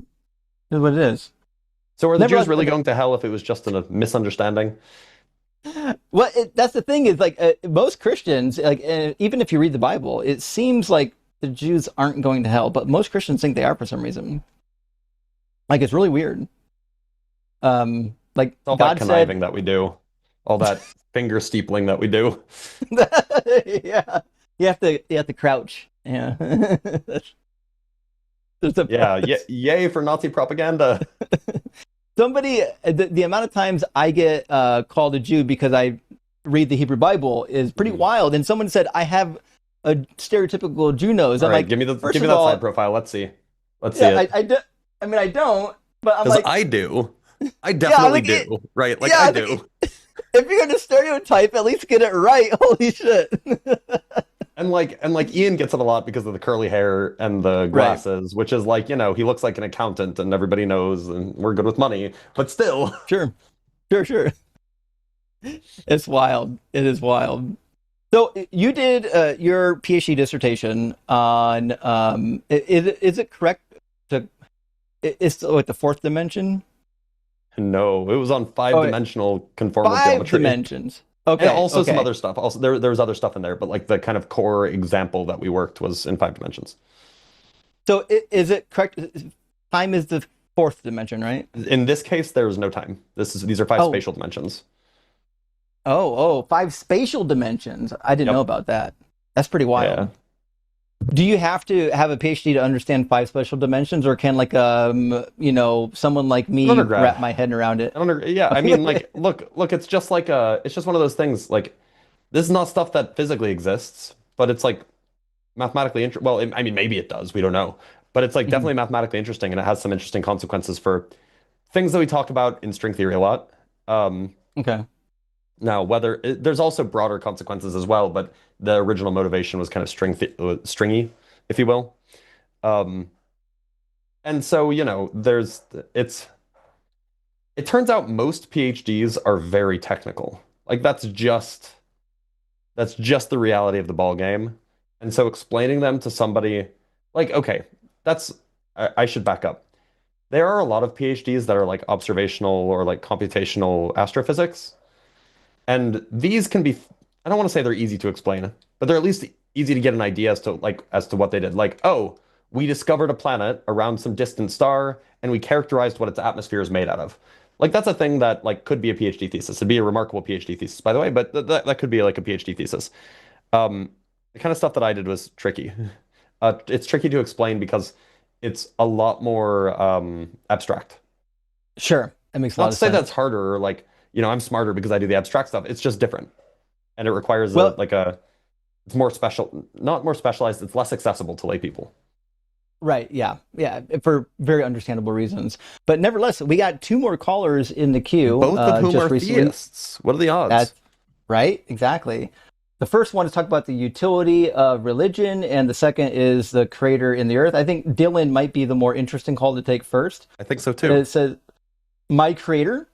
what it is.
So are the
Never
Jews
let-
really going to hell if it was just a misunderstanding?
Well, that's the thing is like most Christians, like even if you read the Bible, it seems like the Jews aren't going to hell, but most Christians think they are for some reason. Like it's really weird. Like
It's all
God
that conniving that we do, all that finger steepling that we do.
Yeah, you have to crouch. Yeah.
Yay for Nazi propaganda.
Somebody, the amount of times I get called a Jew because I read the Hebrew Bible is pretty wild. And someone said I have a stereotypical Jew nose. I'm like,
give me that
all,
side profile. Let's see it.
I don't, but I'm
Because
like,
I do. I definitely do. Right? Like I do.
If you're gonna stereotype, at least get it right. Holy shit.
And Ian gets it a lot because of the curly hair and the glasses, which is like, he looks like an accountant and everybody knows and we're good with money, but still.
Sure. It's wild. It is wild. So you did your PhD dissertation on, is it correct to, it's like the fourth dimension?
No, it was on five-dimensional conformal geometry.
5 dimensions. Okay.
And also some other stuff. Also, there was other stuff in there, but like the kind of core example that we worked was in 5 dimensions.
So is it correct? Time is the 4th dimension, right?
In this case, there is no time. These are 5 spatial dimensions.
5 spatial dimensions. I didn't know about that. That's pretty wild.
Yeah.
Do you have to have a PhD to understand 5 spatial dimensions, or can like someone like me wrap my head around it?
I mean, like, look, it's just one of those things. Like, this is not stuff that physically exists, but it's like mathematically interesting. Well, I mean, maybe it does. We don't know, but it's like definitely mathematically interesting, and it has some interesting consequences for things that we talk about in string theory a lot.
Okay.
Now, there's also broader consequences as well, but the original motivation was kind of stringy, if you will. And so, it turns out most PhDs are very technical. Like that's just the reality of the ball game. And so explaining them to somebody like, okay, I should back up. There are a lot of PhDs that are like observational or like computational astrophysics. And these can be, I don't want to say they're easy to explain, but they're at least easy to get an idea as to what they did. Like, oh, we discovered a planet around some distant star and we characterized what its atmosphere is made out of. Like that's a thing that like could be a PhD thesis. It'd be a remarkable PhD thesis, by the way, but that could be like a PhD thesis. The kind of stuff that I did was tricky. It's tricky to explain because it's a lot more abstract.
Sure, that makes a lot of sense.
Not to say that's harder, or like, I'm smarter because I do the abstract stuff. It's just different. And it requires it's more special, not more specialized, it's less accessible to lay people.
Right. Yeah. Yeah. For very understandable reasons. But nevertheless, we got two more callers in the queue.
Both of whom
just
are
recently.
theists. What are the odds?
That's right. Exactly. The first one is talk about the utility of religion, and the second is the creator in the earth. I think Dylan might be the more interesting call to take first.
I think so too.
It says, "My creator."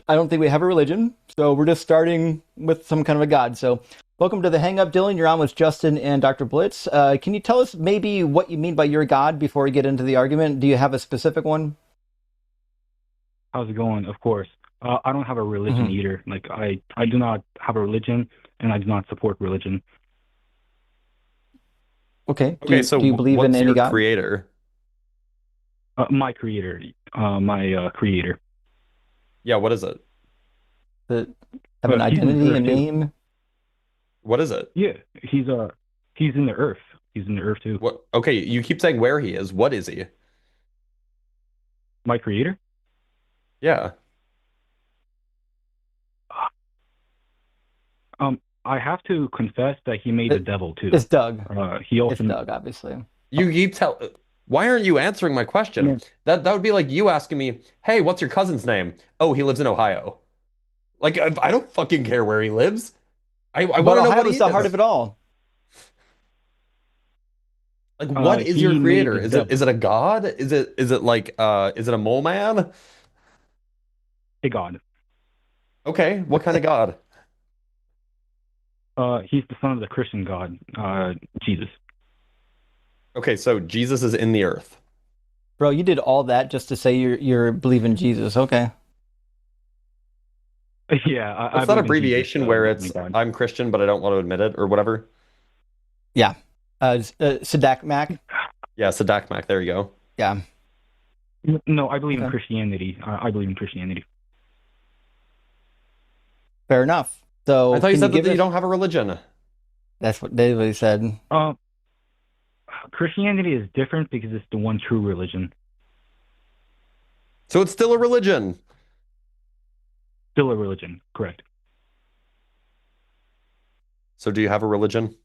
I don't think we have a religion, so we're just starting with some kind of a god. So, welcome to the Hang Up, Dylan. You're on with Justin and Dr. Blitz. Can you tell us maybe what you mean by your god before we get into the argument? Do you have a specific one?
How's it going? Of course. I don't have a religion either. Like I do not have a religion, and I do not support religion.
Okay.
So
do you believe
what's
in any
your
god?
creator?
My creator. My creator.
Yeah, what is it?
That have an
He's in
identity,
the
a
earth, too.
name?
What is it?
Yeah, he's in the earth. He's in the earth too.
What? Okay, you keep saying where he is. What is he?
My creator?
Yeah.
I have to confess that he made the devil too.
It's Doug.
He also
It's Doug, obviously.
You keep Why aren't you answering my question?
Yeah.
That would be like you asking me, "Hey, what's your cousin's name?" "Oh, he lives in Ohio." Like I don't fucking care where he lives. I want
But
to know
Ohio
what he
is the
is.
heart of it all.
Like what is your
he made
creator?
the
Is
devil.
it a god? Is it like is it a mole man?
A god.
Okay, what kind of god?
He's the son of the Christian God, Jesus.
Okay, so Jesus is in the earth.
Bro, you did all that just to say you're believing Jesus. Okay.
Yeah, I
What's that
believe in
abbreviation
Jesus,
where
my
it's
God.
I'm Christian but I don't want to admit it or whatever?
Yeah. Sadak Mac.
Yeah, Sadakmak, there you go.
Yeah.
No, I believe in
Okay.
Christianity. I believe in Christianity.
Fair enough. So
I thought you
can
said that
give
you
us-
don't have a religion.
That's what David said.
Christianity is different because it's the one true religion.
So it's still a religion.
Still a religion, correct?
So do you have a religion?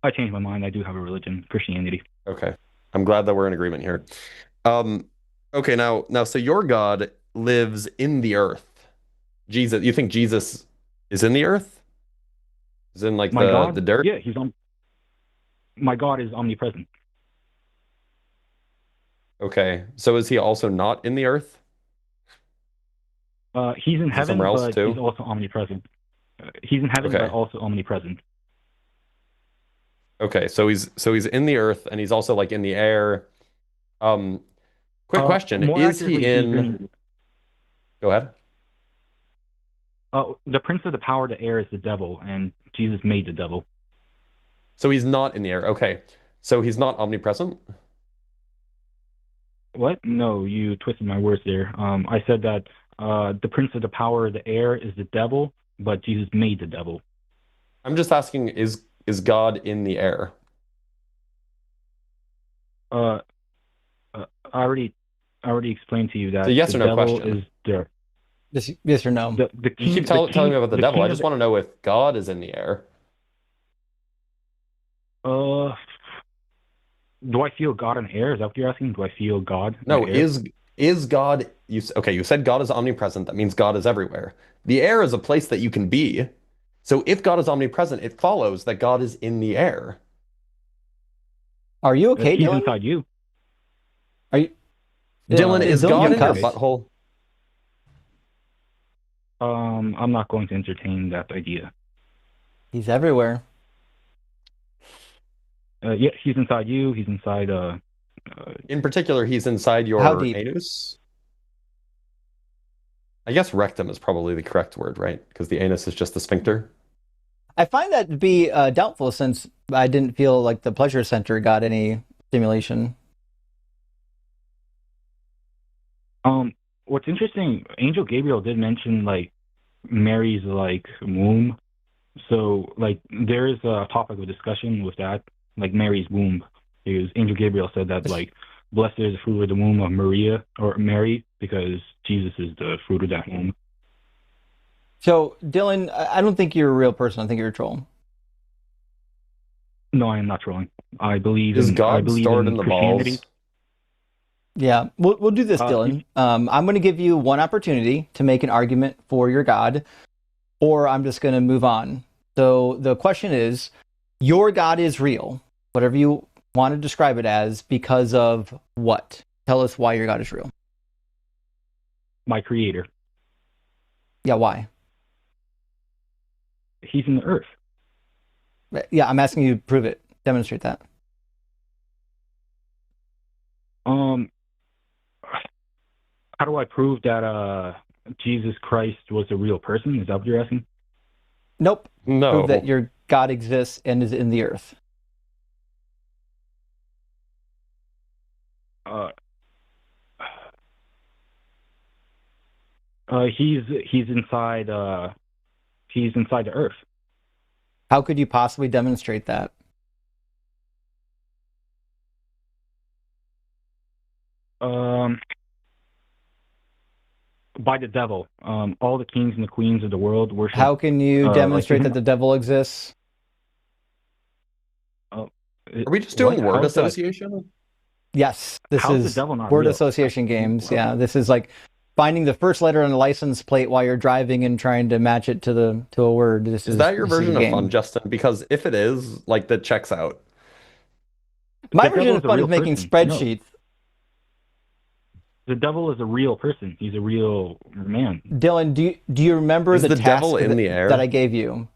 I changed my mind. I do have a religion, Christianity.
Okay. I'm glad that we're in agreement here. Okay, now so your God lives in the earth. Jesus, you think Jesus is in the earth? Is in like
My God,
the dirt?
yeah, my God is omnipresent.
Okay. So is he also not in the earth?
He's in
Is he
heaven,
somewhere else
but
too?
he's also omnipresent. He's in heaven,
Okay.
but also omnipresent.
Okay, so he's in the earth and he's also like in the air. Quick question.
More
Is he
accurately,
in Go ahead.
the prince of the power of the air is the devil, and Jesus made the devil.
So he's not in the air. Okay. So he's not omnipresent?
What? No, you twisted my words there. I said that the prince of the power of the air is the devil, but Jesus made the devil.
I'm just asking, is God in the air?
I already explained to you that
It's a yes
the
or no
devil
question.
is there.
Yes or no?
The king,
You keep telling me about the devil.
king
I
of
just want to know if God is in the air.
Do I feel God in air? Is that what you're asking? Do I feel God in
No,
air?
is God okay, you said God is omnipresent. That means God is everywhere. The air is a place that you can be. So if God is omnipresent, it follows that God is in the air.
Are you okay,
He's
Dylan?
inside you.
Are you?
Dylan, is
Dylan
God in your
cuffs?
butthole?
I'm not going to entertain that idea.
He's everywhere.
Yeah, he's inside you. He's inside.
In particular, he's inside
How
your
deep?
anus. I guess rectum is probably the correct word, right? Because the anus is just the sphincter.
I find that to be doubtful since I didn't feel like the pleasure center got any stimulation.
What's interesting, Angel Gabriel did mention like Mary's like womb. So like there is a topic of discussion with that, like Mary's womb. Because Angel Gabriel said that like blessed is the fruit of the womb of Maria or Mary, because Jesus is the fruit of that womb.
So, Dylan, I don't think you're a real person. I think you're a troll.
No, I am not trolling. I believe
Is
in
God stored in the
Christianity.
balls?
Yeah, we'll do this, Dylan. I'm going to give you one opportunity to make an argument for your God, or I'm just going to move on. So the question is, your God is real, whatever you want to describe it as, because of what? Tell us why your God is real.
My creator.
Yeah, why?
He's in the earth.
Yeah, I'm asking you to prove it. Demonstrate that.
How do I prove that Jesus Christ was a real person? Is that what you're asking?
Nope.
No.
Prove that your God exists and is in the earth.
He's inside the earth.
How could you possibly demonstrate that?
By the devil. All the kings and the queens of the world worship.
How can you demonstrate that the devil exists?
Are we just doing word association?
Yes, this is word association games. Yeah, this is like finding the first letter on a license plate while you're driving and trying to match it to a word. Is
that your version of fun, Justin? Because if it is, like, that checks out.
My version of fun is making spreadsheets.
No. The devil is a real person. He's a real man.
Dylan, do you remember the task that I gave you?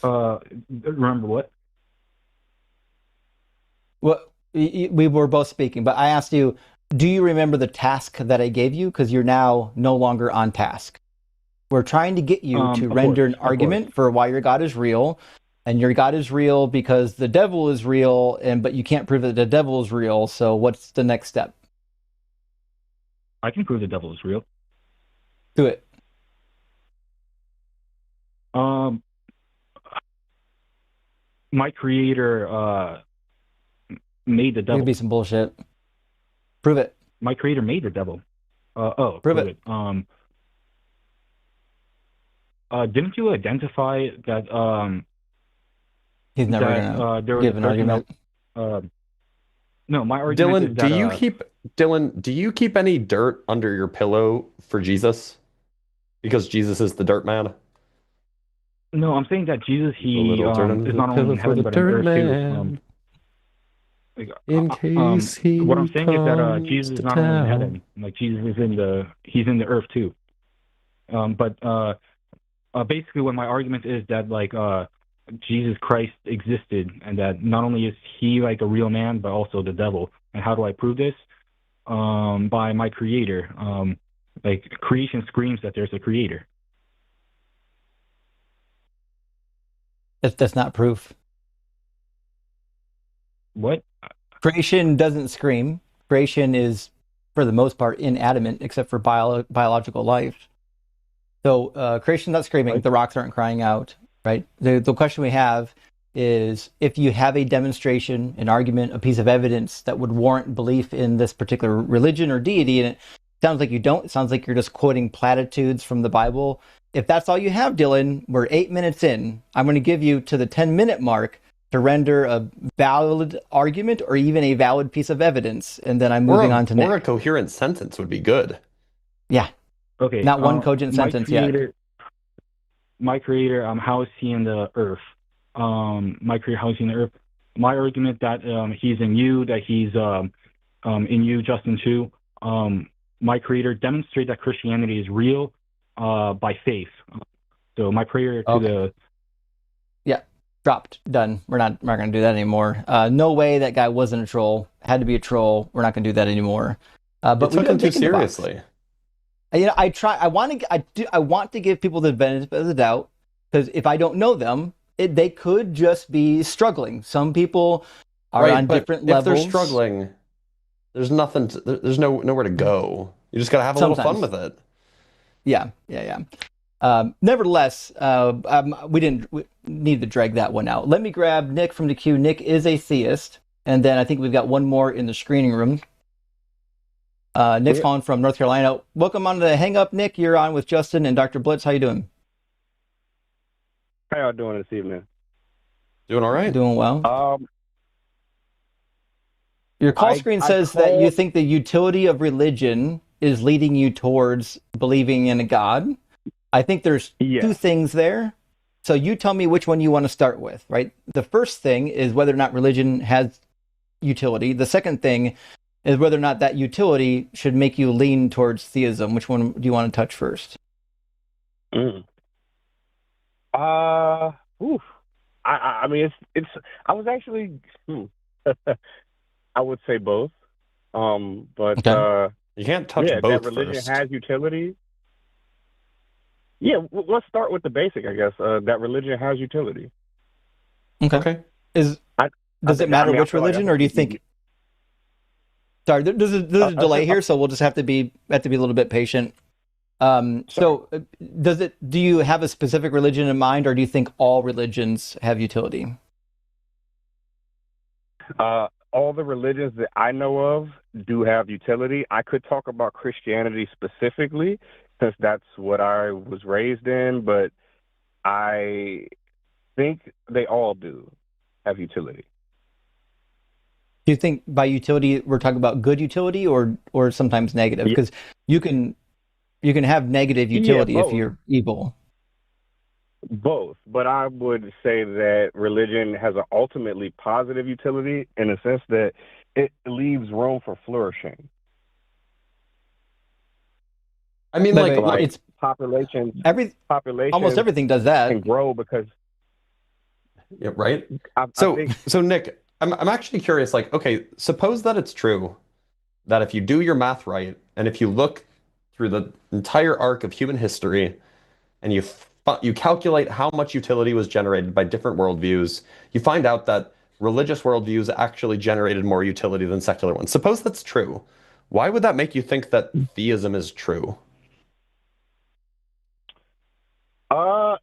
Remember what?
Well, we were both speaking, but I asked you, do you remember the task that I gave you? Because you're now no longer on task. We're trying to get you to render an argument for why your God is real. And your God is real because the devil is real, but you can't prove that the devil is real. So what's the next step?
I can prove the devil is real.
Do it.
My creator made the devil.
Could be some bullshit. Prove it.
My creator made the devil.
Prove it.
Didn't you identify that?
He's never gonna give an argument.
No, my argument is that,
Dylan, do you keep any dirt under your pillow for Jesus? Because Jesus is the dirt man.
No, I'm saying that Jesus, he is not only in heaven but in earth too.
In case he
what I'm saying is that Jesus is not only in heaven, like Jesus is he's in the earth too. But basically, what my argument is that like Jesus Christ existed, and that not only is he like a real man, but also the devil. And how do I prove this? By my creator. Like creation screams that there's a creator.
That's not proof.
What?
Creation doesn't scream. Creation is, for the most part, inanimate, except for biological life. So creation's not screaming. Right. The rocks aren't crying out. Right. The question we have is, if you have a demonstration, an argument, a piece of evidence that would warrant belief in this particular religion or deity, and it sounds like you don't. It sounds like you're just quoting platitudes from the Bible. If that's all you have, Dylan, we're 8 minutes in. I'm going to give you to the 10-minute mark to render a valid argument or even a valid piece of evidence, and then I'm moving on to Nick.
Or a coherent sentence would be good.
Yeah.
Okay.
Not one cogent sentence yet.
My creator, how is he in the earth? My creator, how is he in the earth? My argument that he's in you, that he's in you, Justin, too. My creator demonstrate that Christianity is real by faith. So my prayer to the...
Yeah, dropped, done. We're not going to do that anymore. No way that guy wasn't a troll. Had to be a troll. We're not going to do that anymore.
But we took him too seriously.
You know, I want to give people the benefit of the doubt, because if I don't know them, they could just be struggling. Some people are on different levels.
If they're struggling, there's nothing. There's nowhere to go. You just gotta have a little fun with it.
Yeah. Nevertheless, we didn't need to drag that one out. Let me grab Nick from the queue. Nick is a theist, and then I think we've got one more in the screening room. Nick's calling from North Carolina. Welcome on to the Hang Up, Nick. You're on with Justin and Dr. Blitz. How you doing?
How y'all doing this evening?
Doing all right?
Doing well. Your call screen
I
says that you
called.
think the utility of religion is leading you towards believing in a God. I think there's
Yeah.
two things there. So you tell me which one you want to start with, right? The first thing is whether or not religion has utility. The second thing is whether or not that utility should make you lean towards theism. Which one do you want to touch first?
Mm. Oof. I mean, it's. I was actually. I would say both. But
Okay.
You can't touch
yeah, that
both
religion
first.
has utility. Yeah, let's start with the basic, I guess. That religion has utility.
Okay.
Does it matter which religion, or do you think? Sorry, there's a delay here, so we'll just have to be a little bit patient. So, do you have a specific religion in mind, or do you think all religions have utility?
All the religions that I know of do have utility. I could talk about Christianity specifically, since that's what I was raised in, but I think they all do have utility.
Do you think by utility we're talking about good utility or sometimes negative? Because you can have negative utility if you're evil.
Both, but I would say that religion has an ultimately positive utility in the sense that it leaves room for flourishing.
I mean,
like it's
population.
Almost everything does that.
Can grow because.
Yeah, right.
I
So
think,
Nick, I'm actually curious. Like, okay, suppose that it's true that if you do your math right, and if you look through the entire arc of human history, and you calculate how much utility was generated by different worldviews, you find out that religious worldviews actually generated more utility than secular ones. Suppose that's true. Why would that make you think that theism is true?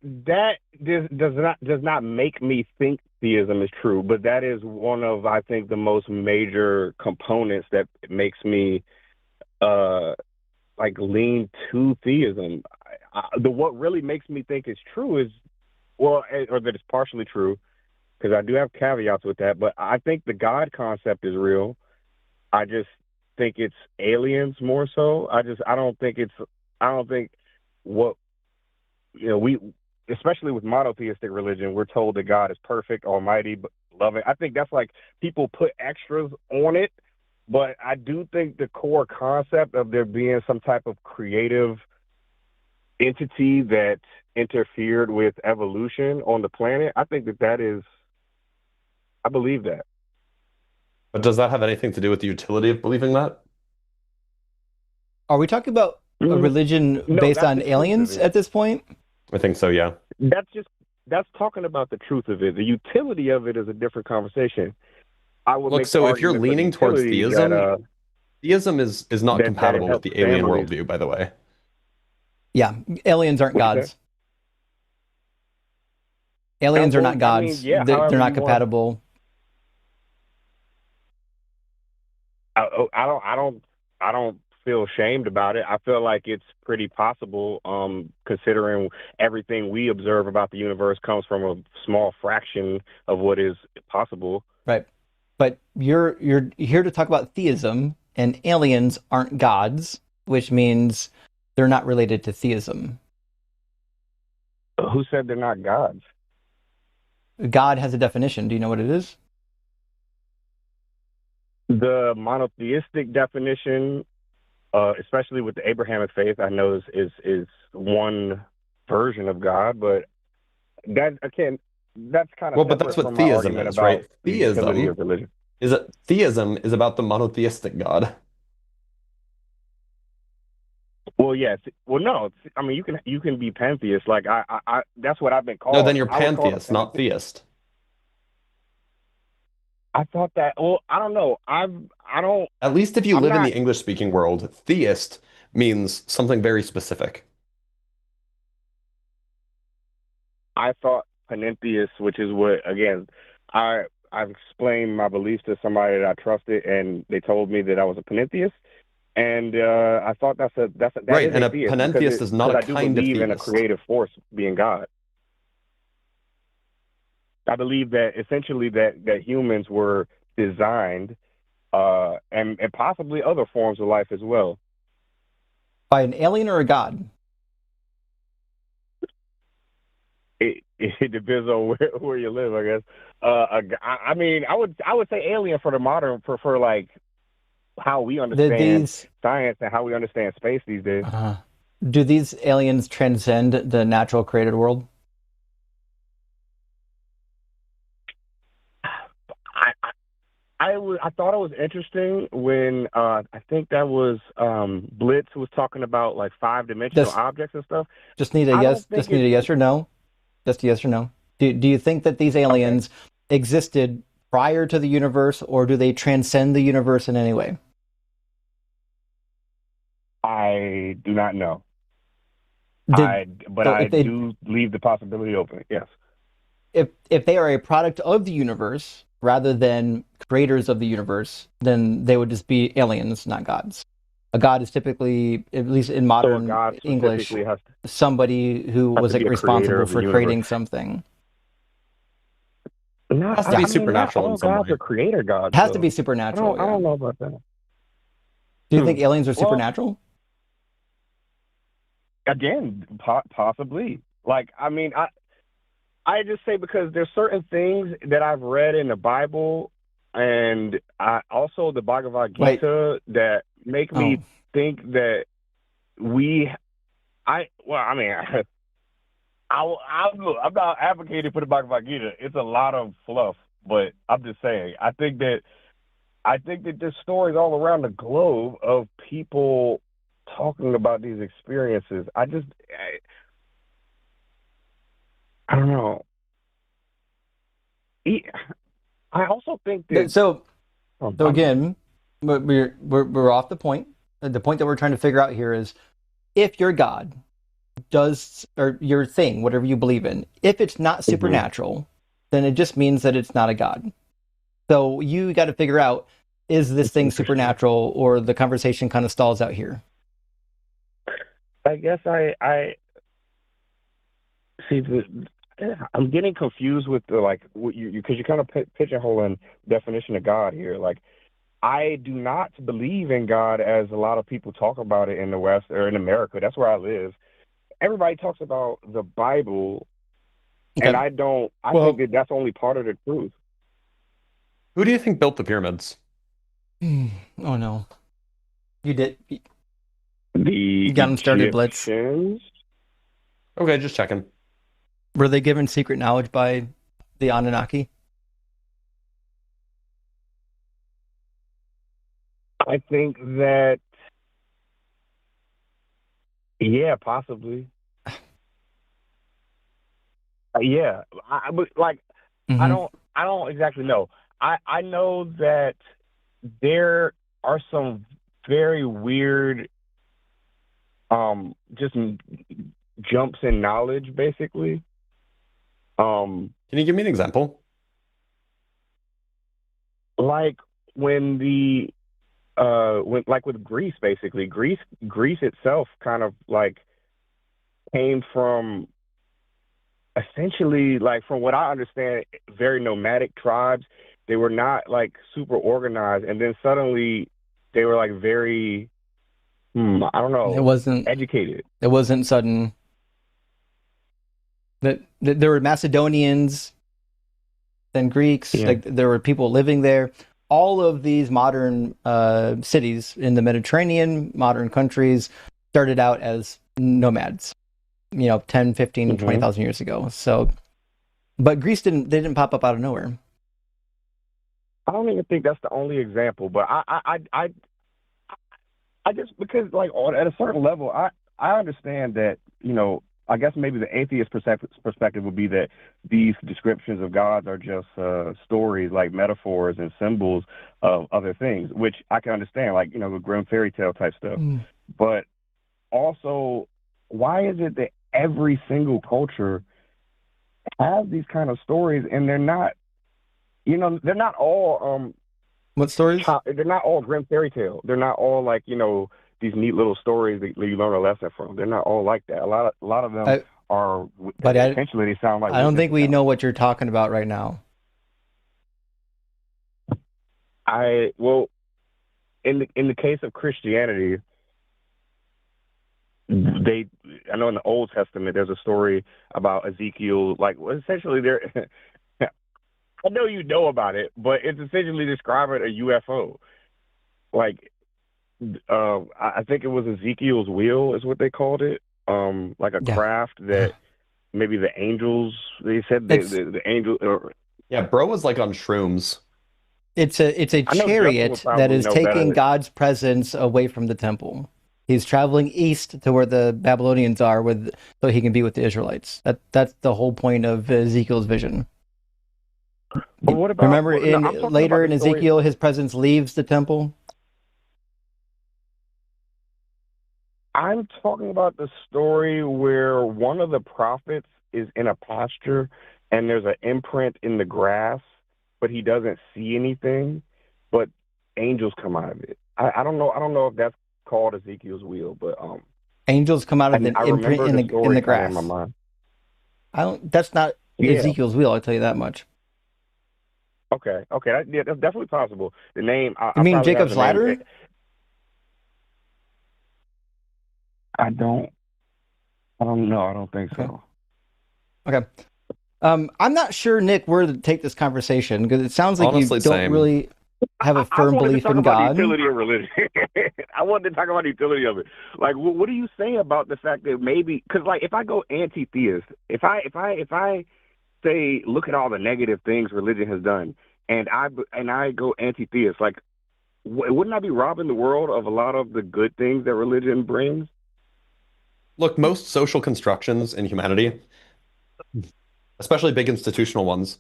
that does not make me think theism is true, but that is one of, I think, the most major components that makes me lean to theism. What really makes me think it's true is, or that it's partially true, because I do have caveats with that, but I think the God concept is real. I just think it's aliens more so. I don't think what, we, especially with monotheistic religion, we're told that God is perfect, almighty, but loving. I think that's like people put extras on it, but I do think the core concept of there being some type of creative entity that interfered with evolution on the planet, I think I believe that.
But does that have anything to do with the utility of believing that?
Are we talking about a religion based on aliens at this point?
I think so, yeah.
That's talking about the truth of it. The utility of it is a different conversation. I would
Look,
make
so if you're
argument for the
leaning towards
utility
theism, theism is not
that
compatible
it
with the
helps
alien
families.
worldview, by the way.
Yeah, aliens aren't
What'd you
gods.
say?
Aliens are
Well,
not gods.
I mean, yeah,
They're
however
not
you want.
compatible.
I don't feel shamed about it. I feel like it's pretty possible, considering everything we observe about the universe comes from a small fraction of what is possible.
Right. But you're here to talk about theism, and aliens aren't gods, which means they're not related to theism.
Who said they're not gods?
God has a definition. Do you know what it is?
The monotheistic definition, especially with the Abrahamic faith, I know is one version of God, but that again, that's kind of
Well, but that's what
from my
theism
argument
is,
about
right?
the utility of religion.
Theism is about the monotheistic God.
Well, yes. Well, no. I mean, you can be pantheist. Like I that's what I've been called.
No, then you're
I was called a
pantheist, not theist.
I thought that. Well, I don't know. I don't.
At least if you
I'm
live in
not-
the English-speaking world, theist means something very specific.
I thought panentheist, which is what, again, I've explained my beliefs to somebody that I trusted, and they told me that I was a panentheist. And I thought that
Right,
is
and a
theist,
panentheist is not a
because I do
kind of
believe in a
theist.
creative force being God. I believe that essentially that humans were designed, and possibly other forms of life as well.
By an alien or a god?
It depends on where you live, I guess. I mean, I would say alien for the modern for like how we understand science and how we understand space these days.
Do these aliens transcend the natural created world?
I thought it was interesting when I think that was Blitz was talking about like 5-dimensional objects and stuff.
Just need a yes. Just need a yes or no. Just a yes or no. Do you think that these aliens existed prior to the universe, or do they transcend the universe in any way?
I do not know. I do leave the possibility open. Yes.
If they are a product of the universe rather than creators of the universe, then they would just be aliens, not gods. A god is typically, at least in modern English, somebody who was responsible for creating something.
It has to be supernatural in some way.
Gods are creator gods.
It has to be supernatural.
I don't know about that.
Do you think aliens are supernatural?
Again, possibly. Like, I mean, I just say because there's certain things that I've read in the Bible and also the Bhagavad Gita that make me think that I'm not advocating for the Bhagavad Gita. It's a lot of fluff, but I'm just saying, I think that there's stories all around the globe of people talking about these experiences. I don't know. I also think that
so again, we're off the point. The point that we're trying to figure out here is if your God does, or your thing, whatever you believe in, if it's not supernatural, then it just means that it's not a God. So you got to figure out, is this thing supernatural, or the conversation kind of stalls out here?
I guess I see I'm getting confused with the because you kind of pigeonholing definition of God here. Like, I do not believe in God as a lot of people talk about it in the West or in America. That's where I live. Everybody talks about the Bible, and I don't. I think that that's only part of the truth.
Who do you think built the pyramids?
Oh no, you did.
You
got them started, Blitz.
Okay, just checking.
Were they given secret knowledge by the Anunnaki?
I think that, yeah, possibly. Yeah, but I don't exactly know. I know that there are some very weird, just jumps in knowledge, basically.
Can you give me an example?
Like when with Greece, basically, Greece itself kind of like came from essentially, like, from what I understand, very nomadic tribes. They were not like super organized, and then suddenly they were like very, I don't know.
It wasn't
educated.
It wasn't sudden. That there were Macedonians, then Greeks.
Yeah.
Like, there were people living there. All of these modern cities in the Mediterranean, modern countries, started out as nomads, 10, 15, 20,000 years ago. So, but Greece didn't pop up out of nowhere.
I don't even think that's the only example, but I just, because like at a certain level, I understand that, I guess maybe the atheist perspective would be that these descriptions of gods are just stories, like metaphors and symbols of other things, which I can understand, like, the Grimm fairy tale type stuff. But also, why is it that every single culture has these kind of stories, and they're not, they're not all
what stories?
They're not all Grimm fairy tale. They're not all like, these neat little stories that you learn a lesson from. They're not all like that. A lot of them are
But
essentially they sound like
I don't
witnesses
think we
now.
know what you're talking about right now.
Well, in the case of Christianity, I know in the Old Testament there's a story about Ezekiel, like essentially there. I know you know about it, but it's essentially describing a UFO. Like, I think it was Ezekiel's wheel is what they called it. Like a
Yeah.
craft that maybe the angels. They said the angel.
Yeah, bro was like on shrooms.
It's a
I know Justin would
chariot that
probably
is
know better.
taking God's presence away from the temple. He's traveling east to where the Babylonians are, so he can be with the Israelites. That's the whole point of Ezekiel's vision.
But what about?
Remember,
no, I'm talking
later
about
in
the story-
Ezekiel, his presence leaves the temple.
I'm talking about the story where one of the prophets is in a pasture and there's an imprint in the grass, but he doesn't see anything, but angels come out of it. I don't know. I don't know if that's called Ezekiel's wheel, but
Angels come out of an
I
imprint
remember
in
story
the
kinda
grass.
in my mind.
That's not
Yeah.
Ezekiel's wheel. I'll tell you that much.
Okay, that's definitely possible. The name.
You mean
probably have
Jacob's
the name.
ladder?
I don't know. I don't think so.
Okay. I'm not sure, Nick, where to take this conversation because it sounds like
Honestly,
you don't
same.
really have a firm
I wanted
belief
to talk
in
about
God.
the utility of religion. I wanted to talk about the utility of it. Like, what do you say about the fact that maybe because, like, if I go anti-theist, if I say look at all the negative things religion has done, and I go anti-theist, like, wouldn't I be robbing the world of a lot of the good things that religion brings?
Look, most social constructions in humanity, especially big institutional ones,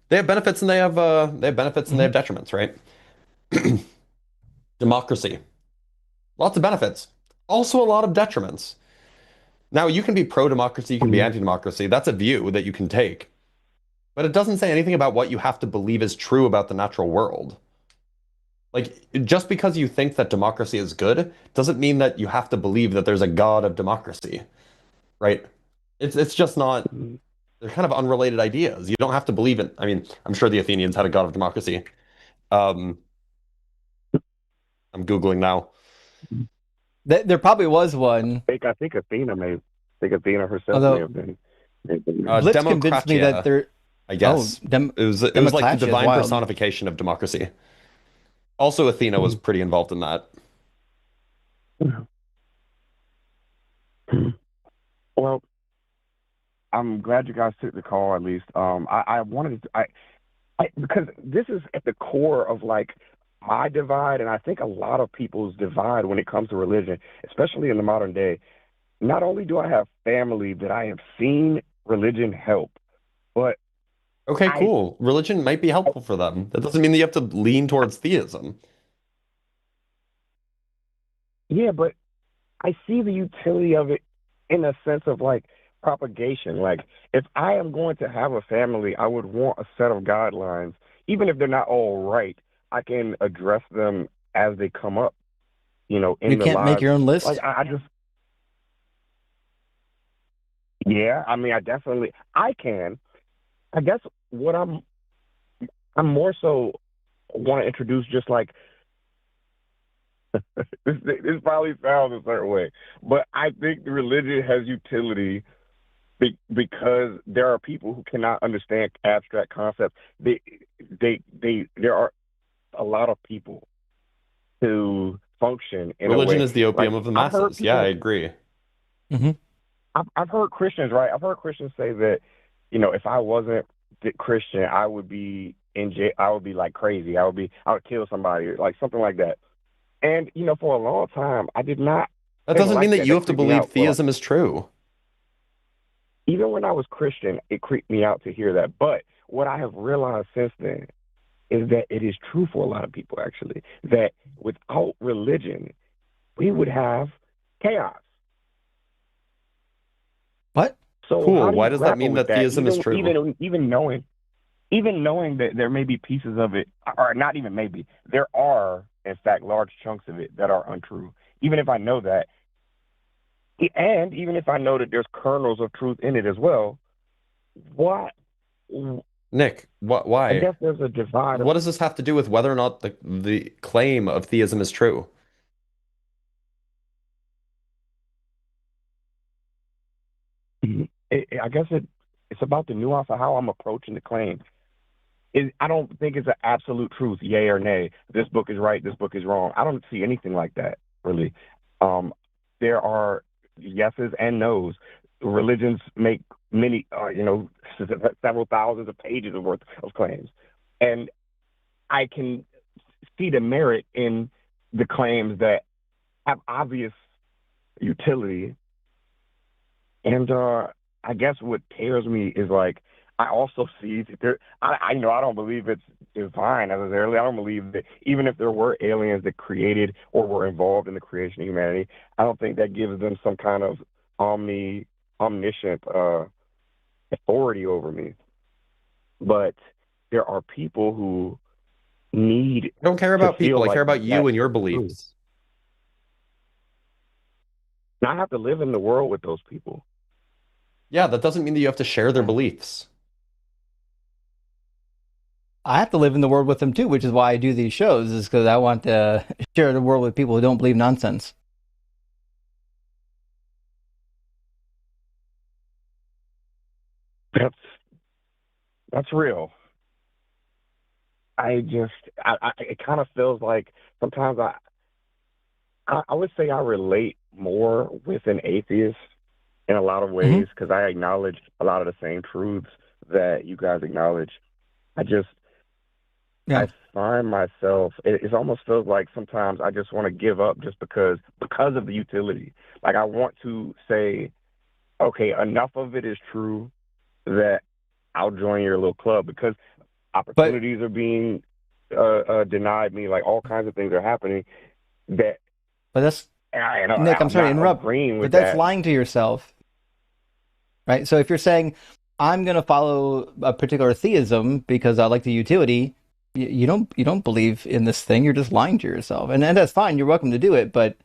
they have benefits and they have benefits and they have detriments, right? Democracy, lots of benefits, also a lot of detriments. Now, you can be pro-democracy, you can be anti-democracy. That's a view that you can take. But it doesn't say anything about what you have to believe is true about the natural world. Like, just because you think that democracy is good doesn't mean that you have to believe that there's a god of democracy, right? It's just not, they're kind of unrelated ideas. You don't have to believe in, I mean, I'm sure the Athenians had a god of democracy. I'm Googling now.
There probably was one.
I think Athena herself
Although,
may have been.
Blitz convinced me that there.
I guess.
Oh,
it was like the
democratia is
divine
wild.
personification of democracy. Also, Athena was pretty involved in that.
Well, I'm glad you guys took the call at least. I wanted to, because this is at the core of like my divide, and I think a lot of people's divide when it comes to religion, especially in the modern day. Not only do I have family that I have seen religion help, but
okay, cool. Religion might be helpful for them. That doesn't mean that you have to lean towards theism.
Yeah, but I see the utility of it in a sense of like propagation. Like, if I am going to have a family, I would want a set of guidelines, even if they're not all right. I can address them as they come up. In
you
the
can't make
lives.
your own list.
Like, I just. Yeah, I mean, I can. I guess what I'm more so want to introduce just like this probably sounds a certain way, but I think the religion has utility because there are people who cannot understand abstract concepts. There are a lot lot who function in
Religion
a way.
is the opium
Like,
of the
I've heard
masses. Yeah,
people-
I agree.
Mm-hmm.
I've heard Christians, right? I've heard Christians say that, if I wasn't Christian, I would be in jail. I would be like crazy. I would kill somebody, like something like that. And, for a long time, I did not.
That doesn't mean that you have to
creeped me
believe
out.
theism is true.
Even when I was Christian, it creeped me out to hear that. But what I have realized since then is that it is true for a lot of people, actually, that without religion, we would have chaos.
What?
So
Cool. Why
you
does that
grapple
mean
with
that theism is true?
Even knowing that there may be pieces of it, or not even maybe, there are, in fact, large chunks of it that are untrue. Even if I know that, And even if I know that there's kernels of truth in it as well, what?
Nick,
I
why?
guess there's a divide.
What does this have to do with whether or not the claim of theism is true?
I guess it's about the nuance of how I'm approaching the claim. I don't think it's an absolute truth, yay or nay. This book is right, this book is wrong. I don't see anything like that, really. There are yeses and nos. Religions make many, several thousands of pages worth of claims. And I can see the merit in the claims that have obvious utility. And I guess what tears me is like, I also see that I don't believe it's divine necessarily. I don't believe that even if there were aliens that created or were involved in the creation of humanity, I don't think that gives them some kind of omniscient authority over me. But there are people who need.
I don't care about people. I care about you
that
and your beliefs.
And I have to live in the world with those people.
Yeah, that doesn't mean that you have to share their beliefs.
I have to live in the world with them too, which is why I do these shows, is because I want to share the world with people who don't believe nonsense.
That's real. It kind of feels like sometimes I would say I relate more with an atheist in a lot of ways because I acknowledge a lot of the same truths that you guys acknowledge. I find myself, it almost feels like sometimes I just want to give up just because of the utility. Like I want to say, okay, enough of it is true that I'll join your little club because opportunities are being denied me. Like all kinds of things are happening that.
But that's Nick. I'm sorry to interrupt, but that's lying to yourself, right? So if you're saying I'm going to follow a particular theism because I like the utility, you don't believe in this thing. You're just lying to yourself, and that's fine. You're welcome to do it. But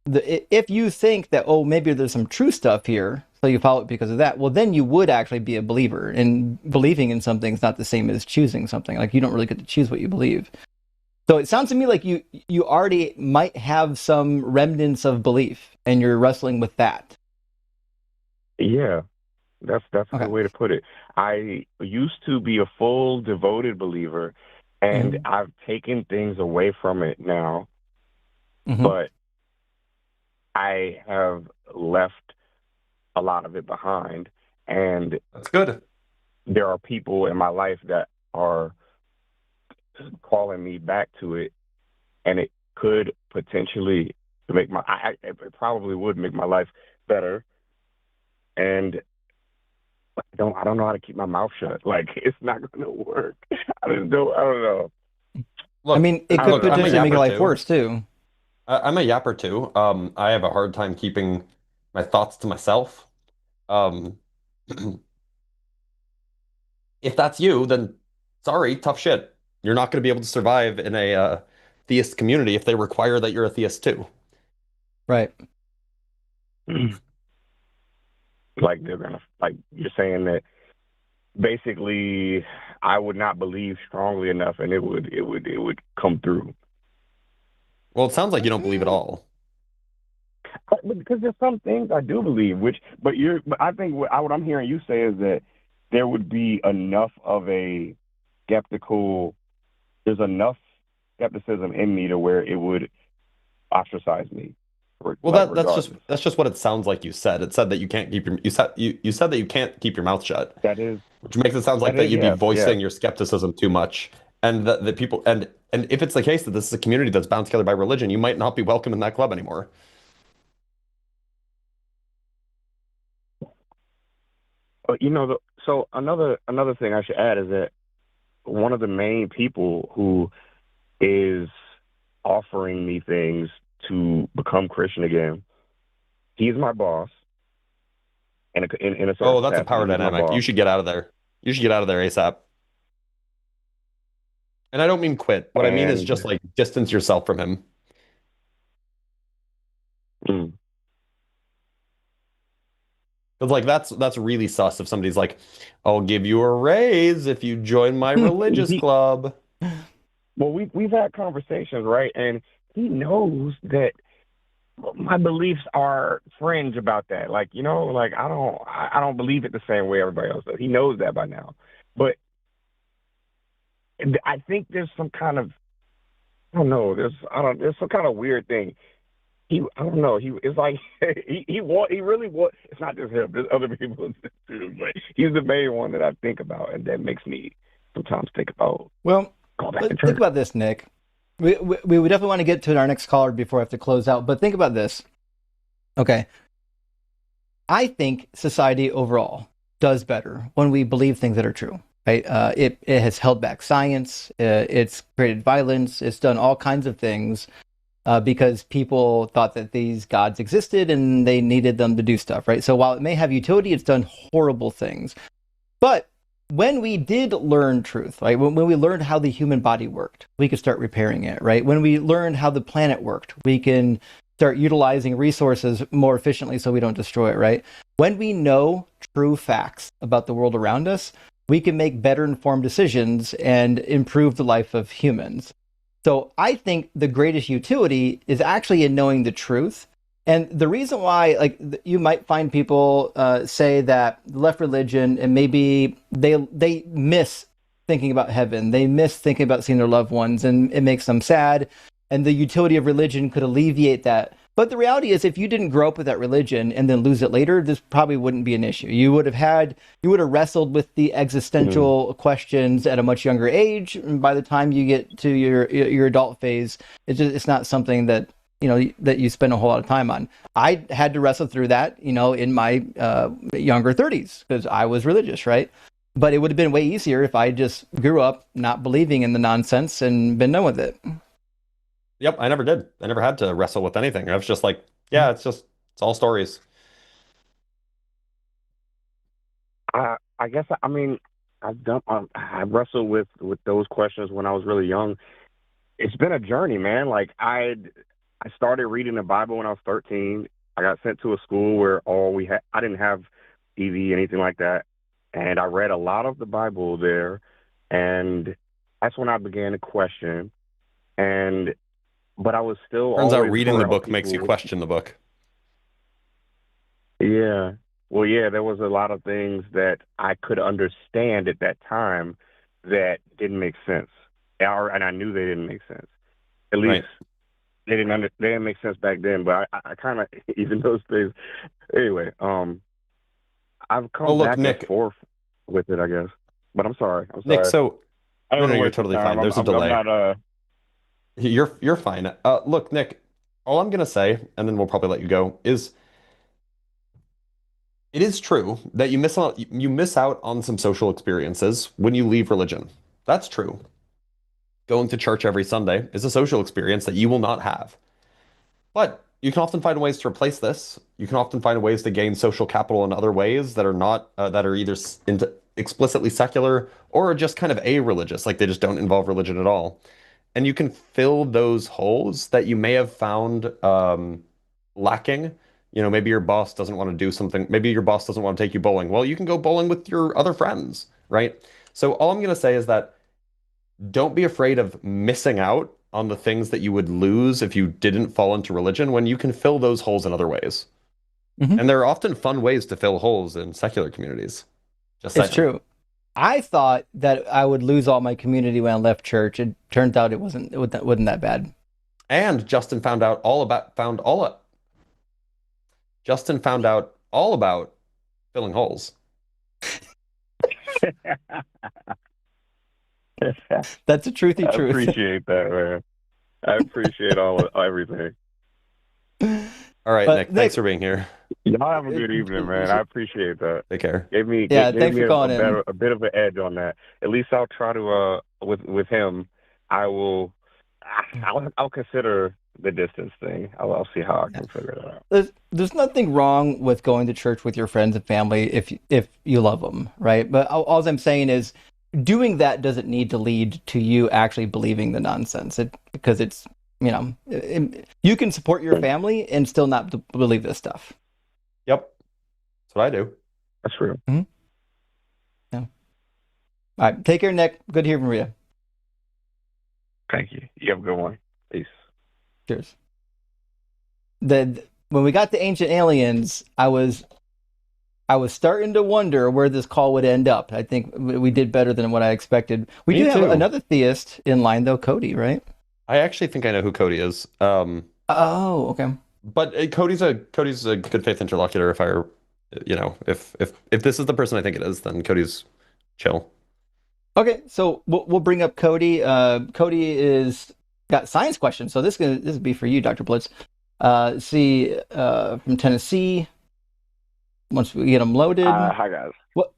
if you think that maybe there's some true stuff here, so you follow it because of that, well, then you would actually be a believer. And believing in something is not the same as choosing something. Like you don't really get to choose what you believe. So it sounds to me like you already might have some remnants of belief, and you're wrestling with that.
Yeah, that's a good way to put it. I used to be a full devoted believer, and I've taken things away from it now, but I have left a lot of it behind, and
that's good.
There are people in my life that are calling me back to it, and it could potentially make it probably would make my life better. And I don't know how to keep my mouth shut. Like it's not going to work. I don't know.
Look, I mean, it could potentially make your life worse too.
I'm a yapper too. I have a hard time keeping my thoughts to myself. If that's you, then sorry, tough shit. You're not going to be able to survive in a theist community if they require that you're a theist too.
Right.
Like you're saying that basically I would not believe strongly enough and it would come through.
Well, it sounds like you don't believe at all.
Because there's some things I do believe, but I think what I'm hearing you say is that there would be enough of a there's enough skepticism in me to where it would ostracize me.
Well, that's just what it sounds like you said. It said that you can't keep you said that you can't keep your mouth shut.
That is,
which makes it sound like that you'd be voicing your skepticism too much, and that people and if it's the case that this is a community that's bound together by religion, you might not be welcome in that club anymore.
So another thing I should add is that one of the main people who is offering me things to become Christian again, he's my boss. In a
that's a power dynamic. You should get out of there. You should get out of there ASAP. And I don't mean quit. What I mean is just like distance yourself from him. Because like that's really sus if somebody's like, I'll give you a raise if you join my religious club.
Well, we've had conversations, right? And he knows that my beliefs are fringe about that. Like, like I don't believe it the same way everybody else does. He knows that by now. But I think there's some kind of there's some kind of weird thing. I don't know. It's like he really want. It's not just him. There's other people too, but he's the main one that I think about, and that makes me sometimes think about.
Well,
going back to
think
church.
about this, Nick. We definitely want to get to our next caller before I have to close out. But think about this. Okay, I think society overall does better when we believe things that are true. Right? It has held back science. It's created violence. It's done all kinds of things. Because people thought that these gods existed and they needed them to do stuff, right? So while it may have utility, it's done horrible things. But when we did learn truth, right? When we learned how the human body worked, we could start repairing it, right? When we learned how the planet worked, we can start utilizing resources more efficiently so we don't destroy it, right? When we know true facts about the world around us, we can make better informed decisions and improve the life of humans. So I think the greatest utility is actually in knowing the truth. And the reason why, like, you might find people say that left religion and maybe they miss thinking about heaven, they miss thinking about seeing their loved ones, and it makes them sad. And the utility of religion could alleviate that. But the reality is, if you didn't grow up with that religion and then lose it later, this probably wouldn't be an issue. You would have wrestled with the existential questions at a much younger age. And by the time you get to your adult phase, it's not something that that you spend a whole lot of time on. I had to wrestle through that, in my younger 30s because I was religious, right? But it would have been way easier if I just grew up not believing in the nonsense and been done with it.
Yep, I never did. I never had to wrestle with anything. I was just like, yeah, it's all stories.
I guess I mean I wrestled with those questions when I was really young. It's been a journey, man. Like I started reading the Bible when I was 13. I got sent to a school where I didn't have TV, anything like that, and I read a lot of the Bible there, and that's when I began to question. But I was still
Turns out
always
reading the
around
book makes you
people-
question the book.
Yeah. Well, yeah, there was a lot of things that I could understand at that time that didn't make sense. And I knew they didn't make sense. At least they didn't make sense back then, but I kind of, even those things. Anyway, I've come back and forth with it, I guess. But I'm sorry.
Nick, so
I don't know
you're totally fine. There's a delay.
I'm not,
You're fine. Look, Nick, all I'm gonna say, and then we'll probably let you go, is it is true that you miss out on some social experiences when you leave religion. That's true. Going to church every Sunday is a social experience that you will not have. But you can often find ways to replace this. You can often find ways to gain social capital in other ways that are not that are either explicitly secular or just kind of a-religious, like they just don't involve religion at all. And you can fill those holes that you may have found lacking. Maybe your boss doesn't want to do something. Maybe your boss doesn't want to take you bowling. Well, you can go bowling with your other friends, right? So all I'm going to say is that don't be afraid of missing out on the things that you would lose if you didn't fall into religion when you can fill those holes in other ways. Mm-hmm. And there are often fun ways to fill holes in secular communities.
It's true. I thought that I would lose all my community when I left church. It turned out it wasn't that bad.
And Justin found out all about filling holes.
That's a truthy truth.
I appreciate that, man. I appreciate everything.
All right, Nick, thanks for being here.
Y'all have a good evening, man. I appreciate that.
Take care.
Gave me
thanks for calling in.
A bit of an edge on that. At least I'll try to with him. I'll consider the distance thing. I'll see how I can figure that
out. There's nothing wrong with going to church with your friends and family if you love them, right? But all I'm saying is doing that doesn't need to lead to you actually believing the nonsense. Because it's you can support your family and still not believe this stuff.
Yep. That's what I do.
That's real.
Yeah. All right. Take care, Nick. Good to hear from you.
Thank you. You have a good one. Peace.
Cheers. When we got to Ancient Aliens, I was starting to wonder where this call would end up. I think we did better than what I expected. We
Me
do have
too.
another theist in line, though, Cody, right?
I actually think I know who Cody is.
Oh, okay.
But Cody's a good faith interlocutor. If this is the person I think it is, then Cody's chill.
Okay, so we'll bring up Cody. Cody is got science questions, so this will be for you, Dr. Blitz. From Tennessee. Once we get them loaded.
Hi guys.
What?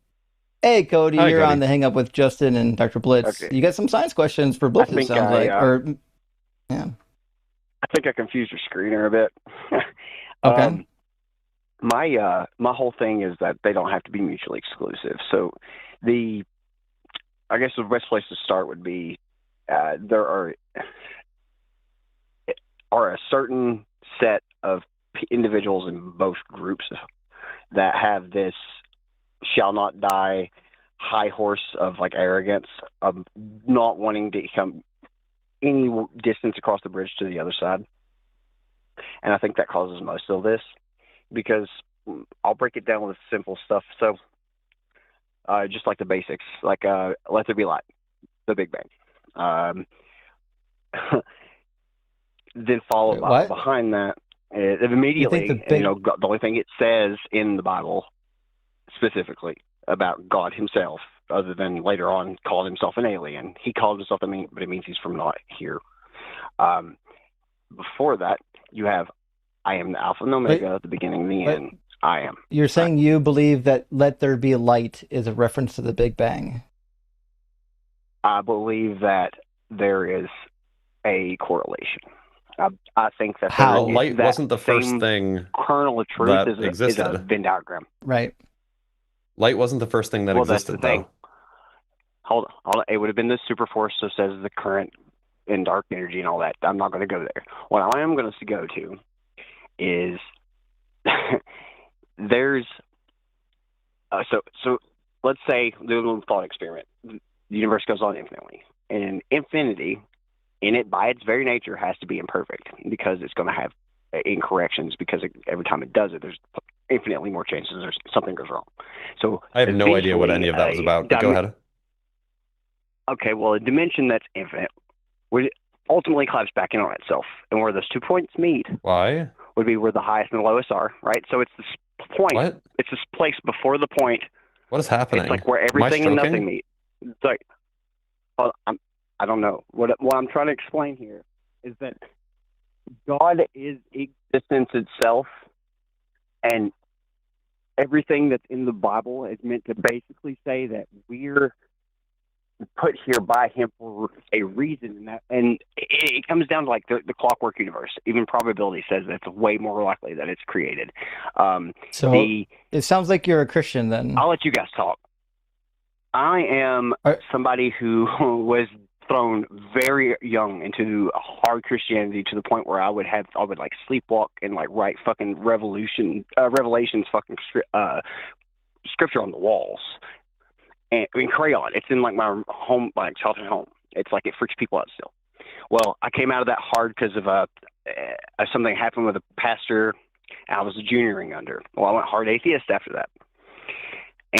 Hey, Cody,
Hi,
you're
Cody.
on the Hang Up with Justin and Dr. Blitz.
Okay.
You got some science questions for Blitz, it sounds like. Yeah.
I think I confused your screener a bit.
Okay.
My whole thing is that they don't have to be mutually exclusive. So I guess the best place to start would be there are a certain set of individuals in both groups that have this shall not die high horse of like arrogance of not wanting to come any distance across the bridge to the other side. And I think that causes most of this, because I'll break it down with simple stuff. So just like the basics, like let there be light, the Big Bang. Then followed by behind that, immediately, the only thing it says in the Bible specifically about God himself, other than later on called himself an alien. He called himself but it means he's from not here. Before that, you have, I am the Alpha and Omega, the beginning and the end. I am.
You're saying you believe that let there be light is a reference to the Big Bang.
I believe that there is a correlation. I think that
light wasn't the first thing
kernel of truth
that
is
existed.
a Venn diagram.
Right.
Light wasn't the first thing that existed,
that's the thing. Hold on. It would have been the super force, so says the current and dark energy and all that. I'm not going to go there. What I am going to go to is there's so let's say do a little thought experiment. The universe goes on infinitely, and infinity in it by its very nature has to be imperfect, because it's going to have incorrections, because every time it does it, there's infinitely more chances there's something goes wrong. So
I have no idea what any of that was about, but go ahead.
Okay, well, a dimension that's infinite would ultimately collapse back in on itself, and where those 2 points meet would be where the highest and the lowest are, right? So it's this point.
What?
It's this place before the point.
What is happening?
It's like where everything and nothing meet. It's like, I don't know. What I'm trying to explain here is that God is existence itself, and everything that's in the Bible is meant to basically say that we're put here by him for a reason, and it comes down to like the clockwork universe. Even probability says that it's way more likely that it's created.
So it sounds like you're a Christian then.
I'll let you guys talk. I am somebody who was thrown very young into hard Christianity, to the point where I would like sleepwalk and like write fucking revelations fucking scripture on the walls. And in crayon. It's in like my home, like childhood home. It's like it freaks people out still. Well, I came out of that hard because of something happened with a pastor I was junioring under. Well, I went hard atheist after that.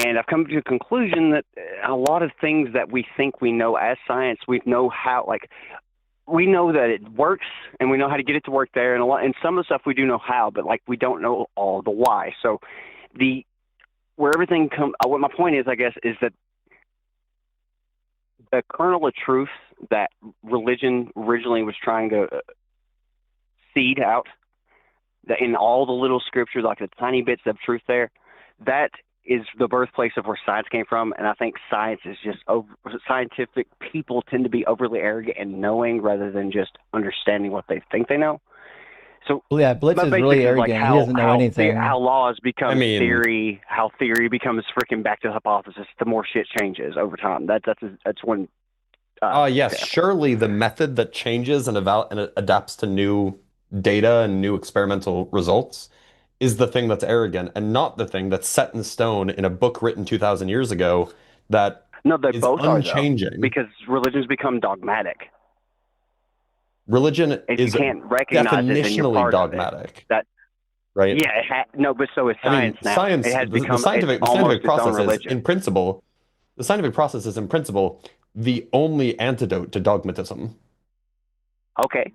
And I've come to the conclusion that a lot of things that we think we know as science, we know how, like, we know that it works and we know how to get it to work there. And some of the stuff we do know how, but like we don't know all the why. So where everything what my point is, I guess, is that the kernel of truth that religion originally was trying to seed out, that in all the little scriptures, like the tiny bits of truth there, that is the birthplace of where science came from. And I think science is just scientific people tend to be overly arrogant and knowing rather than just understanding what they think they know. So
yeah, Blitz is really arrogant. Like he doesn't know anything.
How laws become theory, how theory becomes freaking back to hypothesis. The more shit changes over time. That's one.
Yes, example. Surely the method that changes and adapts to new data and new experimental results is the thing that's arrogant and not the thing that's set in stone in a book written 2,000 years ago that
No, they
is
both are, though,
unchanging.
because religions become dogmatic.
Religion
If
is
you can't recognize it, then you're
definitionally
part
dogmatic.
of it. That,
right?
yeah, no, but so is
I mean,
science now.
science,
It has
the
become
scientific
almost its own
process is,
religion.
in principle, the scientific process is, in principle, the only antidote to dogmatism.
Okay,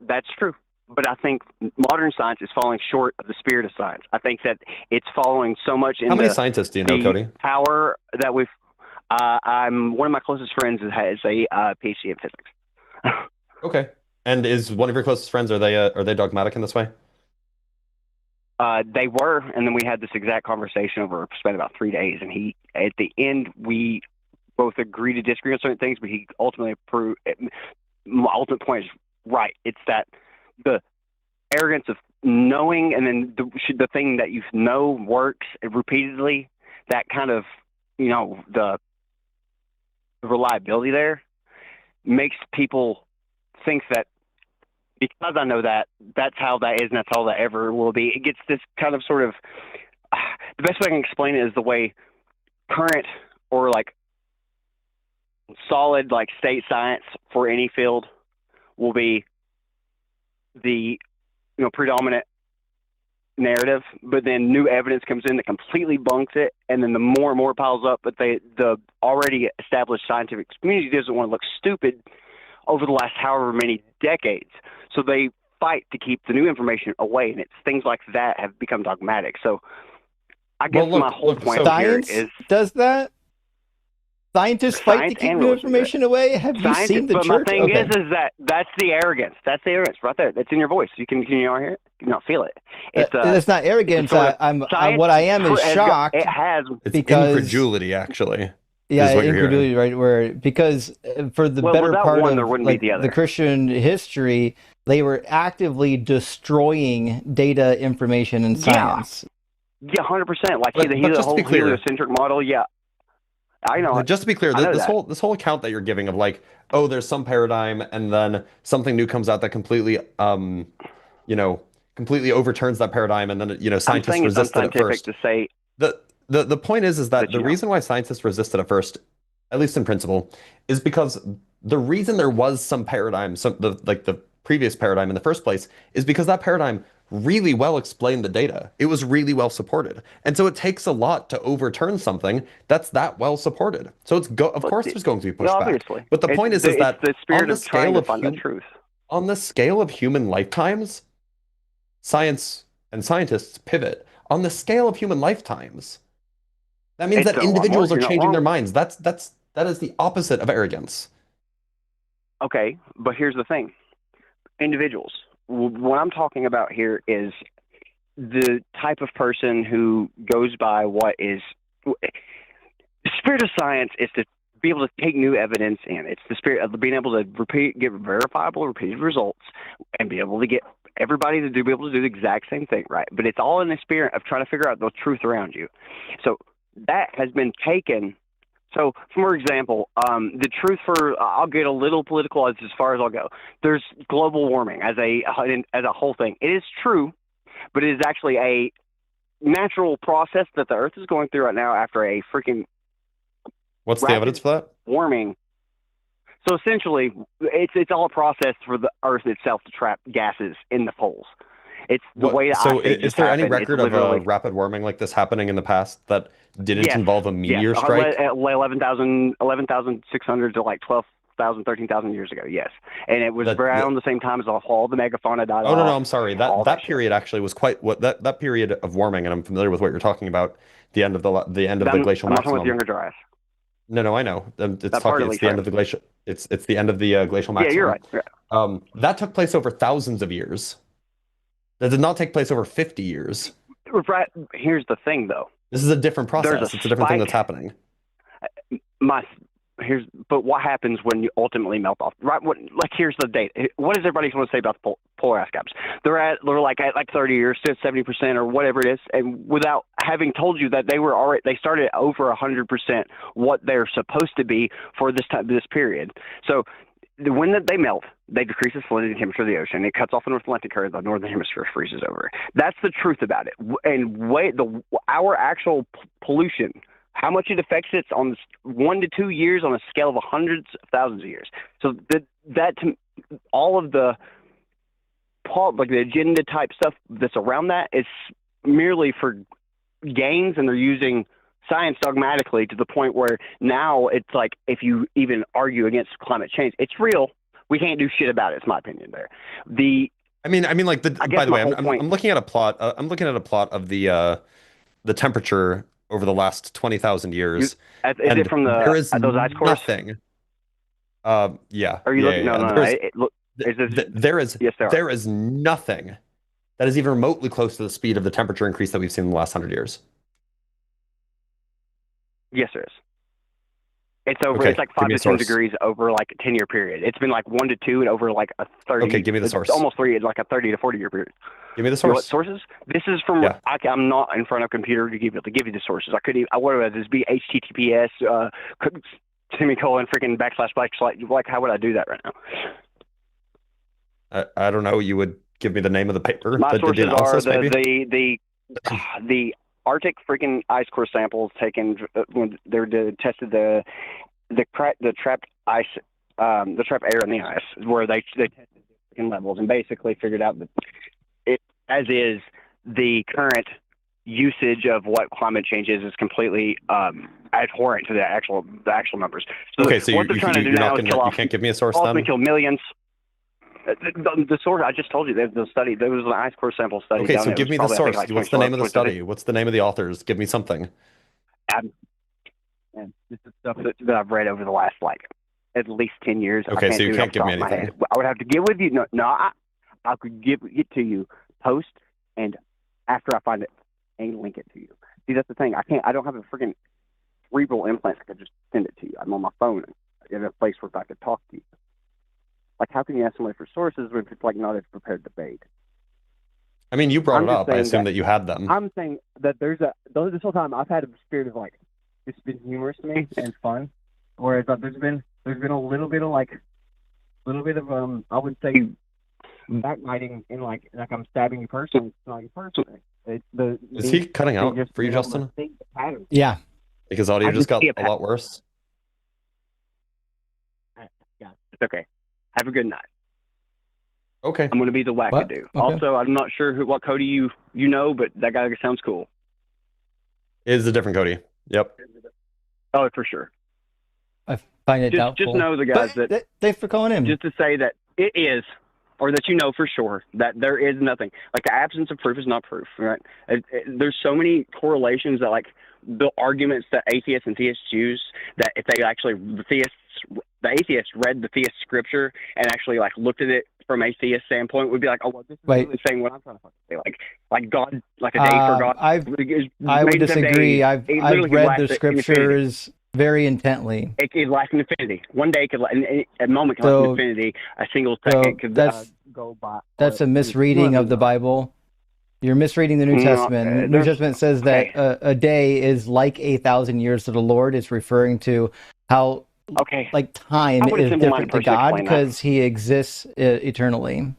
that's true. But I think modern science is falling short of the spirit of science. I think that it's following so much in
How many scientists do you know, Cody?
power that we've. I'm one of my closest friends has a PhD in physics.
Okay. And is one of your closest friends, are they dogmatic in this way?
They were, and then we had this exact conversation over spent about 3 days, and he at the end we both agreed to disagree on certain things, but he ultimately approved. My ultimate point is right. It's that the arrogance of knowing, and then the thing that you know works repeatedly. That kind of, the reliability there makes people think that because I know that, that's how that is, and that's all that ever will be. It gets this kind of sort of, the best way I can explain it is the way current or like solid like state science for any field will be the predominant narrative, but then new evidence comes in that completely bunks it, and then the more and more piles up, but the already established scientific community doesn't want to look stupid over the last however many decades. So they fight to keep the new information away, and it's things like that have become dogmatic. So I guess my whole point here is
does that. Scientists fight to keep new information away. Have you seen the
but
church?
My thing is that that's the arrogance. That's the arrogance right there. That's in your voice. Can you not hear it? You not feel it.
It's not arrogance. What I am is shocked.
It's
because
incredulity, actually.
Yeah, incredulity, right? Because for the better part of the Christian history, they were actively destroying data, information, and science.
Yeah, 100%. Like the whole heliocentric model. Yeah. I know.
Just to be clear, this whole account that you're giving of like, oh, there's some paradigm, and then something new comes out that completely, completely overturns that paradigm, and then scientists resisted at first.
To say
the point is that the reason why scientists resisted at first, at least in principle, is because the reason there was some paradigm, the previous paradigm in the first place, is because that paradigm really well explained the data. It was really well supported. And so it takes a lot to overturn something that's that well supported. So of course there's going to be pushback. But the point is that
the spirit of trying to find the truth.
On the scale of human lifetimes, science and scientists pivot. On the scale of human lifetimes, that means that individuals are changing their minds. That is the opposite of arrogance.
Okay, but here's the thing. Individuals. What I'm talking about here is the type of person who goes by what is the spirit of science is to be able to take new evidence in. It's the spirit of being able to get verifiable, repeated results, and be able to get everybody to be able to do the exact same thing, right? But it's all in the spirit of trying to figure out the truth around you. So that has been taken. So, for example, the truth I'll get a little political as far as I'll go. There's global warming as a whole thing. It is true, but it is actually a natural process that the Earth is going through right now after a freaking.
What's the evidence for that?
Warming. So essentially, it's all a process for the Earth itself to trap gases in the poles. It's the way that
So is there any record of rapid warming like this happening in the past that didn't involve a meteor strike?
11,600 to like 12,000, 13,000 years ago, yes. And it was around the same time as all the megafauna died off.
No, I'm sorry. That period actually was quite that period of warming, and I'm familiar with what you're talking about. The end of the glacial maximum.
I'm talking about the Younger Dryas.
No, I know. It's the end of the glacial. It's the end of the glacial maximum.
Yeah, you're right. Yeah.
That took place over thousands of years. That did not take place over 50 years.
Right. Here's the thing, though.
This is a different process. It's a different thing that's happening.
But what happens when you ultimately melt off? Right. Here's the date. What does everybody want to say about the polar ice caps? They're like at 30 years to 70% or whatever it is, and without having told you that they started at over 100% what they're supposed to be for this period. So when they melt, they decrease the salinity temperature of the ocean. It cuts off the North Atlantic current. The northern hemisphere freezes over. That's the truth about it. And our actual pollution, how much it affects it on 1 to 2 years on a scale of hundreds of thousands of years. So all of the like the agenda type stuff that's around that is merely for gains, and they're using science dogmatically to the point where now it's like if you even argue against climate change, it's real. We can't do shit about it. It's my opinion. There,
I mean, like by the way, I'm looking at a plot. I'm looking at a plot of the temperature over the last 20,000 years.
Is it from those ice cores?
Nothing. Yeah.
Are you looking?
Yeah.
No.
There is nothing that is even remotely close to the speed of the temperature increase that we've seen in the last 100 years.
Yes, there is. It's over.
Okay,
it's like 5 to 10 degrees over like a 10-year period. It's been like 1 to 2 and over like a 30.
Okay, give me the source.
Almost 3, like a 30 to 40-year period.
Give me the source.
What sources? This is from. Yeah. I'm not in front of a computer to give you the sources. I couldn't. What would this be? HTTPS semicolon freaking backslash. Like, how would I do that right now?
I don't know. You would give me the name of the paper.
My sources
analysis,
are the Arctic freaking ice core samples taken when they tested the trapped ice, the trapped air in the ice, where they tested freaking levels and basically figured out that it, as is the current usage of what climate change is completely abhorrent to the actual numbers. So
okay, so
what they're trying to do now is kill off.
You can't give me a source then?
Kill millions. The source I just told you, the study, there was an ice core sample study.
Okay, so give me the source. What's the name of the study? What's the name of the authors? Give me something.
And this is stuff that I've read over the last like at least 10 years.
Okay, so you can't give me anything.
I would have to get with you. No, I could get to you post, and after I find it and link it to you. See, that's the thing. I don't have a freaking cerebral implant. I could just send it to you. I'm on my phone in a place where I could talk to you. Like, how can you ask somebody for sources when it's like not a prepared debate?
I mean, you brought it up. I assume that you had them.
I'm saying that this whole time I've had a spirit of like, it's been humorous to me and fun. Whereas there's been a little bit of I would say backbiting in like I'm stabbing you personally. It's not you personally.
Is he cutting out for you, Justin?
Yeah.
Because audio just got a lot worse.
Yeah, it's okay. Have a good night.
Okay.
I'm going to be the wackadoo. Okay. Also, I'm not sure what Cody you know, but that guy sounds cool.
It is a different Cody. Yep.
Oh, for sure.
I find it doubtful.
Just know the guys that...
Thanks for calling in.
Just to say that it is, or that you know for sure, that there is nothing. Like, the absence of proof is not proof, right? There's so many correlations that, like, the arguments that atheists and theists use, that if they actually... The atheists read the theist scripture and actually like looked at it from a theist standpoint, would be like, oh, well, this is really saying what I'm trying to fucking say. Like God, like a day for God.
I would disagree. I've read the scriptures very intently.
It lasts in infinity. One day could, a moment can last in infinity. A single second could go by.
That's a misreading of the Bible. You're misreading the New Testament. The New Testament says that a day is like 1,000 years to the Lord. It's referring to how like time is different to God because he exists eternally.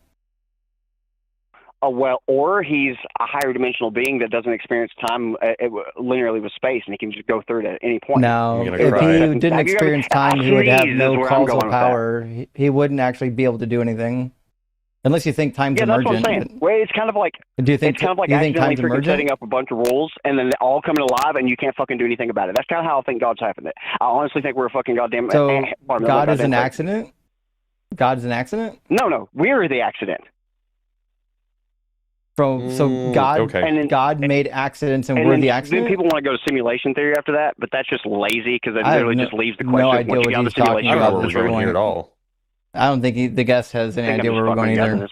Oh, well, or he's a higher dimensional being that doesn't experience time linearly with space, and he can just go through it at any point.
No, if he didn't experience time, he would have no causal power. He wouldn't actually be able to do anything. Unless you think time's emergent.
Yeah, that's what I'm saying. Well, it's kind of like accidentally freaking setting up a bunch of rules and then they all coming alive and you can't fucking do anything about it. That's kind of how I think God's happened it. I honestly think we're a fucking goddamn...
So God is an accident? God is an accident?
No. We're the accident.
So God made accidents and we're the accident?
Then people want to go to simulation theory after that, but that's just lazy because it literally just leaves the question.
No idea what he's talking about
this point at all.
I don't think the guest has any idea where we're going either.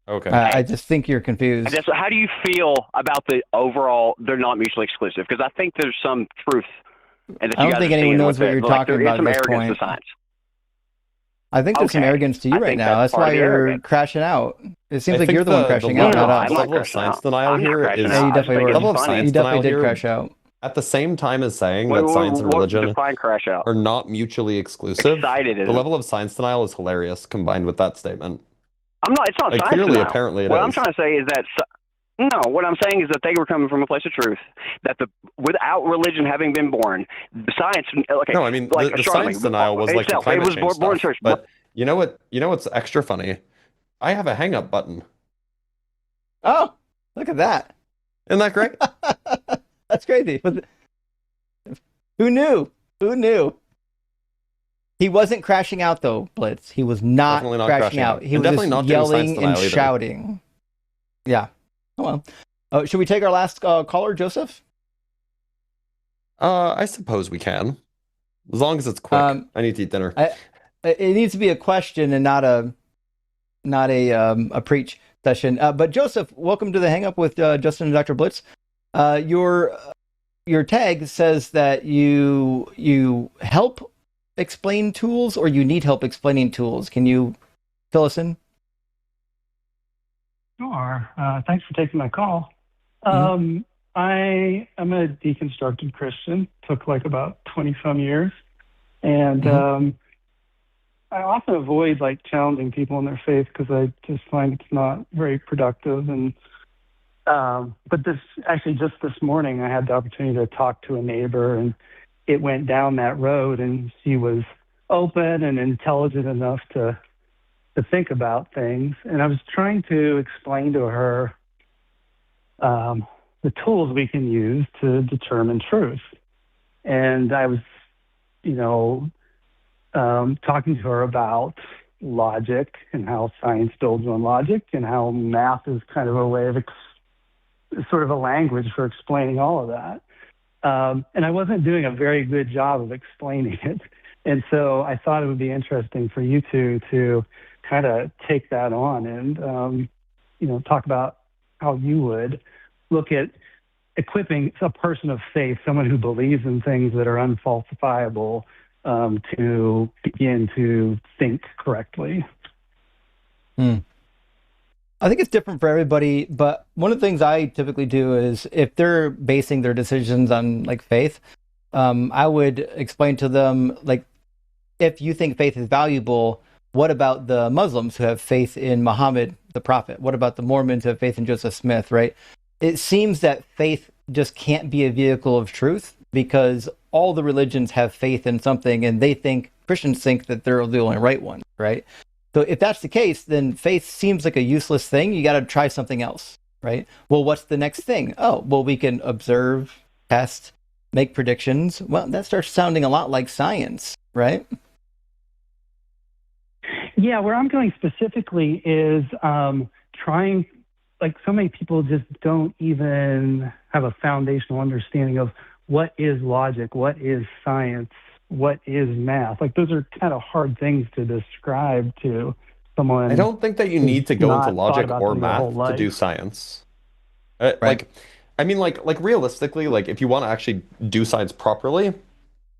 Okay.
I just think you're confused.
How do you feel about the overall, they're not mutually exclusive? Because I think there's some truth.
I don't think anyone knows what you're talking about at this point. I think there's some arrogance to you right now. That's why you're crashing out. It seems like you're the one crashing out, not us.
The level of science denial here is...
You definitely did crash out.
At the same time as saying
What,
that science and
what
religion
define crash out?
are not mutually exclusive,
Excited
the level of science denial is hilarious combined with that statement.
It's not
Like,
science
clearly,
denial.
apparently it
What I'm
is.
trying to say is that no, what I'm saying is that they were coming from a place of truth. That without religion having been born, the science. Okay,
No, I mean
like
the
astronomy
science denial was like the
itself.
climate
It was
change
born
stuff.
church.
But you know what? You know what's extra funny? I have a hang up button.
Oh, look at that!
Isn't that great?
That's crazy. But who knew? Who knew? He wasn't crashing out though, Blitz. He was not, crashing out. He
And
was
definitely
just
not doing science
yelling and
denial either.
shouting. Yeah. Oh well. Should we take our last caller, Joseph?
I suppose we can, as long as it's quick. I need to eat dinner.
It needs to be a question and not a preach session. But Joseph, welcome to the Hang Up with Justin and Dr. Blitz. Your tag says that you help explain tools, or you need help explaining tools. Can you fill us in?
Sure. Thanks for taking my call.
Mm-hmm.
I am a deconstructed Christian. Took like about 20 some years, and I often avoid like challenging people in their faith because I just find it's not very productive. And but just this morning, I had the opportunity to talk to a neighbor, and it went down that road, and she was open and intelligent enough to think about things. And I was trying to explain to her the tools we can use to determine truth. And I was, talking to her about logic and how science builds on logic and how math is kind of a way of sort of a language for explaining all of that. And I wasn't doing a very good job of explaining it. And so I thought it would be interesting for you two to kind of take that on and, talk about how you would look at equipping a person of faith, someone who believes in things that are unfalsifiable, to begin to think correctly.
I think it's different for everybody, but one of the things I typically do is if they're basing their decisions on like faith, I would explain to them, like, if you think faith is valuable, what about the Muslims who have faith in Muhammad, the prophet? What about the Mormons who have faith in Joseph Smith, right? It seems that faith just can't be a vehicle of truth because all the religions have faith in something, and Christians think that they're the only right ones, right? So if that's the case, then faith seems like a useless thing. You got to try something else, right? Well, what's the next thing? Oh, well, we can observe, test, make predictions. Well, that starts sounding a lot like science, right?
Yeah, where I'm going specifically is trying, like so many people just don't even have a foundational understanding of what is logic, what is science, what is math. Like those are kind of hard things to describe to someone.
I don't think that you need to go into logic or math to do science.
Right.
Like realistically, like if you want to actually do science properly,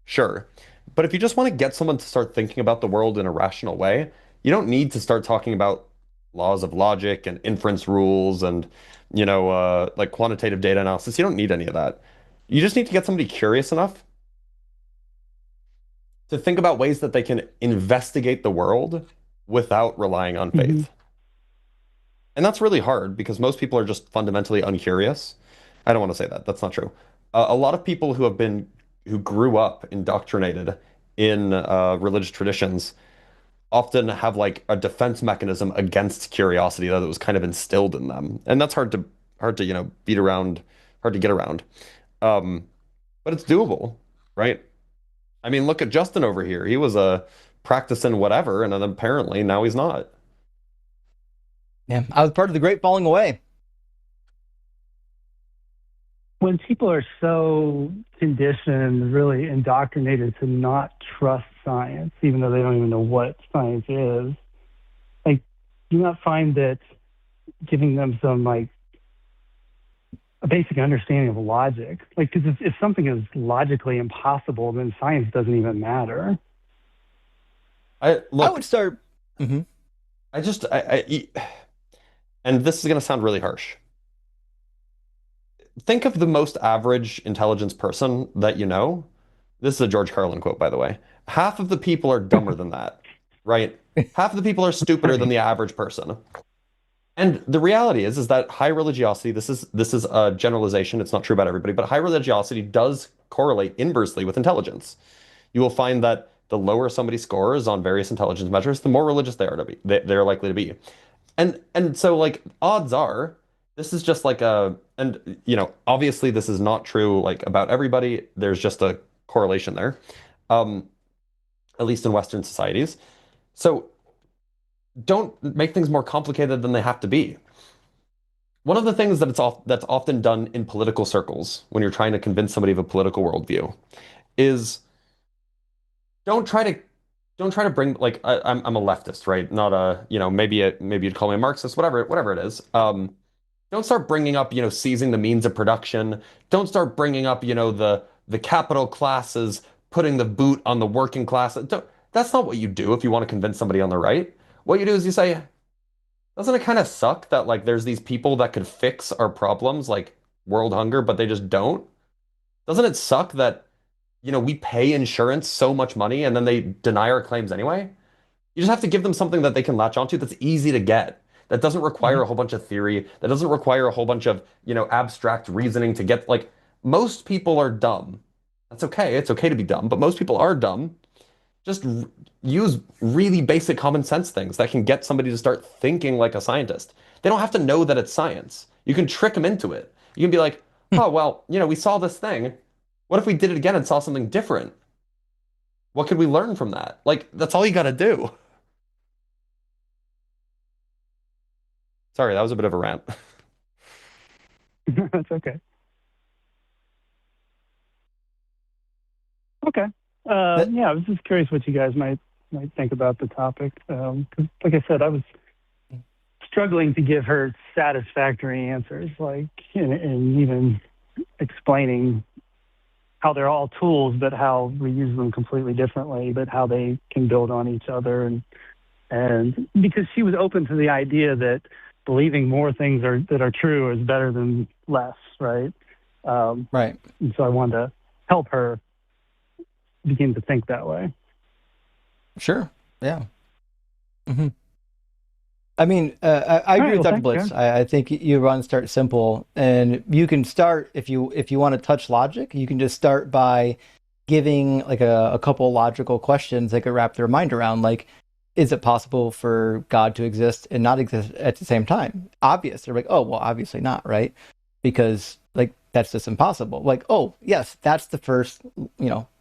sure. But if you just want to get someone to start thinking about the world in a rational way, you don't need to start talking about laws of logic and inference rules and, like quantitative data analysis. You don't need any of that. You just need to get somebody curious enough to think about ways that they can investigate the world without relying on faith.
Mm-hmm.
And that's really hard because most people are just fundamentally uncurious. I don't want to say that. That's not true. A lot of people who grew up indoctrinated in religious traditions often have like a defense mechanism against curiosity that was kind of instilled in them. And that's hard to beat around, hard to get around. But it's doable, right? I mean, look at Justin over here. He was practicing whatever, and then apparently now he's not.
Yeah, I was part of the great falling away.
When people are so conditioned, really indoctrinated to not trust science, even though they don't even know what science is, like, do you not find that giving them some, like, a basic understanding of logic? Like, because if something is logically impossible, then science doesn't even matter.
I would start. Mm-hmm.
And this is going to sound really harsh. think of the most average intelligence person that you know. This is a George Carlin quote, by the way. Half of the people are dumber than that, right? Half of the people are stupider than the average person. And the reality is that high religiosity, this is a generalization, it's not true about everybody, but high religiosity does correlate inversely with intelligence. You will find that the lower somebody scores on various intelligence measures, the more religious they are to be, they're likely to be. And so like odds are, this is just like and obviously this is not true like about everybody. There's just a correlation there, at least in Western societies. So don't make things more complicated than they have to be. One of the things that's often done in political circles when you're trying to convince somebody of a political worldview is don't try to bring like I'm a leftist, right? Not a maybe you'd call me a Marxist, whatever it is. Don't start bringing up seizing the means of production. Don't start bringing up the capital classes putting the boot on the working class. That's not what you do if you want to convince somebody on the right. What you do is you say, doesn't it kind of suck that like there's these people that could fix our problems like world hunger, but they just don't? Doesn't it suck that we pay insurance so much money and then they deny our claims anyway? You just have to give them something that they can latch onto that's easy to get. That doesn't require a whole bunch of theory. That doesn't require a whole bunch of, abstract reasoning to get like most people are dumb. That's okay. It's okay to be dumb, but most people are dumb. Just use really basic common sense things that can get somebody to start thinking like a scientist. They don't have to know that it's science. You can trick them into it. You can be like, oh, well, we saw this thing. What if we did it again and saw something different? What could we learn from that? Like, that's all you got to do. Sorry, that was a bit of a rant.
That's okay. Okay. Yeah, I was just curious what you guys might think about the topic. 'Cause like I said, I was struggling to give her satisfactory answers, like, and even explaining how they're all tools, but how we use them completely differently, but how they can build on each other. And because she was open to the idea that believing more things that are true is better than less, right?
Right.
And so I wanted to help her begin to think that way.
Sure. Yeah. Mm-hmm. I mean, I agree with Dr. Blitz. I think you want to start simple, and you can start if you want to touch logic. You can just start by giving like a couple logical questions they could wrap their mind around. Like, is it possible for God to exist and not exist at the same time? Obvious. They're like, oh, well, obviously not, right? Because like that's just impossible. Like, oh, yes, that's the first,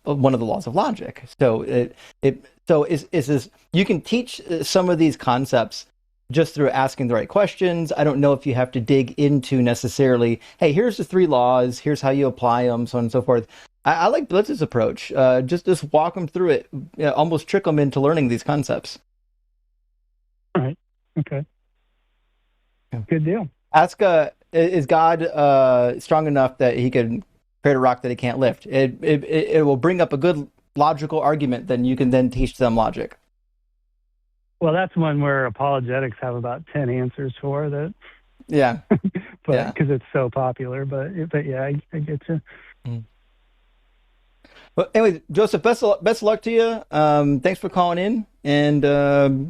one of the laws of logic. So is you can teach some of these concepts just through asking the right questions. I don't know if you have to dig into necessarily, hey, here's the 3 laws, here's how you apply them, so on and so forth. I like Blitz's approach. Just walk them through it, almost trick them into learning these concepts.
All right. Okay. Good deal.
Ask, is God strong enough that he could create a rock that he can't lift? It will bring up a good logical argument, then you can then teach them logic.
Well, that's one where apologetics have about 10 answers for that.
Yeah.
But because it's so popular. But yeah, I get you.
Mm. Well, anyway, Joseph, best of luck to you. Thanks for calling in, and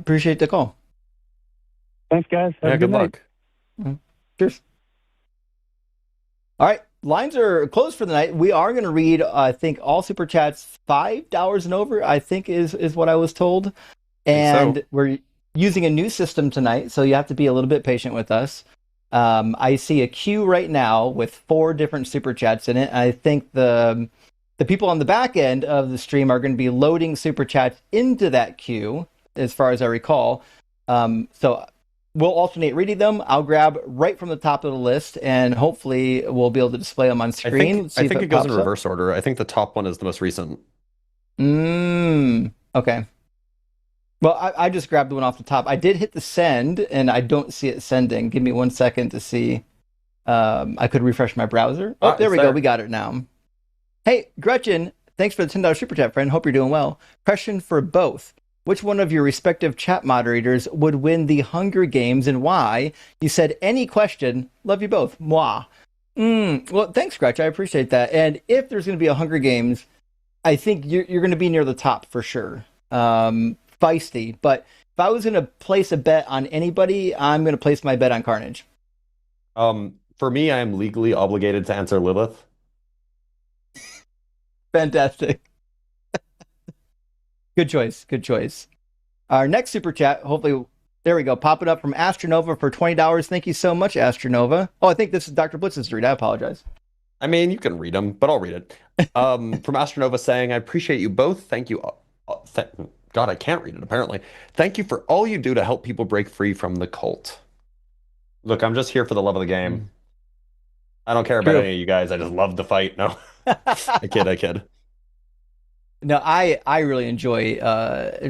appreciate the call.
Thanks, guys. Have a good night.
Luck. Cheers. All right. Lines are closed for the night. We are going to read, I think, all super chats $5 and over, I think is what I was told. And we're using a new system tonight, so you have to be a little bit patient with us. I see a queue right now with 4 different super chats in it. I think the people on the back end of the stream are going to be loading super chats into that queue, as far as I recall. So we'll alternate reading them. I'll grab right from the top of the list, and hopefully we'll be able to display them on screen.
I think it goes in reverse order. I think the top one is the most recent.
Okay. Well, I just grabbed the one off the top. I did hit the send, and I don't see it sending. Give me 1 second to see. I could refresh my browser. Oh, there we go. We got it now. Hey, Gretchen, thanks for the $10 super chat, friend. Hope you're doing well. Question for both. Which one of your respective chat moderators would win the Hunger Games and why? You said any question. Love you both. Mwah. Well, thanks, Scratch. I appreciate that. And if there's going to be a Hunger Games, I think you're going to be near the top for sure. Feisty. But if I was going to place a bet on anybody, I'm going to place my bet on Carnage.
For me, I am legally obligated to answer Lilith.
Fantastic. Good choice. Good choice. Our next super chat, hopefully, there we go. Popping up from Astronova for $20. Thank you so much, Astronova. Oh, I think this is Dr. Blitz's read. I apologize.
I mean, you can read them, but I'll read it. From Astronova saying, I appreciate you both. Thank you. God, I can't read it, apparently. Thank you for all you do to help people break free from the cult. Look, I'm just here for the love of the game. I don't care about any of you guys. I just love the fight. No, I kid.
No, I really enjoy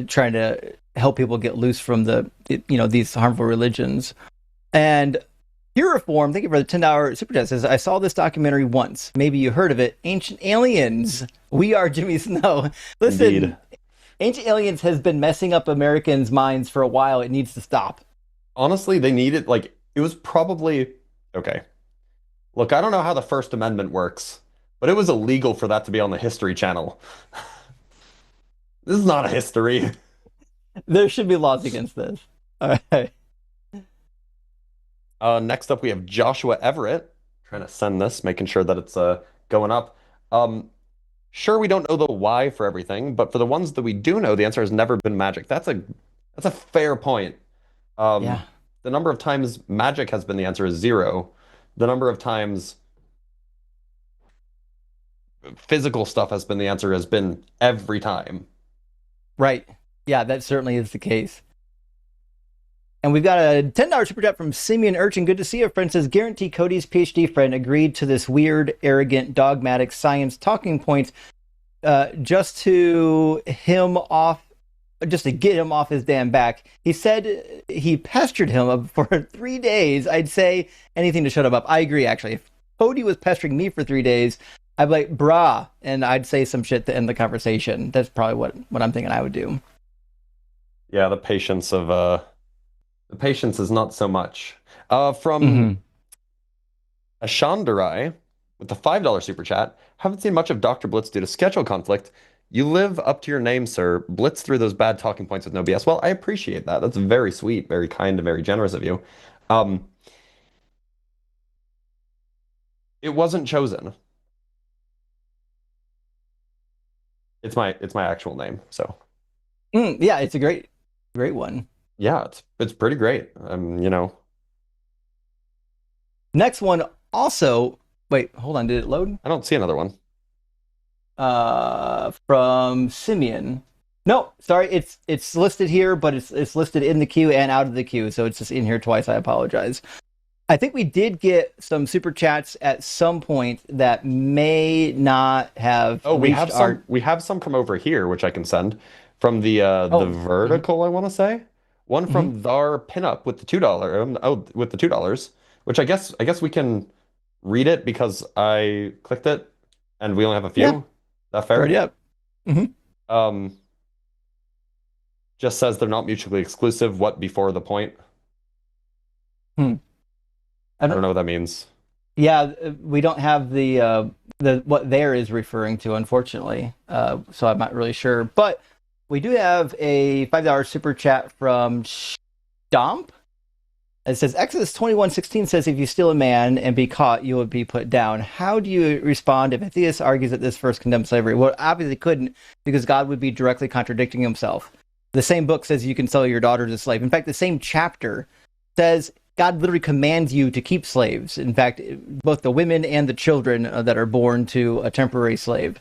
trying to help people get loose from these harmful religions. And Pure Reform, thank you for the $10 super chat. Says, I saw this documentary once. Maybe you heard of it. Ancient Aliens. We Are Jimmy Snow. Listen,
Indeed.
Ancient Aliens has been messing up Americans' minds for a while. It needs to stop.
Honestly, they need it. Like, it was probably okay. Look, I don't know how the First Amendment works, but it was illegal for that to be on the History Channel. This is not a history.
There should be laws against this. All right.
Next up, we have Joshua Everett. Trying to send this, making sure that it's going up. Sure, we don't know the why for everything, but for the ones that we do know, the answer has never been magic. That's a fair point.
Yeah.
The number of times magic has been the answer is 0. The number of times physical stuff has been the answer has been every time.
Right. Yeah, that certainly is the case. And we've got a $10 super chat from Simeon Urchin. Good to see you, friend. Says, guarantee Cody's PhD friend agreed to this weird, arrogant, dogmatic science talking point just to get him off his damn back. He said he pestered him for 3 days. I'd say anything to shut him up. I agree, actually. If Cody was pestering me for 3 days, I'd be like, brah, and I'd say some shit to end the conversation. That's probably what I'm thinking I would do.
Yeah, the patience is not so much. From Ashandarai with the $5 super chat. Haven't seen much of Dr. Blitz due to schedule conflict. You live up to your name, sir. Blitz through those bad talking points with no BS. Well, I appreciate that. That's very sweet, very kind, and very generous of you. It wasn't chosen. It's my actual name, so.
Yeah, it's a great one.
Yeah, it's pretty great.
Next one also. Wait, hold on. Did it load?
I don't see another one.
From Simeon. No, sorry. It's listed here, but it's listed in the queue and out of the queue, so it's just in here twice. I apologize. I think we did get some super chats at some point that may not have.
Oh, we have some from over here, which I can send from the vertical. I want to say one from Thar Pinup with the $2. With the $2, which I guess we can read it because I clicked it, and we only have a few.
Yeah.
That fair?
Already up.
Just says they're not mutually exclusive. What before the point? I don't know what that means.
Yeah, we don't have the what there is referring to, unfortunately. So I'm not really sure. But we do have a $5 super chat from Stomp. It says, Exodus 21:16 says, if you steal a man and be caught, you will be put down. How do you respond if a theist argues that this verse condemns slavery? Well, obviously couldn't, because God would be directly contradicting himself. The same book says you can sell your daughter as a slave. In fact, the same chapter says God literally commands you to keep slaves. In fact, both the women and the children that are born to a temporary slave.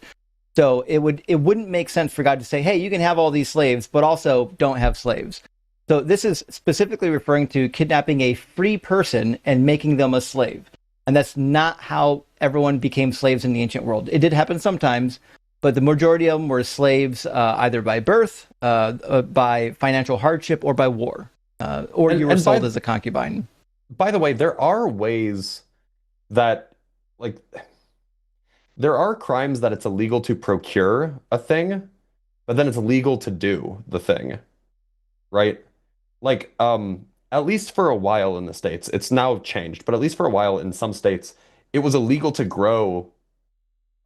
So it wouldn't make sense for God to say, hey, you can have all these slaves, but also don't have slaves. So this is specifically referring to kidnapping a free person and making them a slave. And that's not how everyone became slaves in the ancient world. It did happen sometimes, but the majority of them were slaves either by birth, by financial hardship, or by war. Or you were sold as a concubine.
By the way, there are ways that, like, there are crimes that it's illegal to procure a thing, but then it's legal to do the thing, right? Like, at least for a while in the States, it's now changed, but at least for a while in some states, it was illegal to grow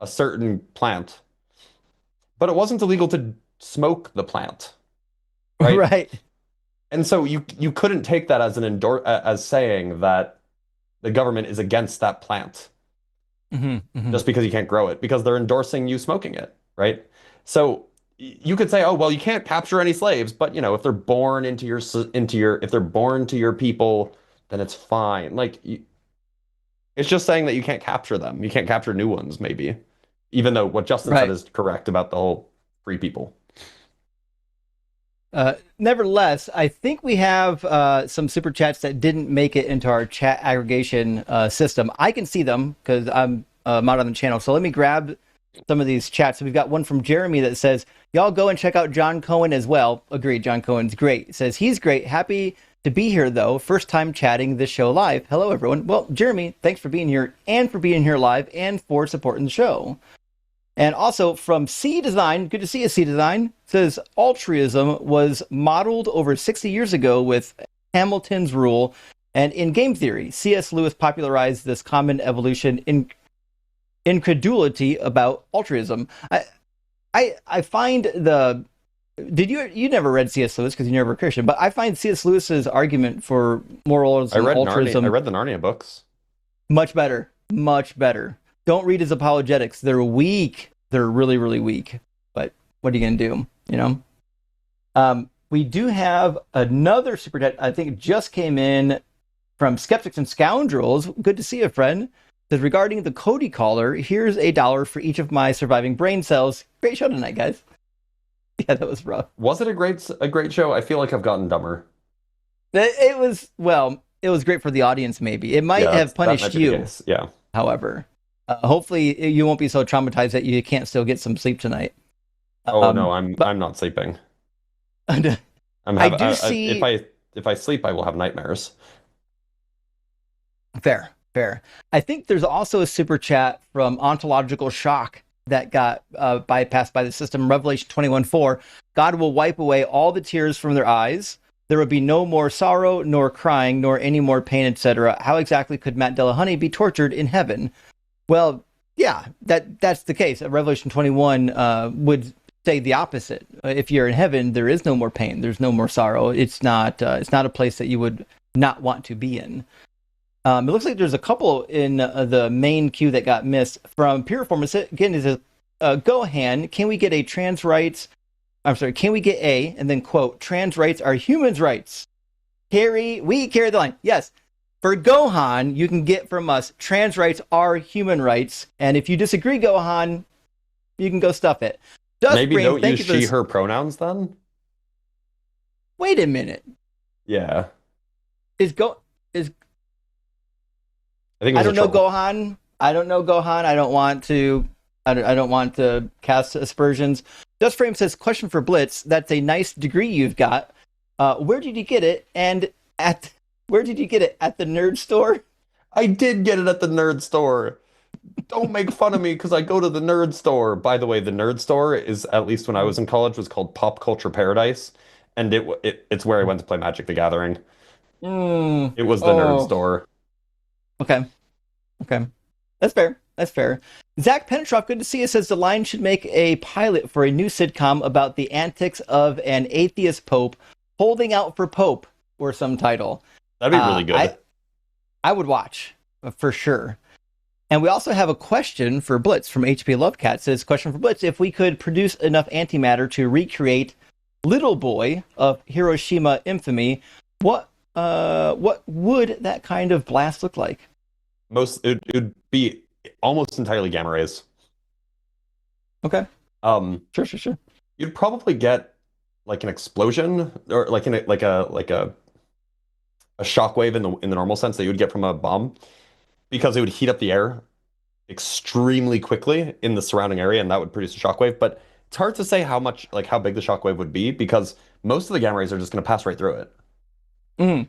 a certain plant, but it wasn't illegal to smoke the plant, right?
Right.
And so you couldn't take that as as saying that the government is against that plant just because you can't grow it, because they're endorsing you smoking it, right? So you could say, oh, well, you can't capture any slaves, but if they're born if they're born to your people, then it's fine. Like, it's just saying that you can't capture them. You can't capture new ones, maybe, even though what Justin said is correct about the whole free people.
Nevertheless, I think we have some super chats that didn't make it into our chat aggregation system. I can see them because I'm mod on the channel. So let me grab some of these chats. So we've got one from Jeremy that says, y'all go and check out John Cohen as well. Agreed, John Cohen's great. It says, he's great. Happy to be here, though. First time chatting this show live. Hello, everyone. Well, Jeremy, thanks for being here and for being here live and for supporting the show. And also from C Design, good to see you, C Design, says altruism was modeled over 60 years ago with Hamilton's rule, and in game theory, C.S. Lewis popularized this common evolution in incredulity about altruism. I find the you never read C.S. Lewis because you never were a Christian, but I find C.S. Lewis's argument for moralism, altruism,
I read the Narnia books.
Much better, much better. Don't read his apologetics. They're weak. They're really, really weak. But what are you going to do? We do have another super chat. I think it just came in from Skeptics and Scoundrels. Good to see you, friend. It says, regarding the Cody caller, here's $1 for each of my surviving brain cells. Great show tonight, guys. Yeah, that was rough.
Was it a great show? I feel like I've gotten dumber.
It was great for the audience, maybe. It might have punished you.
Yeah.
However. Hopefully you won't be so traumatized that you can't still get some sleep tonight.
No, I'm not sleeping. If I sleep, I will have nightmares.
Fair. I think there's also a super chat from Ontological Shock that got bypassed by the system. Revelation 21:4. God will wipe away all the tears from their eyes. There will be no more sorrow, nor crying, nor any more pain, etc. How exactly could Matt Dillahunty be tortured in heaven? Well, yeah, that's the case. Revelation 21 would say the opposite. If you're in heaven, there is no more pain. There's no more sorrow. It's not a place that you would not want to be in. It looks like there's a couple in the main queue that got missed. From Puriform, again, it says, Gohan, can we get a trans rights? I'm sorry, can we get a, and then quote, trans rights are humans' rights? We carry the line. Yes. For Gohan, you can get from us, trans rights are human rights. And if you disagree, Gohan, you can go stuff it.
Maybe don't use she, her pronouns then?
Wait a minute.
Yeah.
I don't know Gohan. I don't want to cast aspersions. Just Frame says, question for Blitz. That's a nice degree you've got. Where did you get it? And where did you get it? At the nerd store?
I did get it at the nerd store. Don't make fun of me because I go to the nerd store. By the way, the nerd store is, at least when I was in college, was called Pop Culture Paradise. And it's where I went to play Magic the Gathering. It was the nerd store.
Okay. That's fair. Zach Penetroff, good to see you, says the line should make a pilot for a new sitcom about the antics of an atheist pope holding out for Pope, or some title.
That'd be really good.
I would watch, for sure. And we also have a question for Blitz from HP Lovecat. It says, question for Blitz, if we could produce enough antimatter to recreate Little Boy of Hiroshima infamy, what would that kind of blast look like?
It would be almost entirely gamma rays.
Okay. Sure.
You'd probably get like an explosion, or like a shockwave in the normal sense that you would get from a bomb, because it would heat up the air extremely quickly in the surrounding area, and that would produce a shockwave. But it's hard to say how big the shockwave would be, because most of the gamma rays are just going to pass right through it.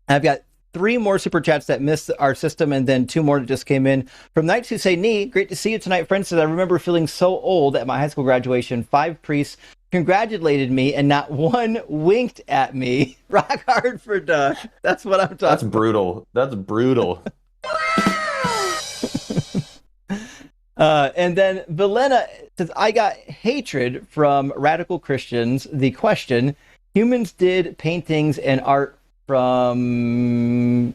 I've got 3 more super chats that missed our system, and then 2 more that just came in. From Knights Who Say Knee, great to see you tonight, friends. Says, I remember feeling so old at my high school graduation. 5 priests congratulated me, and not one winked at me. Rock hard for Doug. That's what I'm talking about.
That's brutal.
And then Velena says, I got hatred from radical Christians. The question, humans did paintings and art from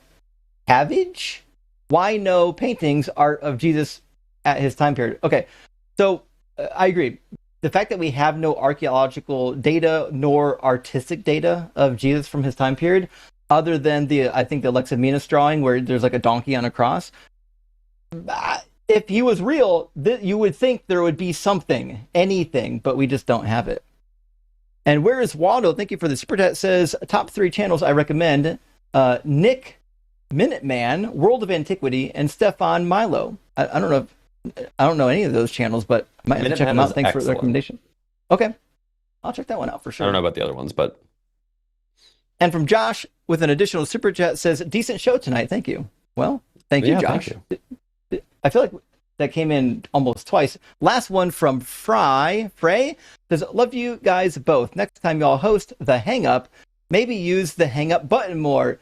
cabbage? Why no paintings, art of Jesus at his time period? Okay, so I agree. The fact that we have no archaeological data nor artistic data of Jesus from his time period, other than I think the Alexamenus drawing where there's like a donkey on a cross. If he was real, you would think there would be something, anything, but we just don't have it. And where is Waldo? Thank you for the super chat. Says top 3 channels I recommend: Nick Minuteman, World of Antiquity, and Stefan Milo. I don't know. I don't know any of those channels, but I might have to check them out. Thanks for the recommendation. Okay, I'll check that one out for sure.
I don't know about the other ones, but.
And from Josh with an additional super chat says, "Decent show tonight. Thank you." Well, thank you, Josh. Thank you. I feel like that came in almost twice. Last one from Frey says, "Love you guys both. Next time y'all host the Hang Up, maybe use the Hang Up button more."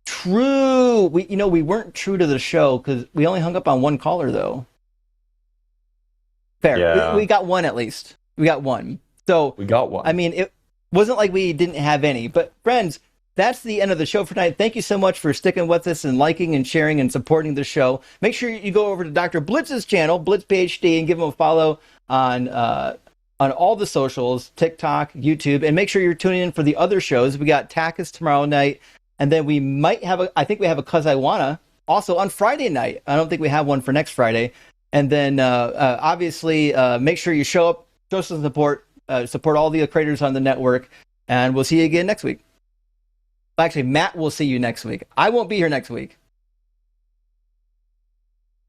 True. We weren't true to the show because we only hung up on one caller though. Fair.
Yeah.
We got one at least. We got one. So
we got one.
I mean, it wasn't like we didn't have any. But friends, that's the end of the show for tonight. Thank you so much for sticking with us and liking and sharing and supporting the show. Make sure you go over to Dr. Blitz's channel, BlitzPhD, and give him a follow on all the socials, TikTok, YouTube, and make sure you're tuning in for the other shows. We got TACIS tomorrow night, and then we might have I think we have a Cus I Wanna also on Friday night. I don't think we have one for next Friday. And then obviously make sure you show up, show some support, support all the creators on the network, and we'll see you again next week. Actually, Matt will see you next week. I won't be here next week.